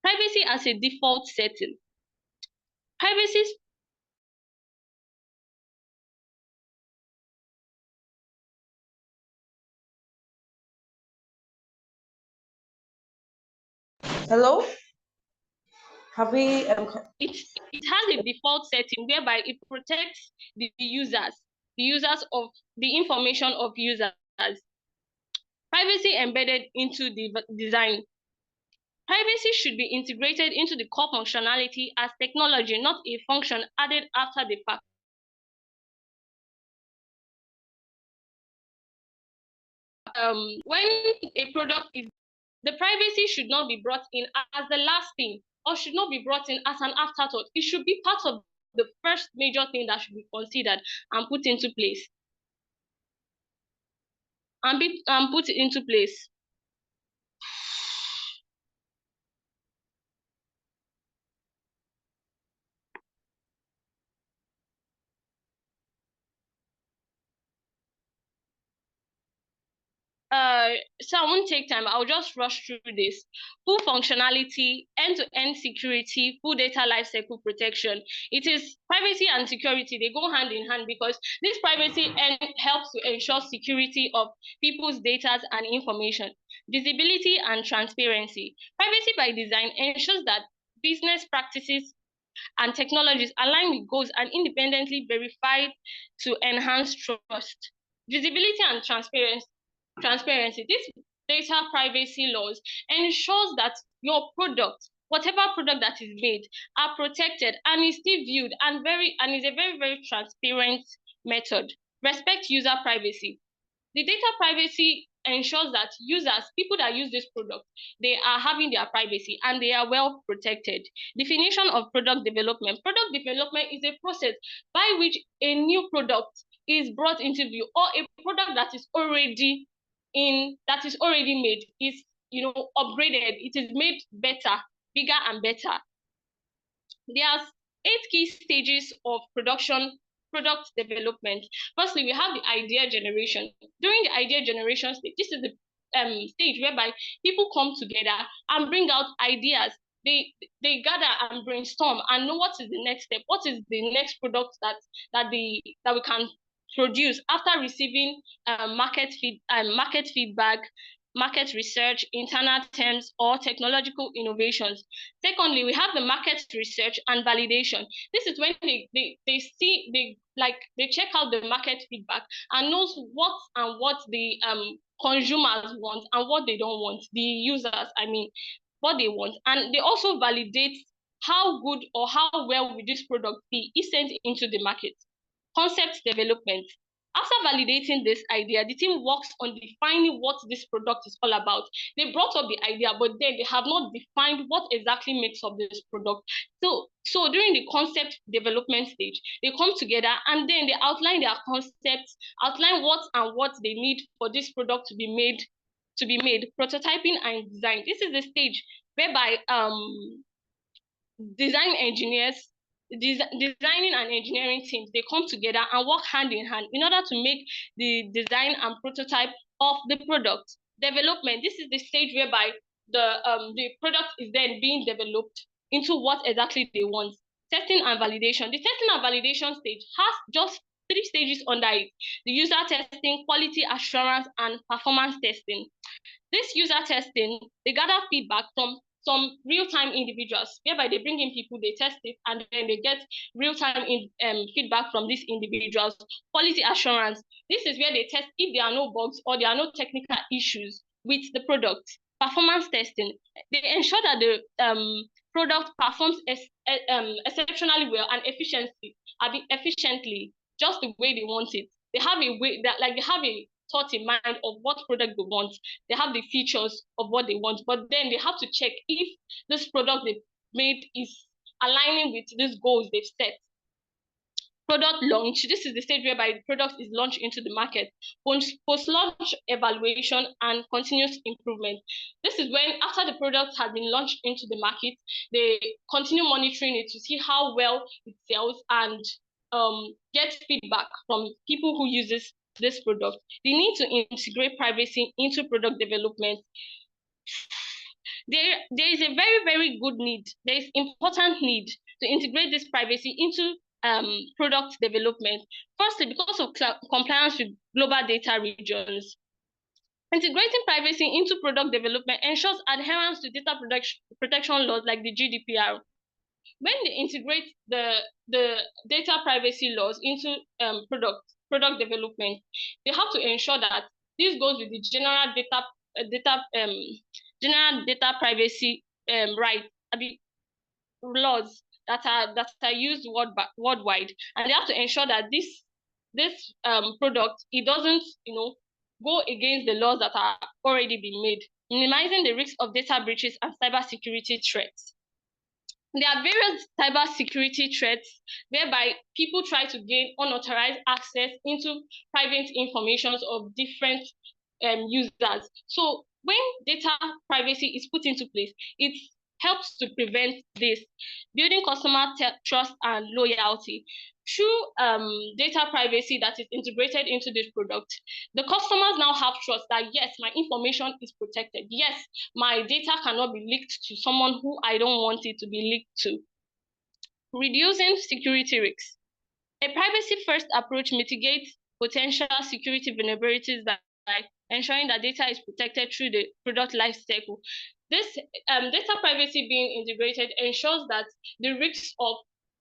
Privacy as a default setting. Privacy. Hello? Have we? It has a default setting whereby it protects the users of the information of users. Privacy embedded into the design. Privacy should be integrated into the core functionality as technology, not a function added after the fact. When a product is, the privacy should not be brought in as the last thing, or should not be brought in as an afterthought. It should be part of the first major thing that should be considered and put into place. So I won't take time. I'll just rush through this. Full functionality, end-to-end security, full data lifecycle protection. It is privacy and security. They go hand in hand, because this privacy helps to ensure security of people's data and information. Visibility and transparency. Privacy by design ensures that business practices and technologies align with goals and independently verified to enhance trust. Visibility and transparency. This data privacy laws ensures that your product, whatever product that is made, are protected and is still viewed and is a very, very transparent method. Respect user privacy. The data privacy ensures that people that use this product, they are having their privacy and they are well protected. Definition of product development. Product development is a process by which a new product is brought into view, or a product that is already made is upgraded. It is made better, bigger and better. There's 8 key stages of product development. Firstly, we have the idea generation. During the idea generation stage, this is the stage whereby people come together and bring out ideas they gather and brainstorm and know what is the next step, what is the next product that we can produce after receiving market feedback, market research, internal terms, or technological innovations. Secondly, we have the market research and validation. This is when they check out the market feedback and knows what the consumers want and what they don't want, the users, I mean, what they want. And they also validate how good or how well will this product be if sent into the market. Concept development. After validating this idea, the team works on defining what this product is all about. They brought up the idea, but then they have not defined what exactly makes up this product. So during the concept development stage, they come together and then they outline their concepts, outline what they need for this product to be made, prototyping and design. This is the stage whereby design engineers, designing and engineering teams, they come together and work hand in hand in order to make the design and prototype of the product. Development, this is the stage whereby the product is then being developed into what exactly they want. Testing and validation. The testing and validation stage has just 3 stages under it: the user testing, quality assurance, and performance testing. This user testing, they gather feedback from some real-time individuals, whereby they bring in people, they test it, and then they get real-time feedback from these individuals. Quality assurance, this is where they test if there are no bugs or there are no technical issues with the product. Performance testing, they ensure that the product performs exceptionally well and efficiently, just the way they want it. They have a way that, like, they have a thought in mind of what product they want. They have the features of what they want, but then they have to check if this product they made is aligning with these goals they've set. Product launch, this is the stage whereby the product is launched into the market. Post-launch evaluation and continuous improvement. This is when, after the product has been launched into the market, they continue monitoring it to see how well it sells and get feedback from people who use this product. They need to integrate privacy into product development. There is a very, very good need. There is important need to integrate this privacy into product development. Firstly, because of compliance with global data regions. Integrating privacy into product development ensures adherence to data protection laws like the GDPR. When they integrate the data privacy laws into product development, they have to ensure that this goes with the general data privacy laws that are used worldwide, and they have to ensure that this product, it doesn't go against the laws that are already been made, minimizing the risk of data breaches and cybersecurity threats. There are various cybersecurity threats whereby people try to gain unauthorized access into private information of different users. So when data privacy is put into place, it helps to prevent this, building customer trust and loyalty. Through data privacy that is integrated into this product, the customers now have trust that, yes, my information is protected. Yes, my data cannot be leaked to someone who I don't want it to be leaked to. Reducing security risks. A privacy-first approach mitigates potential security vulnerabilities by ensuring that data is protected through the product life cycle. This data privacy being integrated ensures that the risk of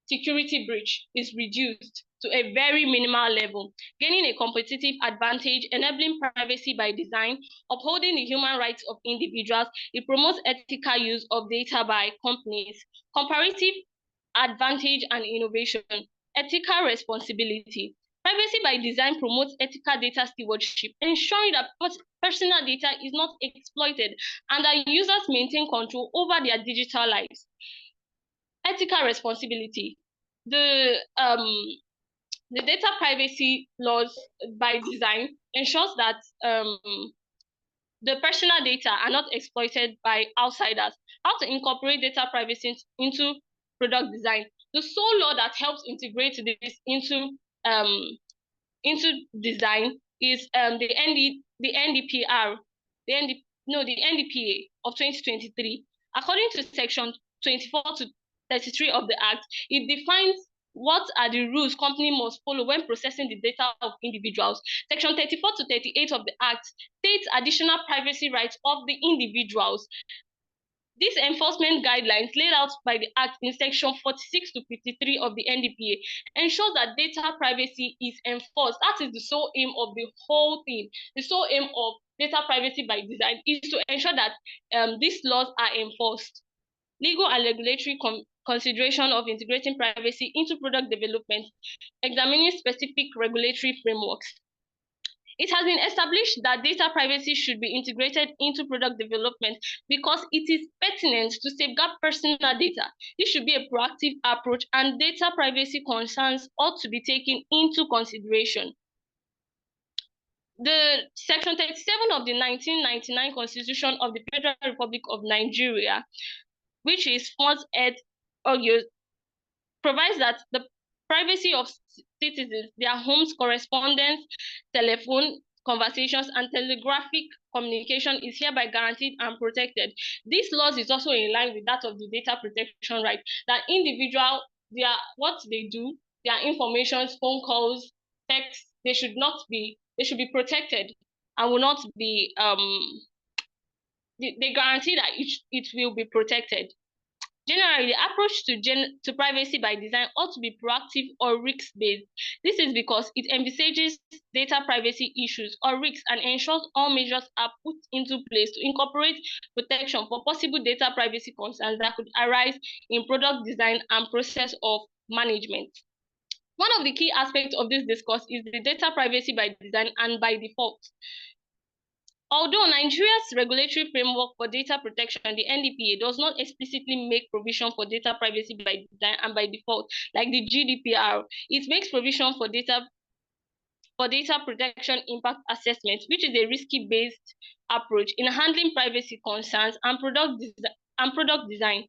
security breach is reduced to a very minimal level, gaining a competitive advantage, enabling privacy by design, upholding the human rights of individuals. It promotes ethical use of data by companies, comparative advantage and innovation, ethical responsibility. Privacy by design promotes ethical data stewardship, ensuring that personal data is not exploited and that users maintain control over their digital lives. Ethical responsibility. The data privacy laws by design ensures that the personal data are not exploited by outsiders. How to incorporate data privacy into product design. The sole law that helps integrate this into design is the NDPA of 2023. According to Section 24 to 33 of the Act, it defines what are the rules company must follow when processing the data of individuals. Section 34 to 38 of the Act states additional privacy rights of the individuals. These enforcement guidelines laid out by the Act in Section 46 to 53 of the NDPA ensures that data privacy is enforced. That is the sole aim of the whole thing. The sole aim of data privacy by design is to ensure that these laws are enforced. Legal and regulatory consideration of integrating privacy into product development, examining specific regulatory frameworks. It has been established that data privacy should be integrated into product development because it is pertinent to safeguard personal data. This should be a proactive approach, and data privacy concerns ought to be taken into consideration. The Section 37 of the 1999 Constitution of the Federal Republic of Nigeria, which is First Ed August, provides that the privacy of citizens, their homes, correspondence, telephone conversations, and telegraphic communication is hereby guaranteed and protected. This law is also in line with that of the data protection right, that individual, what they do, their information, phone calls, texts, they should be protected and will not be they guarantee that it will be protected. Generally, the approach to privacy by design ought to be proactive or risk-based. This is because it envisages data privacy issues or risks and ensures all measures are put into place to incorporate protection for possible data privacy concerns that could arise in product design and process of management. One of the key aspects of this discourse is the data privacy by design and by default. Although Nigeria's regulatory framework for data protection, the NDPA, does not explicitly make provision for data privacy by design and by default, like the GDPR, it makes provision for data protection impact assessment, which is a risky-based approach in handling privacy concerns and product design.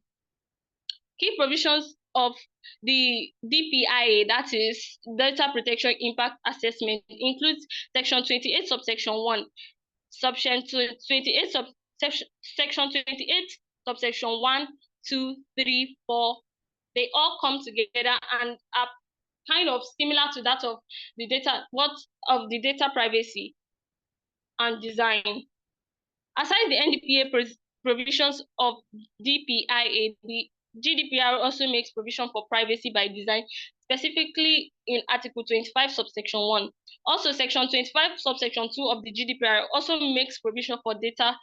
Key provisions of the DPIA, that is Data Protection Impact Assessment, includes Section 28, subsection 1, Section 28, subsection 1, 2, 3, 4. They all come together and are kind of similar to that of the data privacy and design. Aside the NDPA provisions of DPIA, the GDPR also makes provision for privacy by design, specifically in Article 25, subsection 1. Also, Section 25, subsection 2 of the GDPR also makes provision for data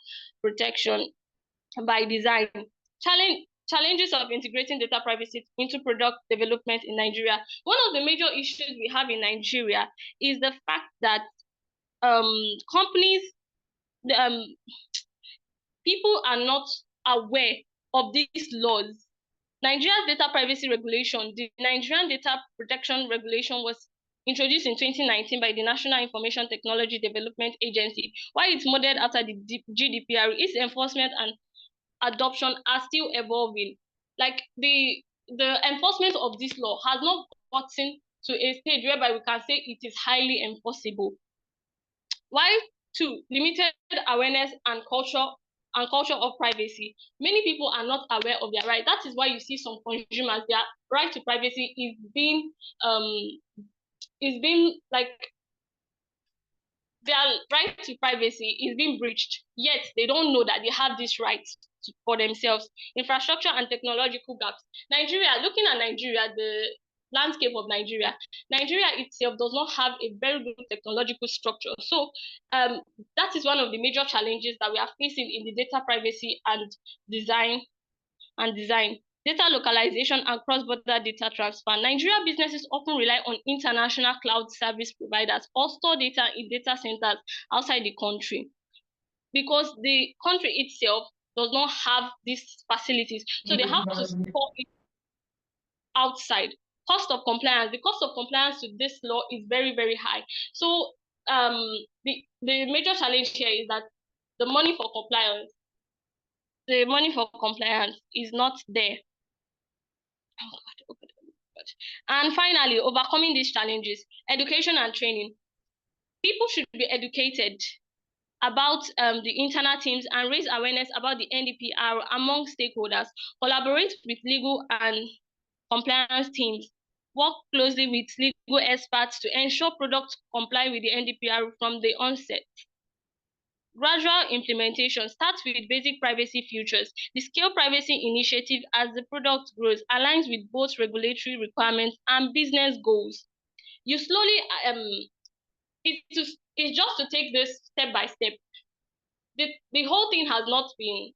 protection by design. Challenges of integrating data privacy into product development in Nigeria. One of the major issues we have in Nigeria is the fact that companies, people are not aware of these laws. Nigeria's data privacy regulation, the Nigerian Data Protection Regulation, was introduced in 2019 by the National Information Technology Development Agency. While it's modeled after the GDPR, its enforcement and adoption are still evolving. Like the enforcement of this law has not gotten to a stage whereby we can say it is highly enforceable. Why? Two, limited awareness and culture of privacy. Many people are not aware of their right. That is why you see some consumers, their right to privacy is being like, their right to privacy is being breached, yet they don't know that they have this right for themselves. Infrastructure and technological gaps. Looking at Nigeria, the landscape of Nigeria itself does not have a very good technological structure. So that is one of the major challenges that we are facing in the data privacy and design. Data localization and cross-border data transfer. Nigeria businesses often rely on international cloud service providers or store data in data centers outside the country because the country itself does not have these facilities. So they have to store it outside. The cost of compliance with this law is very, very high. So the major challenge here is that the money for compliance is not there. Oh God. And finally, overcoming these challenges, education and training. People should be educated about the internal teams and raise awareness about the NDPR among stakeholders, collaborate with legal and compliance teams, work closely with legal experts to ensure products comply with the NDPR from the onset. Gradual implementation starts with basic privacy features. The Scale Privacy Initiative, as the product grows, aligns with both regulatory requirements and business goals. You slowly, it's just to take this step by step. The whole thing has not been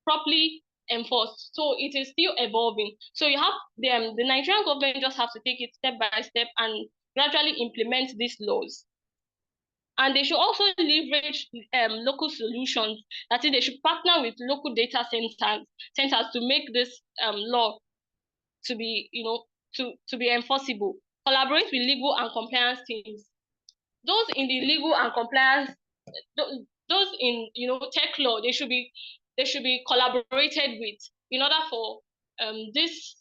properly enforced, so it is still evolving. So you have the Nigerian government just have to take it step by step and gradually implement these laws. And they should also leverage local solutions. That is, they should partner with local data centers to make this law to be, to be enforceable. Collaborate with legal and compliance teams. Those in the legal and compliance, those in tech law, they should be collaborated with in order for this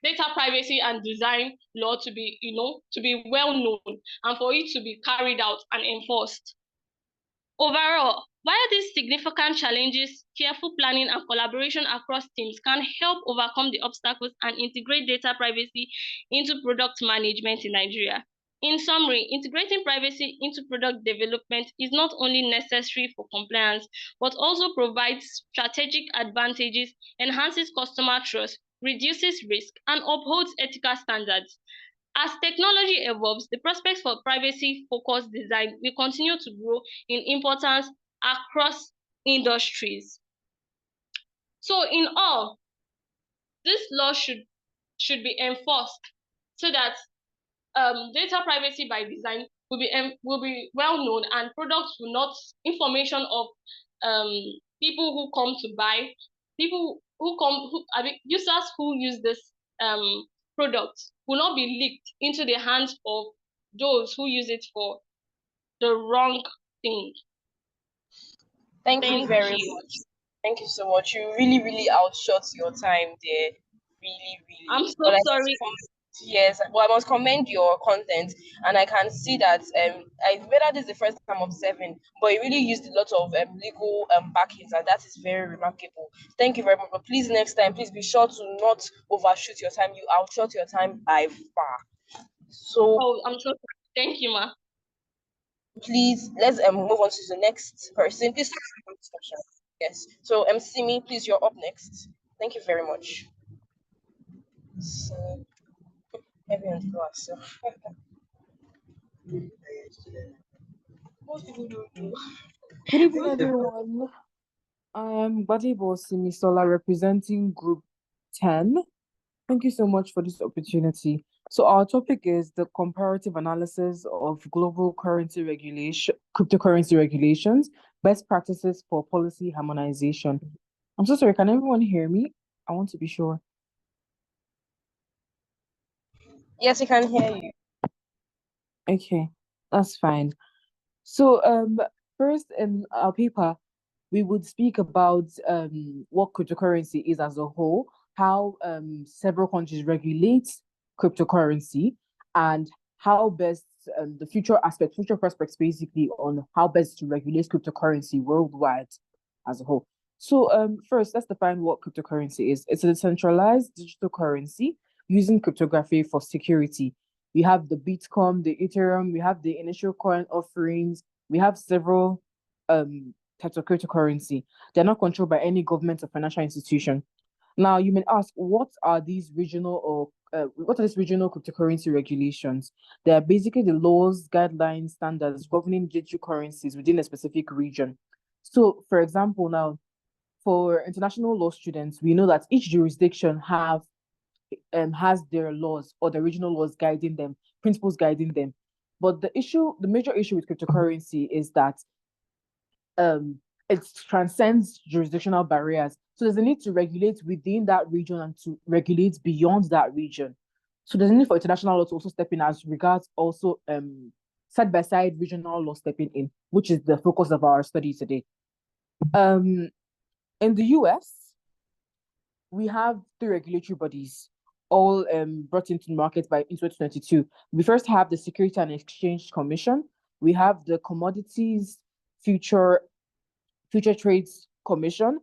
data privacy and design law to be well known and for it to be carried out and enforced. Overall, while these significant challenges, careful planning and collaboration across teams can help overcome the obstacles and integrate data privacy into product management in Nigeria. In summary, integrating privacy into product development is not only necessary for compliance, but also provides strategic advantages, enhances customer trust, reduces risk, and upholds ethical standards. As technology evolves, the prospects for privacy-focused design will continue to grow in importance across industries. So in all, this law should be enforced so that data privacy by design will be well known and products will not, information of people who come to buy, users who use this product will not be leaked into the hands of those who use it for the wrong thing. Thank you very much. Thank you so much. You really, really outshot your time there. Really, really. I'm so But I sorry. Yes, well, I must commend your content, and I can see that I whether this is the first time observing, but you really used a lot of legal backings, and that is very remarkable. Thank you very much. But please, next time, please be sure to not overshoot your time. You outshot your time by far. So, oh, I'm so sorry. Thank you, ma. Please, let's move on to the next person. Please, yes. So, Simi, please, you're up next. Thank you very much. So, heavy on the glass. Most people don't do. Good evening, everyone. I am Gbadebo Simisola representing Group 10. Thank you so much for this opportunity. So our topic is the comparative analysis of global currency regulation, cryptocurrency regulations, best practices for policy harmonization. I'm so sorry, can everyone hear me? I want to be sure. Yes, we can hear you. Okay, that's fine. So first in our paper, we would speak about what cryptocurrency is as a whole, how several countries regulate cryptocurrency, and how best the future prospects basically on how best to regulate cryptocurrency worldwide as a whole. So first, let's define what cryptocurrency is. It's a decentralized digital currency using cryptography for security. We have the Bitcoin, the Ethereum, we have the initial coin offerings, we have several types of cryptocurrency. They're not controlled by any government or financial institution. Now, you may ask, what are these regional cryptocurrency regulations? They are basically the laws, guidelines, standards governing digital currencies within a specific region. So, for example, now, for international law students, we know that each jurisdiction has their laws or the regional laws guiding them, principles guiding them. But the major issue with cryptocurrency is that it transcends jurisdictional barriers. So there's a need to regulate within that region and to regulate beyond that region. So there's a need for international law to also step in as regards also side by side regional law stepping in, which is the focus of our study today. In the US, we have 3 regulatory bodies. all brought into the market in 2022. We first have the Security and Exchange Commission. We have the Commodities Future Trades Commission.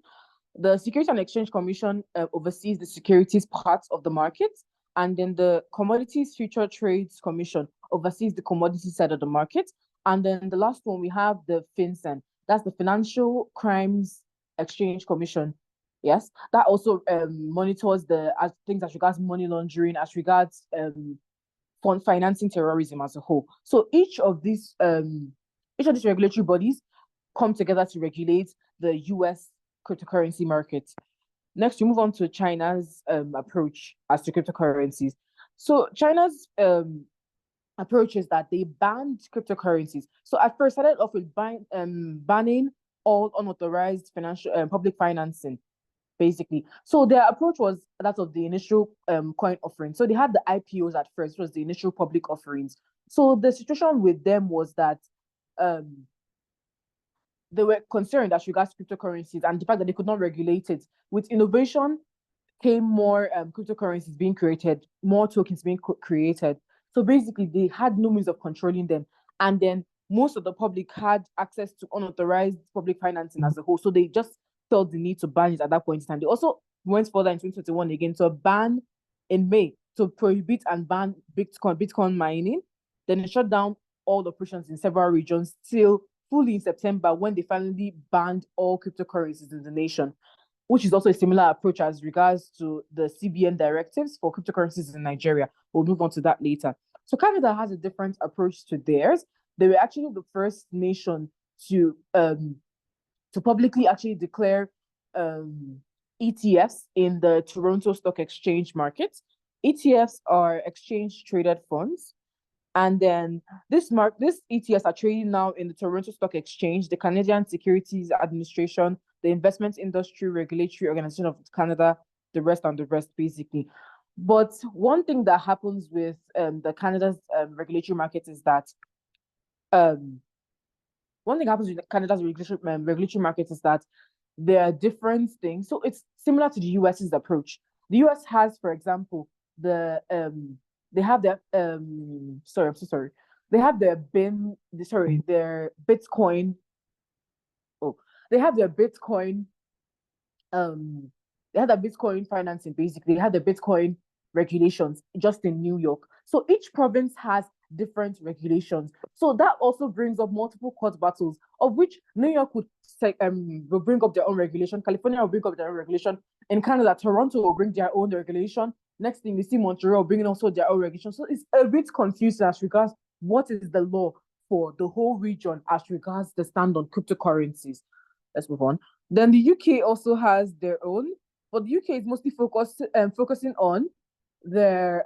The Security and Exchange Commission oversees the securities part of the market, and then the Commodities Future Trades Commission oversees the commodity side of the market. And then the last one, we have the FinCEN, that's the Financial Crimes Exchange Commission. Yes, that also monitors things as regards money laundering, as regards financing terrorism as a whole. So each of these regulatory bodies come together to regulate the US cryptocurrency market. Next, we move on to China's approach as to cryptocurrencies. So China's approach is that they banned cryptocurrencies. So at first, started off with banning all unauthorized financial public financing, basically. So their approach was that of the initial coin offering. So they had the IPOs at first, which was the initial public offerings. So the situation with them was that they were concerned as regards cryptocurrencies and the fact that they could not regulate it. With innovation came more cryptocurrencies being created, more tokens being created. So basically, they had no means of controlling them. And then most of the public had access to unauthorized public financing as a whole. So they just felt the need to ban it at that point in time. They also went further in 2021 again to ban in May to prohibit and ban Bitcoin mining. Then it shut down all operations in several regions till fully in September, when they finally banned all cryptocurrencies in the nation, which is also a similar approach as regards to the CBN directives for cryptocurrencies in Nigeria. We'll move on to that later. So Canada has a different approach to theirs. They were actually the first nation to publicly actually declare ETFs in the Toronto Stock Exchange market. ETFs are exchange traded funds. And then these ETFs are trading now in the Toronto Stock Exchange, the Canadian Securities Administration, the Investment Industry Regulatory Organization of Canada, the rest, basically. But one thing that happens with the Canada's regulatory market is that there are different things. So it's similar to the US's approach. The US has, for example, their Bitcoin, they have their Bitcoin financing, basically. They have the Bitcoin regulations just in New York. So each province has different regulations. So that also brings up multiple court battles, of which New York will bring up their own regulation, California will bring up their own regulation, in Canada, Toronto will bring their own regulation. Next thing we see Montreal bringing also their own regulation. So it's a bit confusing as regards what is the law for the whole region as regards the stand on cryptocurrencies. Let's move on. Then the UK also has their own, but the UK is mostly focusing on their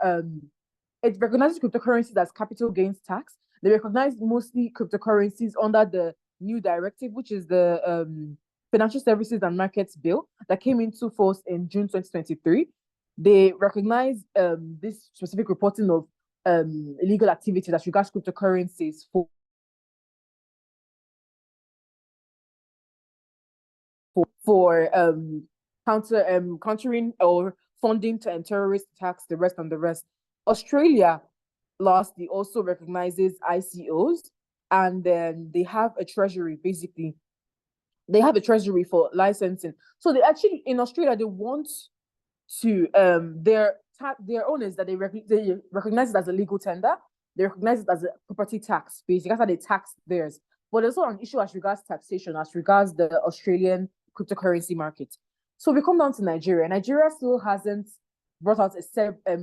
it recognizes cryptocurrencies as capital gains tax. They recognize mostly cryptocurrencies under the new directive, which is the Financial Services and Markets Bill that came into force in June 2023. They recognize this specific reporting of illegal activities as regards cryptocurrencies for countering or funding to terrorist attacks, the rest. Australia, lastly, also recognizes ICOs, and then they have a treasury, basically. They have a treasury for licensing. So they actually, in Australia, they want to, their owners that they recognize it as a legal tender, they recognize it as a property tax, basically. That's how they tax theirs. But there's also an issue as regards taxation, as regards the Australian cryptocurrency market. So we come down to Nigeria. Nigeria still hasn't brought out a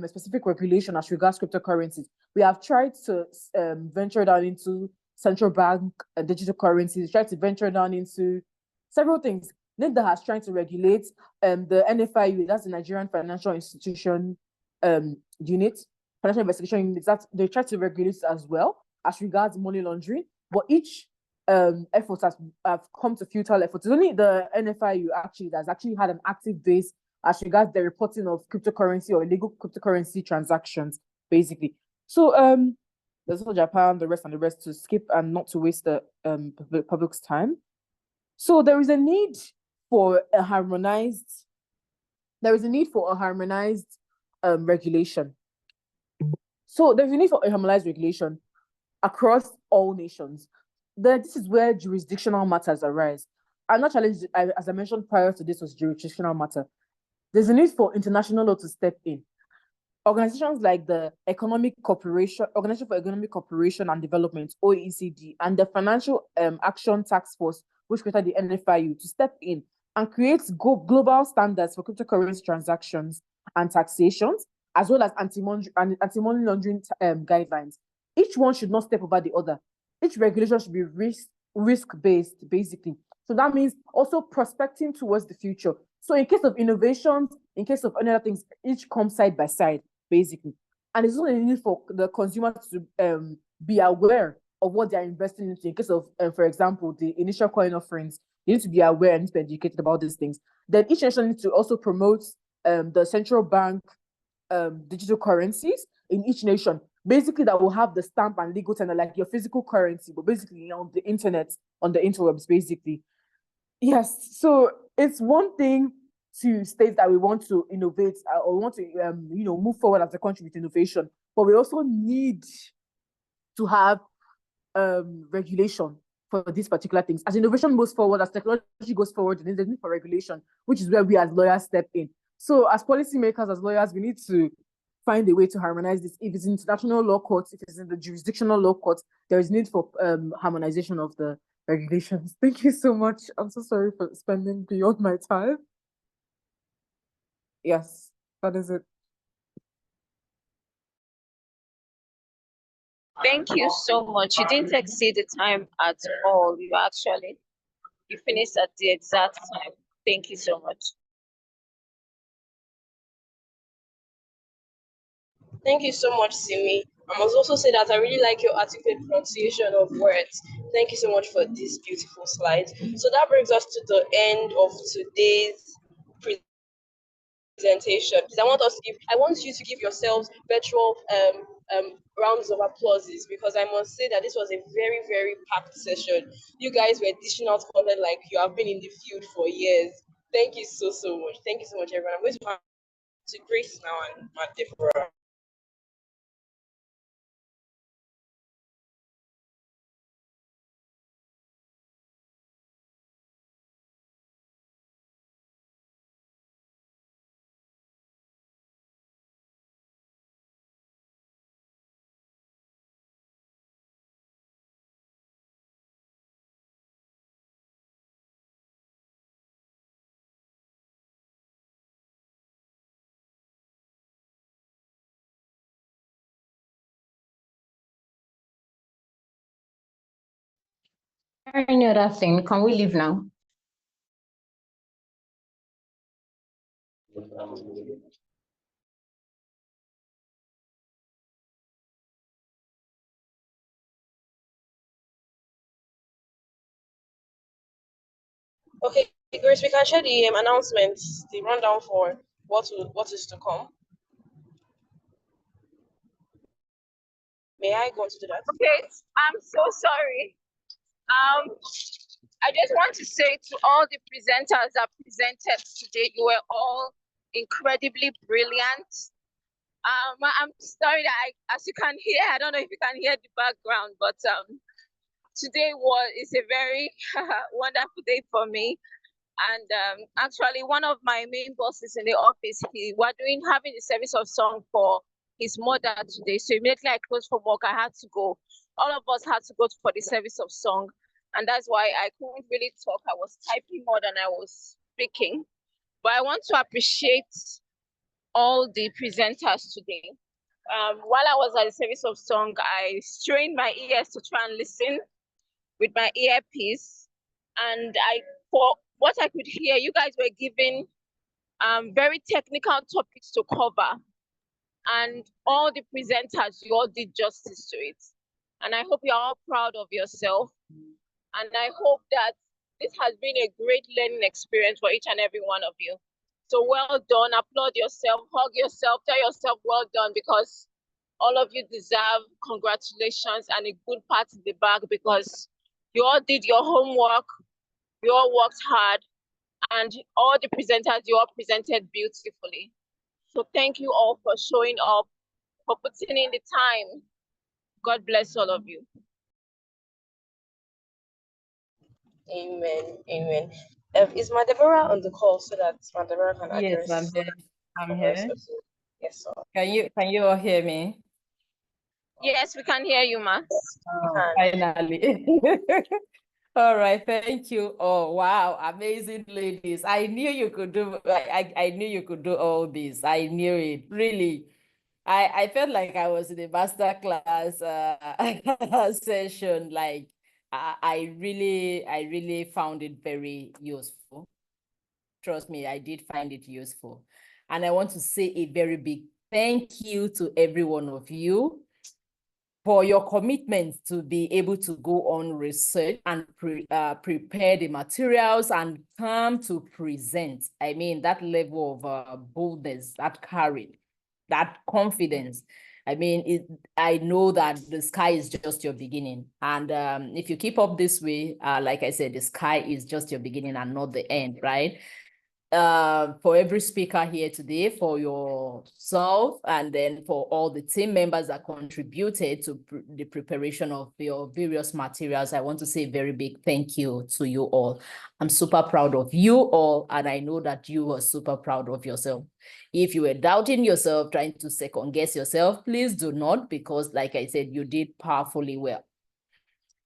specific regulation as regards cryptocurrencies. We have tried to venture down into central bank digital currencies, tried to venture down into several things. NIDA has tried to regulate the NFIU, that's the Nigerian Financial Institution Unit, Financial Investigation Unit, that they try to regulate as well as regards money laundering, but each efforts have come to futile efforts. It's only the NFIU actually that's actually had an active base as regards the reporting of cryptocurrency or illegal cryptocurrency transactions, basically. So there's also Japan, the rest to skip and not to waste the public's time. So there is a need for a harmonized regulation. So there's a need for a harmonized regulation across all nations. This is where jurisdictional matters arise. I'm not challenged, as I mentioned prior to this, was jurisdictional matter. There's a need for international law to step in. Organizations like the Organization for Economic Cooperation and Development, OECD, and the Financial Action Task Force, which created the NFIU, to step in and create global standards for cryptocurrency transactions and taxations, as well as anti-money laundering guidelines. Each one should not step over the other. Each regulation should be risk-based, basically. So that means also prospecting towards the future. So in case of innovations, in case of any other things, each come side by side, basically. And it's also a need for the consumer to be aware of what they're investing into. In case of, for example, the initial coin offerings, you need to be aware and be educated about these things. Then each nation needs to also promote the central bank digital currencies in each nation. Basically, that will have the stamp and legal tender like your physical currency, but basically on the internet, on the interwebs, basically. Yes, so it's one thing to state that we want to innovate or we want to move forward as a country with innovation, but we also need to have regulation for these particular things. As innovation moves forward, as technology goes forward, there's a need for regulation, which is where we as lawyers step in. So as policymakers, as lawyers, we need to find a way to harmonize this. If it's in international law courts, if it's in the jurisdictional law courts, there is need for harmonization of the regulations. Thank you so much. I'm so sorry for spending beyond my time. Yes, that is it. Thank you so much. You didn't exceed the time at all. You finished at the exact time. Thank you so much. Thank you so much, Simi. I must also say that I really like your articulate pronunciation of words. Thank you so much for this beautiful slide. So that brings us to the end of today's presentation. I want you to give yourselves virtual rounds of applauses, because I must say that this was a very, very packed session. You guys were dishing out content like you have been in the field for years. Thank you so much. Thank you so much, everyone. I'm going to hand to Grace now and Deborah. Any other thing? Can we leave now? Okay, Grace, we can share the announcements, the rundown for what is to come. May I go on to do that? Okay, I'm so sorry. I just want to say to all the presenters that presented today, you were all incredibly brilliant. I'm sorry that as you can hear, I don't know if you can hear the background, but today is a very wonderful day for me. And actually, one of my main bosses in the office, we're having the service of song for his mother today. So immediately I closed from work, I had to go. All of us had to go for the service of song. And that's why I couldn't really talk. I was typing more than I was speaking. But I want to appreciate all the presenters today. While I was at the service of song, I strained my ears to try and listen with my earpiece. And for what I could hear, you guys were giving very technical topics to cover. And all the presenters, you all did justice to it. And I hope you're all proud of yourself. And I hope that this has been a great learning experience for each and every one of you. So well done, applaud yourself, hug yourself, tell yourself well done, because all of you deserve congratulations and a good pat in the back, because you all did your homework, you all worked hard, and all the presenters, you all presented beautifully. So thank you all for showing up, for putting in the time. God bless all of you. Amen. Amen. Is my Deborah on the call so that my Deborah can address? Yes, I'm here. I'm Yes, here. okay. Yes, sir. Can you all hear me? Yes, we can hear you, ma. Finally. All right, thank you. Oh, wow, amazing ladies. I knew you could do, I knew you could do all this. I knew it, really. I felt like I was in a master class session. Like I really found it very useful. Trust me, I did find it useful. And I want to say a very big thank you to every one of you for your commitment to be able to go on research and prepare the materials and come to present. I mean, that level of boldness, that courage, that confidence. I mean, I know that the sky is just your beginning. And if you keep up this way, like I said, the sky is just your beginning and not the end, right? For every speaker here today, for yourself, and then for all the team members that contributed to the preparation of your various materials, I want to say a very big thank you to you all. I'm super proud of you all, and I know that you are super proud of yourself. If you were doubting yourself, trying to second guess yourself, please do not, because like I said, you did powerfully well.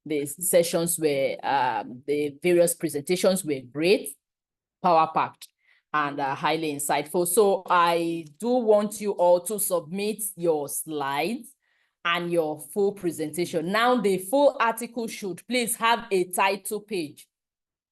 The sessions were, the various presentations were great, power-packed, and highly insightful. So I do want you all to submit your slides and your full presentation. Now the full article should please have a title page.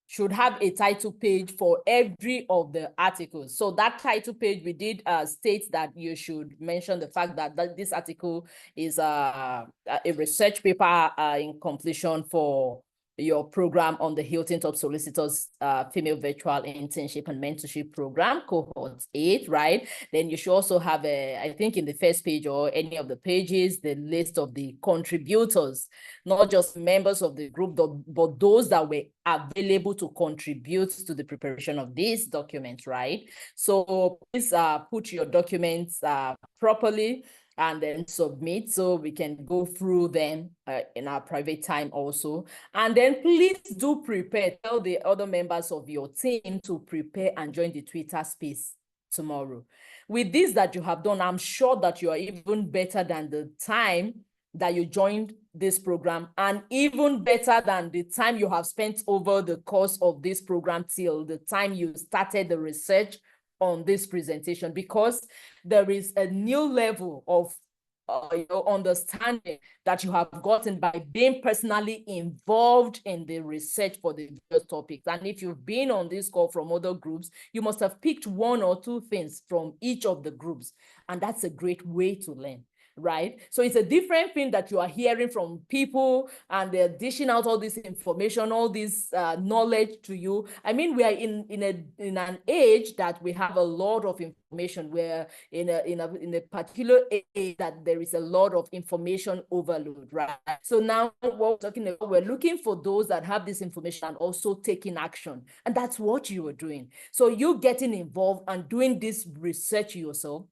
Should have a title page for every of the articles. So that title page, we did state that you should mention the fact that this article is a research paper in completion for your program on the Hilton Top Solicitors Female Virtual Internship and Mentorship Program, cohort 8, right? Then you should also have, I think in the first page or any of the pages, the list of the contributors, not just members of the group, but those that were available to contribute to the preparation of these documents, right? So please put your documents properly and then submit so we can go through them in our private time also. And then please do prepare, tell the other members of your team to prepare and join the Twitter space tomorrow. With this that you have done, I'm sure that you are even better than the time that you joined this program, and even better than the time you have spent over the course of this program till the time you started the research on this presentation, because there is a new level of your understanding that you have gotten by being personally involved in the research for the various topics. And if you've been on this call from other groups, you must have picked one or two things from each of the groups. And that's a great way to learn, right? So it's a different thing that you are hearing from people and they're dishing out all this information, all this knowledge to you. I mean, we are in an age that we have a lot of information. We're in a particular age that there is a lot of information overload, right? So now what we're talking about, we're looking for those that have this information and also taking action. And that's what you are doing. So you getting involved and doing this research yourself,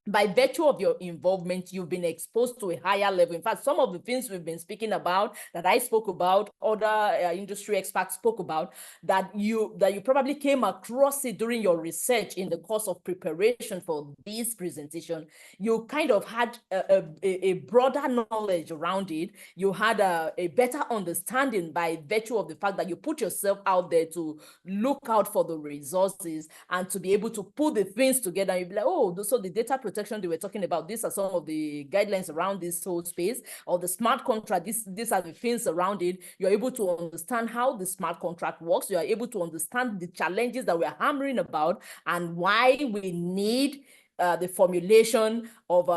by virtue of your involvement, you've been exposed to a higher level. In fact, some of the things we've been speaking about, that I spoke about, other industry experts spoke about, that you probably came across it during your research in the course of preparation for this presentation. You kind of had a broader knowledge around it. You had a better understanding by virtue of the fact that you put yourself out there to look out for the resources and to be able to put the things together. And you'll be like, oh, so the data protection they were talking about, these are some of the guidelines around this whole space, or the smart contract, these are the things around it. You're able to understand how the smart contract works. You are able to understand the challenges that we're hammering about and why we need the formulation of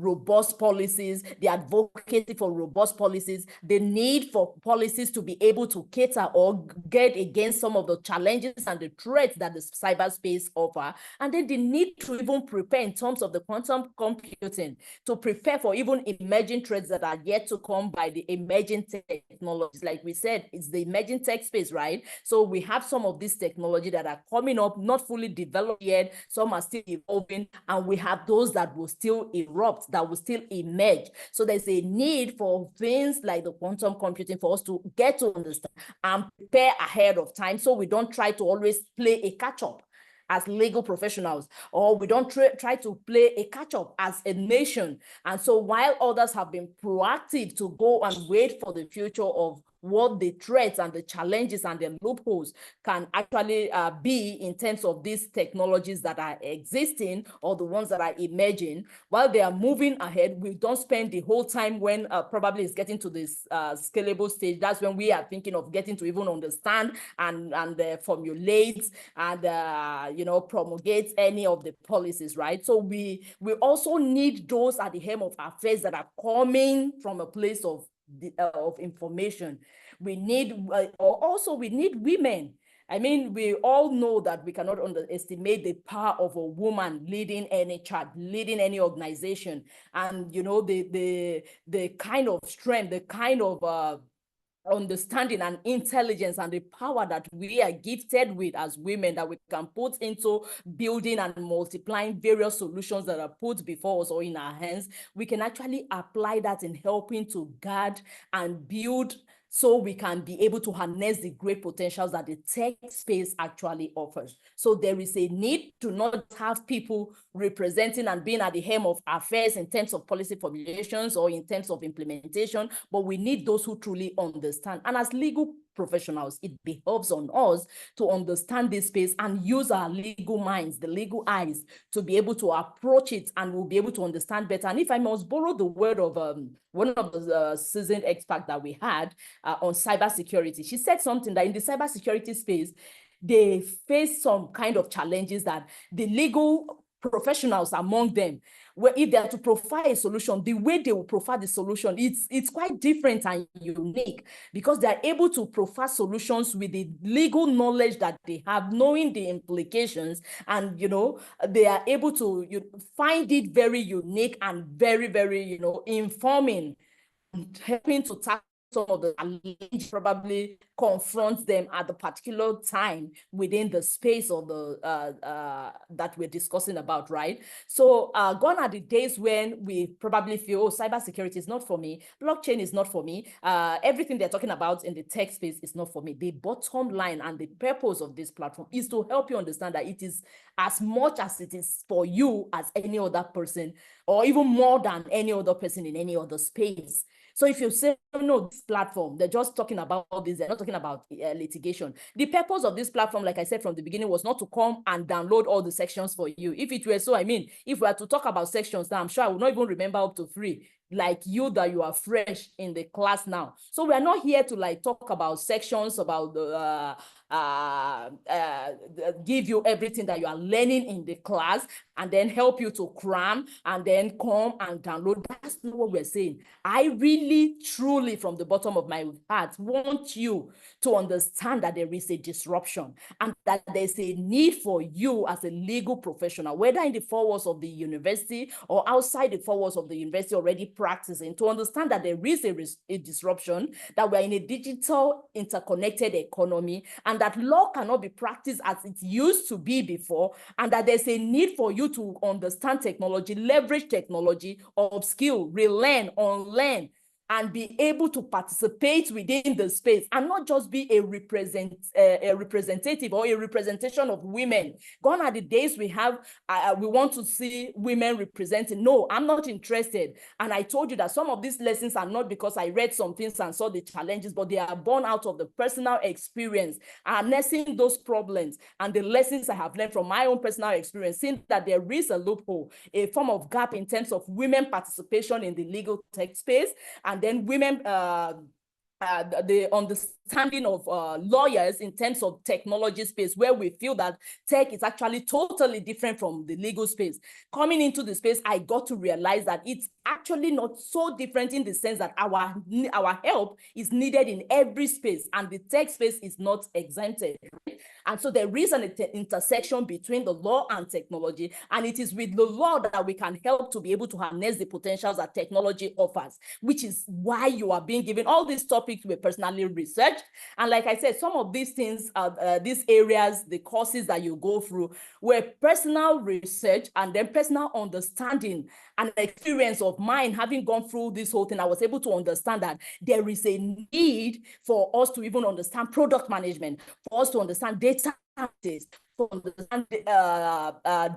robust policies, the advocacy for robust policies, the need for policies to be able to cater or get against some of the challenges and the threats that the cyberspace offer, and then the need to even prepare in terms of the quantum computing, to prepare for even emerging threats that are yet to come by the emerging technologies. Like we said, it's the emerging tech space, right? So we have some of this technology that are coming up, not fully developed yet, some are still evolving, and we have those that will still erupt, that will still emerge. So there's a need for things like the quantum computing for us to get to understand and prepare ahead of time, so we don't try to always play a catch-up as legal professionals, or we don't try to play a catch-up as a nation. And so while others have been proactive to go and wait for the future of what the threats and the challenges and the loopholes can actually be in terms of these technologies that are existing or the ones that are emerging, while they are moving ahead, we don't spend the whole time when probably it's getting to this scalable stage. That's when we are thinking of getting to even understand and formulate and promulgate any of the policies, right? So we also need those at the helm of affairs that are coming from a place of information. We need we need women. I mean, we all know that we cannot underestimate the power of a woman leading any chart, leading any organization, and the kind of strength, the kind of understanding and intelligence and the power that we are gifted with as women, that we can put into building and multiplying various solutions that are put before us or in our hands. We can actually apply that in helping to guard and build, so we can be able to harness the great potentials that the tech space actually offers. So there is a need to not have people representing and being at the helm of affairs in terms of policy formulations or in terms of implementation, but we need those who truly understand. And as legal professionals, it behoves on us to understand this space and use our legal minds, the legal eyes, to be able to approach it, and we'll be able to understand better. And if I must borrow the word of one of the seasoned experts that we had on cybersecurity, she said something that in the cybersecurity space, they face some kind of challenges that the legal professionals among them, where if they are to profile a solution, the way they will profile the solution, it's quite different and unique, because they are able to profile solutions with the legal knowledge that they have, knowing the implications, and they are able to find it very unique and very, very informing, and helping to tackle some of the challenges probably confronts them at the particular time within the space of the that we're discussing about, right? So gone are the days when we probably feel, oh, cybersecurity is not for me, blockchain is not for me, everything they're talking about in the tech space is not for me. The bottom line and the purpose of this platform is to help you understand that it is as much as it is for you as any other person, or even more than any other person in any other space. So if you say, no, this platform, they're just talking about this, they're not talking about litigation. The purpose of this platform, like I said from the beginning, was not to come and download all the sections for you. If it were so, I mean, if we are to talk about sections now, I'm sure I will not even remember up to 3, like you, that you are fresh in the class now. So we are not here to like talk about sections, about the give you everything that you are learning in the class and then help you to cram and then come and download. That's not what we're saying. I really, truly, from the bottom of my heart, want you to understand that there is a disruption and that there's a need for you as a legal professional, whether in the 4 walls of the university or outside the 4 walls of the university already practicing, to understand that there is a disruption, that we're in a digital interconnected economy, and that law cannot be practiced as it used to be before, and that there's a need for you to understand technology, leverage technology, upskill, relearn, unlearn, and be able to participate within the space and not just be a representative or a representation of women. Gone are the days we have, we want to see women representing. No, I'm not interested. And I told you that some of these lessons are not because I read some things and saw the challenges, but they are born out of the personal experience, harnessing those problems and the lessons I have learned from my own personal experience, seeing that there is a loophole, a form of gap in terms of women participation in the legal tech space, and then women, the understanding of lawyers in terms of technology space, where we feel that tech is actually totally different from the legal space. Coming into the space, I got to realize that it's actually not so different, in the sense that our help is needed in every space, and the tech space is not exempted. And so there is an intersection between the law and technology, and it is with the law that we can help to be able to harness the potentials that technology offers, which is why you are being given all these topics topics were personally researched. And like I said, some of these things, these areas, the courses that you go through were personal research and then personal understanding and experience of mine. Having gone through this whole thing, I was able to understand that there is a need for us to even understand product management, for us to understand data analysis, for understand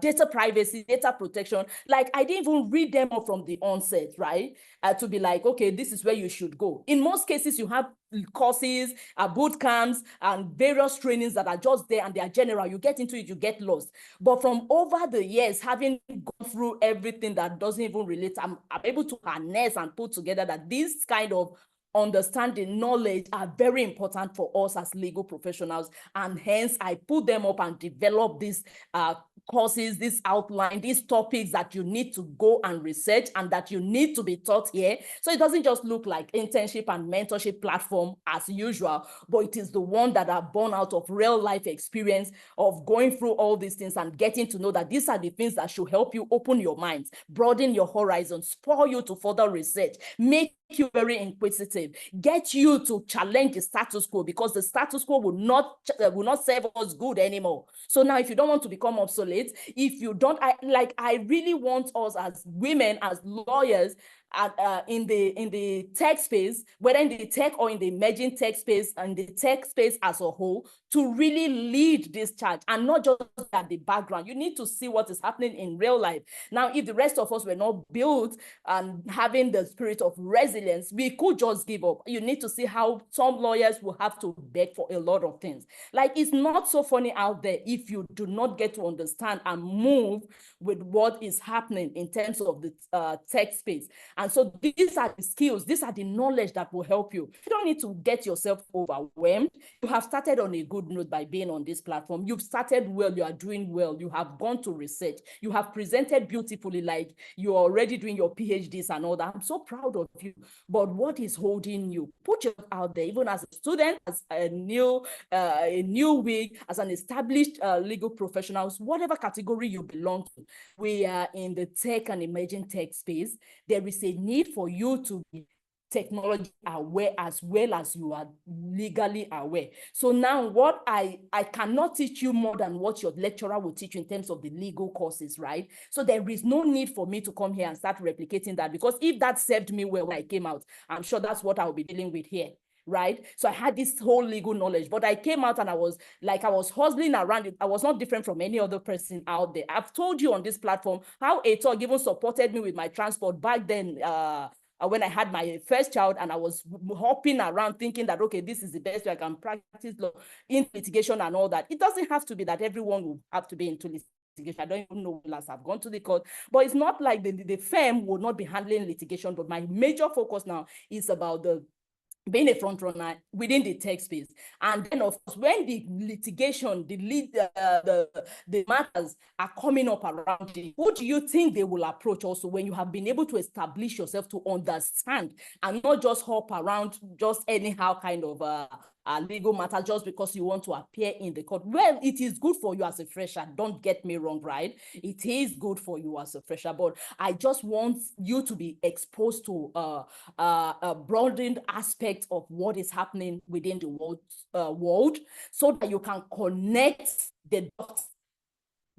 data privacy, data protection. Like, I didn't even read them up from the onset, right? To be like, okay, this is where you should go. In most cases, you have courses, boot camps, and various trainings that are just there and they are general. You get into it, you get lost. But from over the years, having gone through everything that doesn't even relate, I'm able to harness and put together that this kind of understanding, knowledge are very important for us as legal professionals. And hence, I put them up and develop these courses, this outline, these topics that you need to go and research and that you need to be taught here. So it doesn't just look like internship and mentorship platform as usual, but it is the one that are born out of real life experience of going through all these things and getting to know that these are the things that should help you open your minds, broaden your horizons, spur you to further research, make you very inquisitive, get you to challenge the status quo, because the status quo will not serve us good anymore. So now, if you don't want to become obsolete, if you don't, I really want us as women, as lawyers, in the tech space, whether in the tech or in the emerging tech space and the tech space as a whole, to really lead this charge and not just at the background. You need to see what is happening in real life. Now, if the rest of us were not built and having the spirit of resilience, we could just give up. You need to see how some lawyers will have to beg for a lot of things. Like, it's not so funny out there if you do not get to understand and move with what is happening in terms of the tech space. And so these are the skills, these are the knowledge that will help you. You don't need to get yourself overwhelmed. You have started on a good note by being on this platform. You've started well, you are doing well. You have gone to research. You have presented beautifully, like you're already doing your PhDs and all that. I'm so proud of you. But what is holding you? Put yourself out there, even as a student, as a new wig, as an established legal professionals, whatever category you belong to. We are in the tech and emerging tech space. There is a need for you to be technology aware as well as you are legally aware. So now what I cannot teach you more than what your lecturer will teach you in terms of the legal courses, right? So there is no need for me to come here and start replicating that, because if that served me well when I came out, I'm sure that's what I'll be dealing with here. Right? So I had this whole legal knowledge, but I came out and I was hustling around it. I was not different from any other person out there. I've told you on this platform how a talk even supported me with my transport back then, when I had my first child, and I was hopping around thinking that, okay, this is the best way I can practice law in litigation and all that. It doesn't have to be that everyone will have to be into litigation. I don't even know when last I've gone to the court, but it's not like the firm will not be handling litigation. But my major focus now is about being a front runner within the tech space. And then, of course, when the litigation, the matters are coming up around you, who do you think they will approach also when you have been able to establish yourself to understand and not just hop around just anyhow kind of legal matter just because you want to appear in the court? Well, it is good for you as a fresher. Don't get me wrong, right? It is good for you as a fresher, but I just want you to be exposed to a broadened aspect of what is happening within the world, so that you can connect the dots,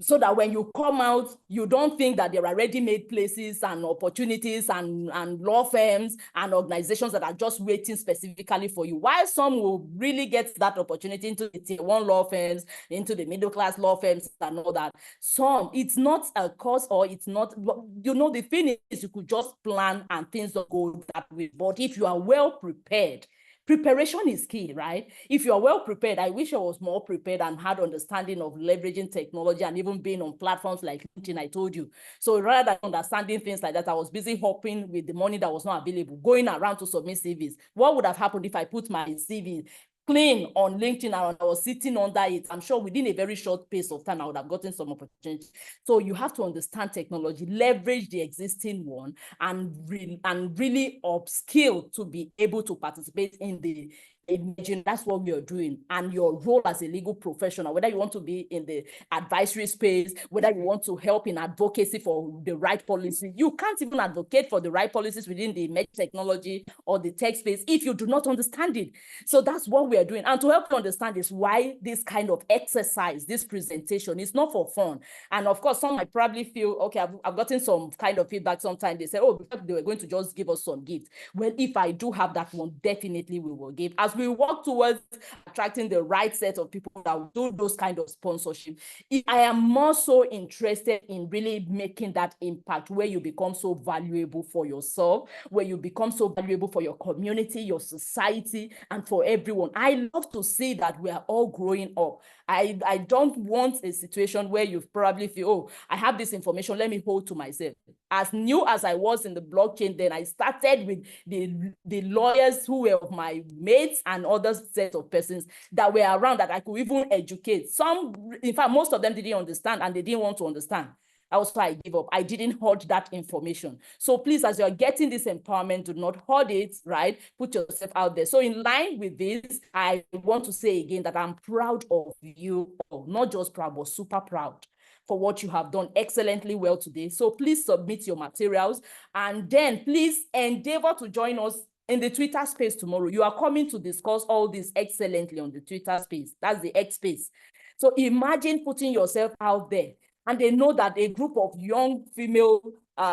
so that when you come out, you don't think that there are ready-made places and opportunities and law firms and organizations that are just waiting specifically for you. While some will really get that opportunity into the tier 1 law firms, into the middle-class law firms and all that, some, it's not a course, or it's not, the thing is, you could just plan and things don't go that way. But if you are well prepared, preparation is key, right? If you are well prepared, I wish I was more prepared and had understanding of leveraging technology and even being on platforms like LinkedIn, I told you. So rather than understanding things like that, I was busy hopping with the money that was not available, going around to submit CVs. What would have happened if I put my CV clean on LinkedIn and I was sitting under it? I'm sure within a very short pace of time, I would have gotten some opportunities. So you have to understand technology, leverage the existing one, and really upskill to be able to participate in the imagine that's what you're doing, and your role as a legal professional, whether you want to be in the advisory space, whether you want to help in advocacy for the right policy, you can't even advocate for the right policies within the emerging technology or the tech space if you do not understand it. So that's what we are doing. And to help you understand is why this kind of exercise, this presentation, is not for fun. And of course, some might probably feel, okay, I've gotten some kind of feedback sometimes. They say, oh, they were going to just give us some gifts. Well, if I do have that one, definitely we will give. As we work towards attracting the right set of people that will do those kind of sponsorship, I am more so interested in really making that impact where you become so valuable for yourself, where you become so valuable for your community, your society, and for everyone. I love to see that we are all growing up. I don't want a situation where you probably feel, oh, I have this information, let me hold to myself. As new as I was in the blockchain, then I started with the lawyers who were of my mates and other sets of persons that were around that I could even educate. Some, in fact, most of them didn't understand and they didn't want to understand. That was why I gave up. I didn't hoard that information. So please, as you're getting this empowerment, do not hoard it, right? Put yourself out there. So in line with this, I want to say again that I'm proud of you, not just proud, but super proud for what you have done excellently well today. So please submit your materials, and then please endeavor to join us in the Twitter space tomorrow. You are coming to discuss all this excellently on the Twitter space. That's the X space. So imagine putting yourself out there, and they know that a group of young female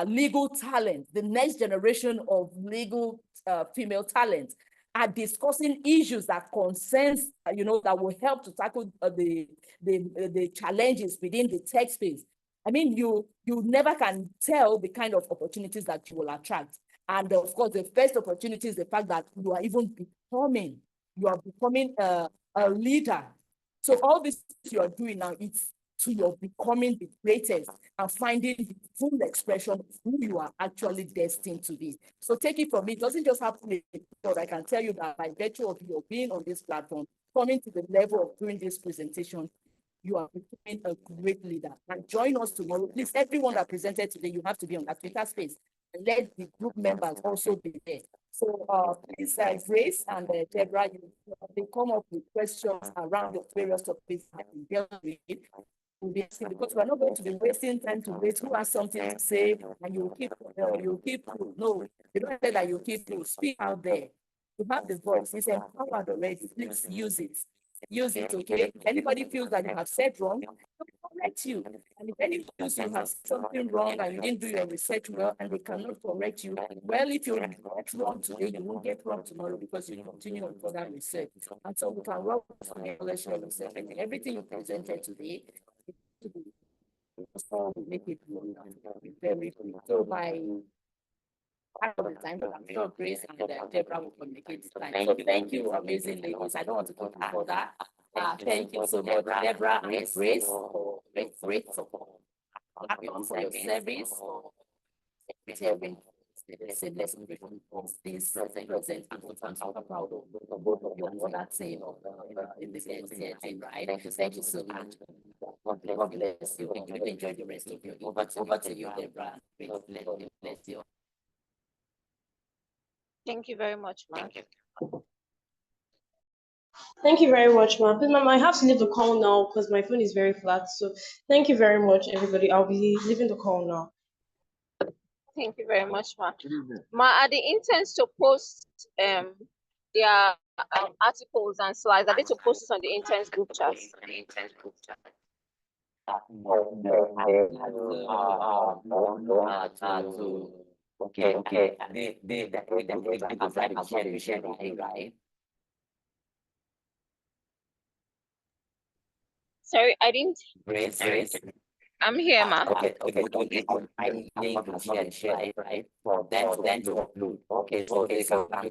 legal talent, the next generation of legal female talent, are discussing issues that concerns, that will help to tackle the challenges within the tech space. I mean, you never can tell the kind of opportunities that you will attract. And of course, the first opportunity is the fact that you are becoming a leader. So all this you are doing now, it's to your becoming the greatest and finding the full expression of who you are actually destined to be. So take it from me, it doesn't just happen, but I can tell you that by virtue of your being on this platform, coming to the level of doing this presentation, you are becoming a great leader. And join us tomorrow. Please, everyone that presented today, you have to be on that Twitter space. And let the group members also be there. So please, Grace and Deborah, they come up with questions around the various topics that we dealt with. We'll be asking, because we're not going to be wasting time to wait who has something to say, and you keep, no, you don't say that you keep, speak out there. You have the voice, it's empowered already, please use it. Use it, okay? If anybody feels that you have said wrong, they'll correct you. And if anybody feels you have something wrong and you didn't do your research well and they cannot correct you, well, if you get wrong today, you won't get wrong tomorrow because you continue on further research. And so we can work on the knowledge of research. And everything you presented today, so we make it very good. So by part of the time, but I'm sure Grace and Deborah will communicate tonight. So thank you, amazing ladies. I don't want to talk for that. Thank you so much, Deborah and Grace, for great support. Happy for your service, for sharing the seamless of this present. I'm so proud of both of you on that same in this team, right? Thank you so much. God bless you. You enjoy the rest of your day. Over to you, Deborah. God bless you. Thank you very much, ma'am. Thank you very much, ma'am. Please, ma'am, I have to leave the call now because my phone is very flat. So thank you very much, everybody. I'll be leaving the call now. Thank you very much, ma'am. Ma, are the interns to post their articles and slides? Are they to post this on the interns group chat? Okay. Right? Sorry, I didn't. Grace. I'm here, ma. Okay. I need to share, right? For them to upload. Okay. So why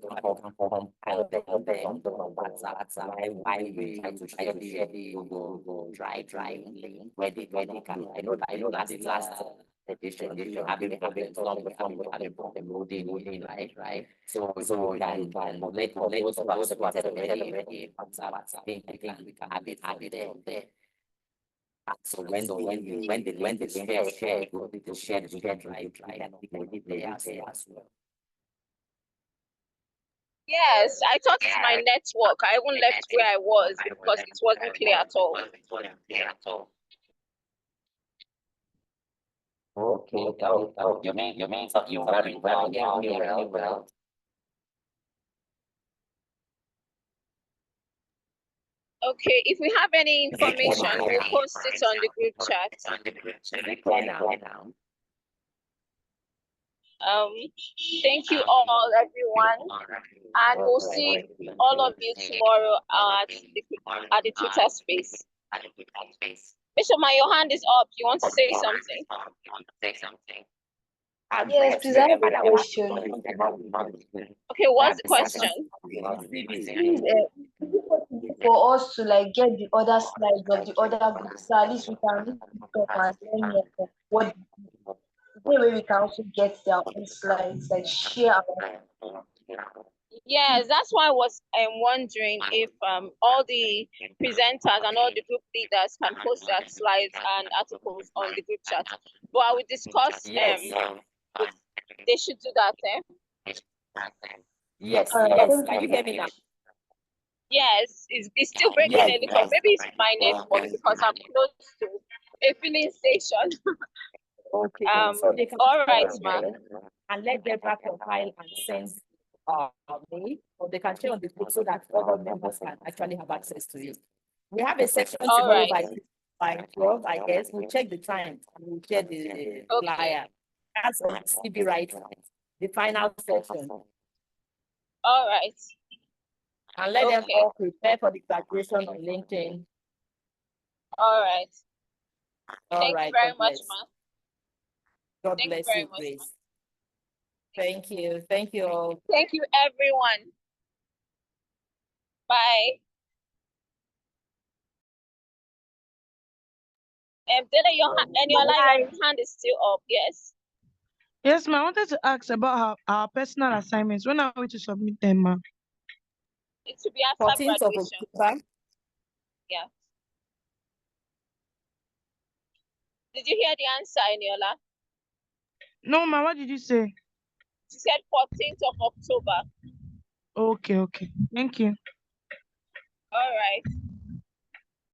we try to share the go dry link where they can. I know that the last edition you having problem loading, right? So you can let those who have supported already WhatsApp. I think we can have it there. So when the share, the share right, and we can be there as well. Yes, I thought it's my network. I even left where I was because it wasn't clear at all. Okay, you mean that you very well. Okay, if we have any information, we'll post it on the group chat. Thank you all, everyone, and we'll see all of you tomorrow at the Twitter space. Bishop, your hand is up. You want to say something? Yes, please, I have a question. Okay, what's the question? Please, is it possible for us to like get the other slides of the other groups, so at least we can read it up and learn more what the way we can also get their own slides, like share our. Yes, that's why I was wondering if all the presenters and all the group leaders can post their slides and articles on the group chat. But I will discuss they should do that. Yes, can you hear me now? Yes, it's still breaking a little. Maybe it's my network because I'm close to a filling station. Okay. All right, ma. And let Deborah compile and send me, or they can share on the group so that other members can actually have access to it. We have a section tomorrow by 12, I guess. We'll check the time and we'll share the flyer. That's on CB right now, the final section. All right. And let them all prepare for the graduation on LinkedIn. All right. Thank you very much, ma. God bless you, Grace. Thank you. Thank you all. Thank you, everyone. Bye. Dana, your hand is still up, yes? Yes, ma. I wanted to ask about our personal assignments. When are we to submit them, ma? It should be after 14th of graduation. October. Yeah. Did you hear the answer, Eniola? No, ma. What did you say? She said 14th of October. Okay. Thank you. All right.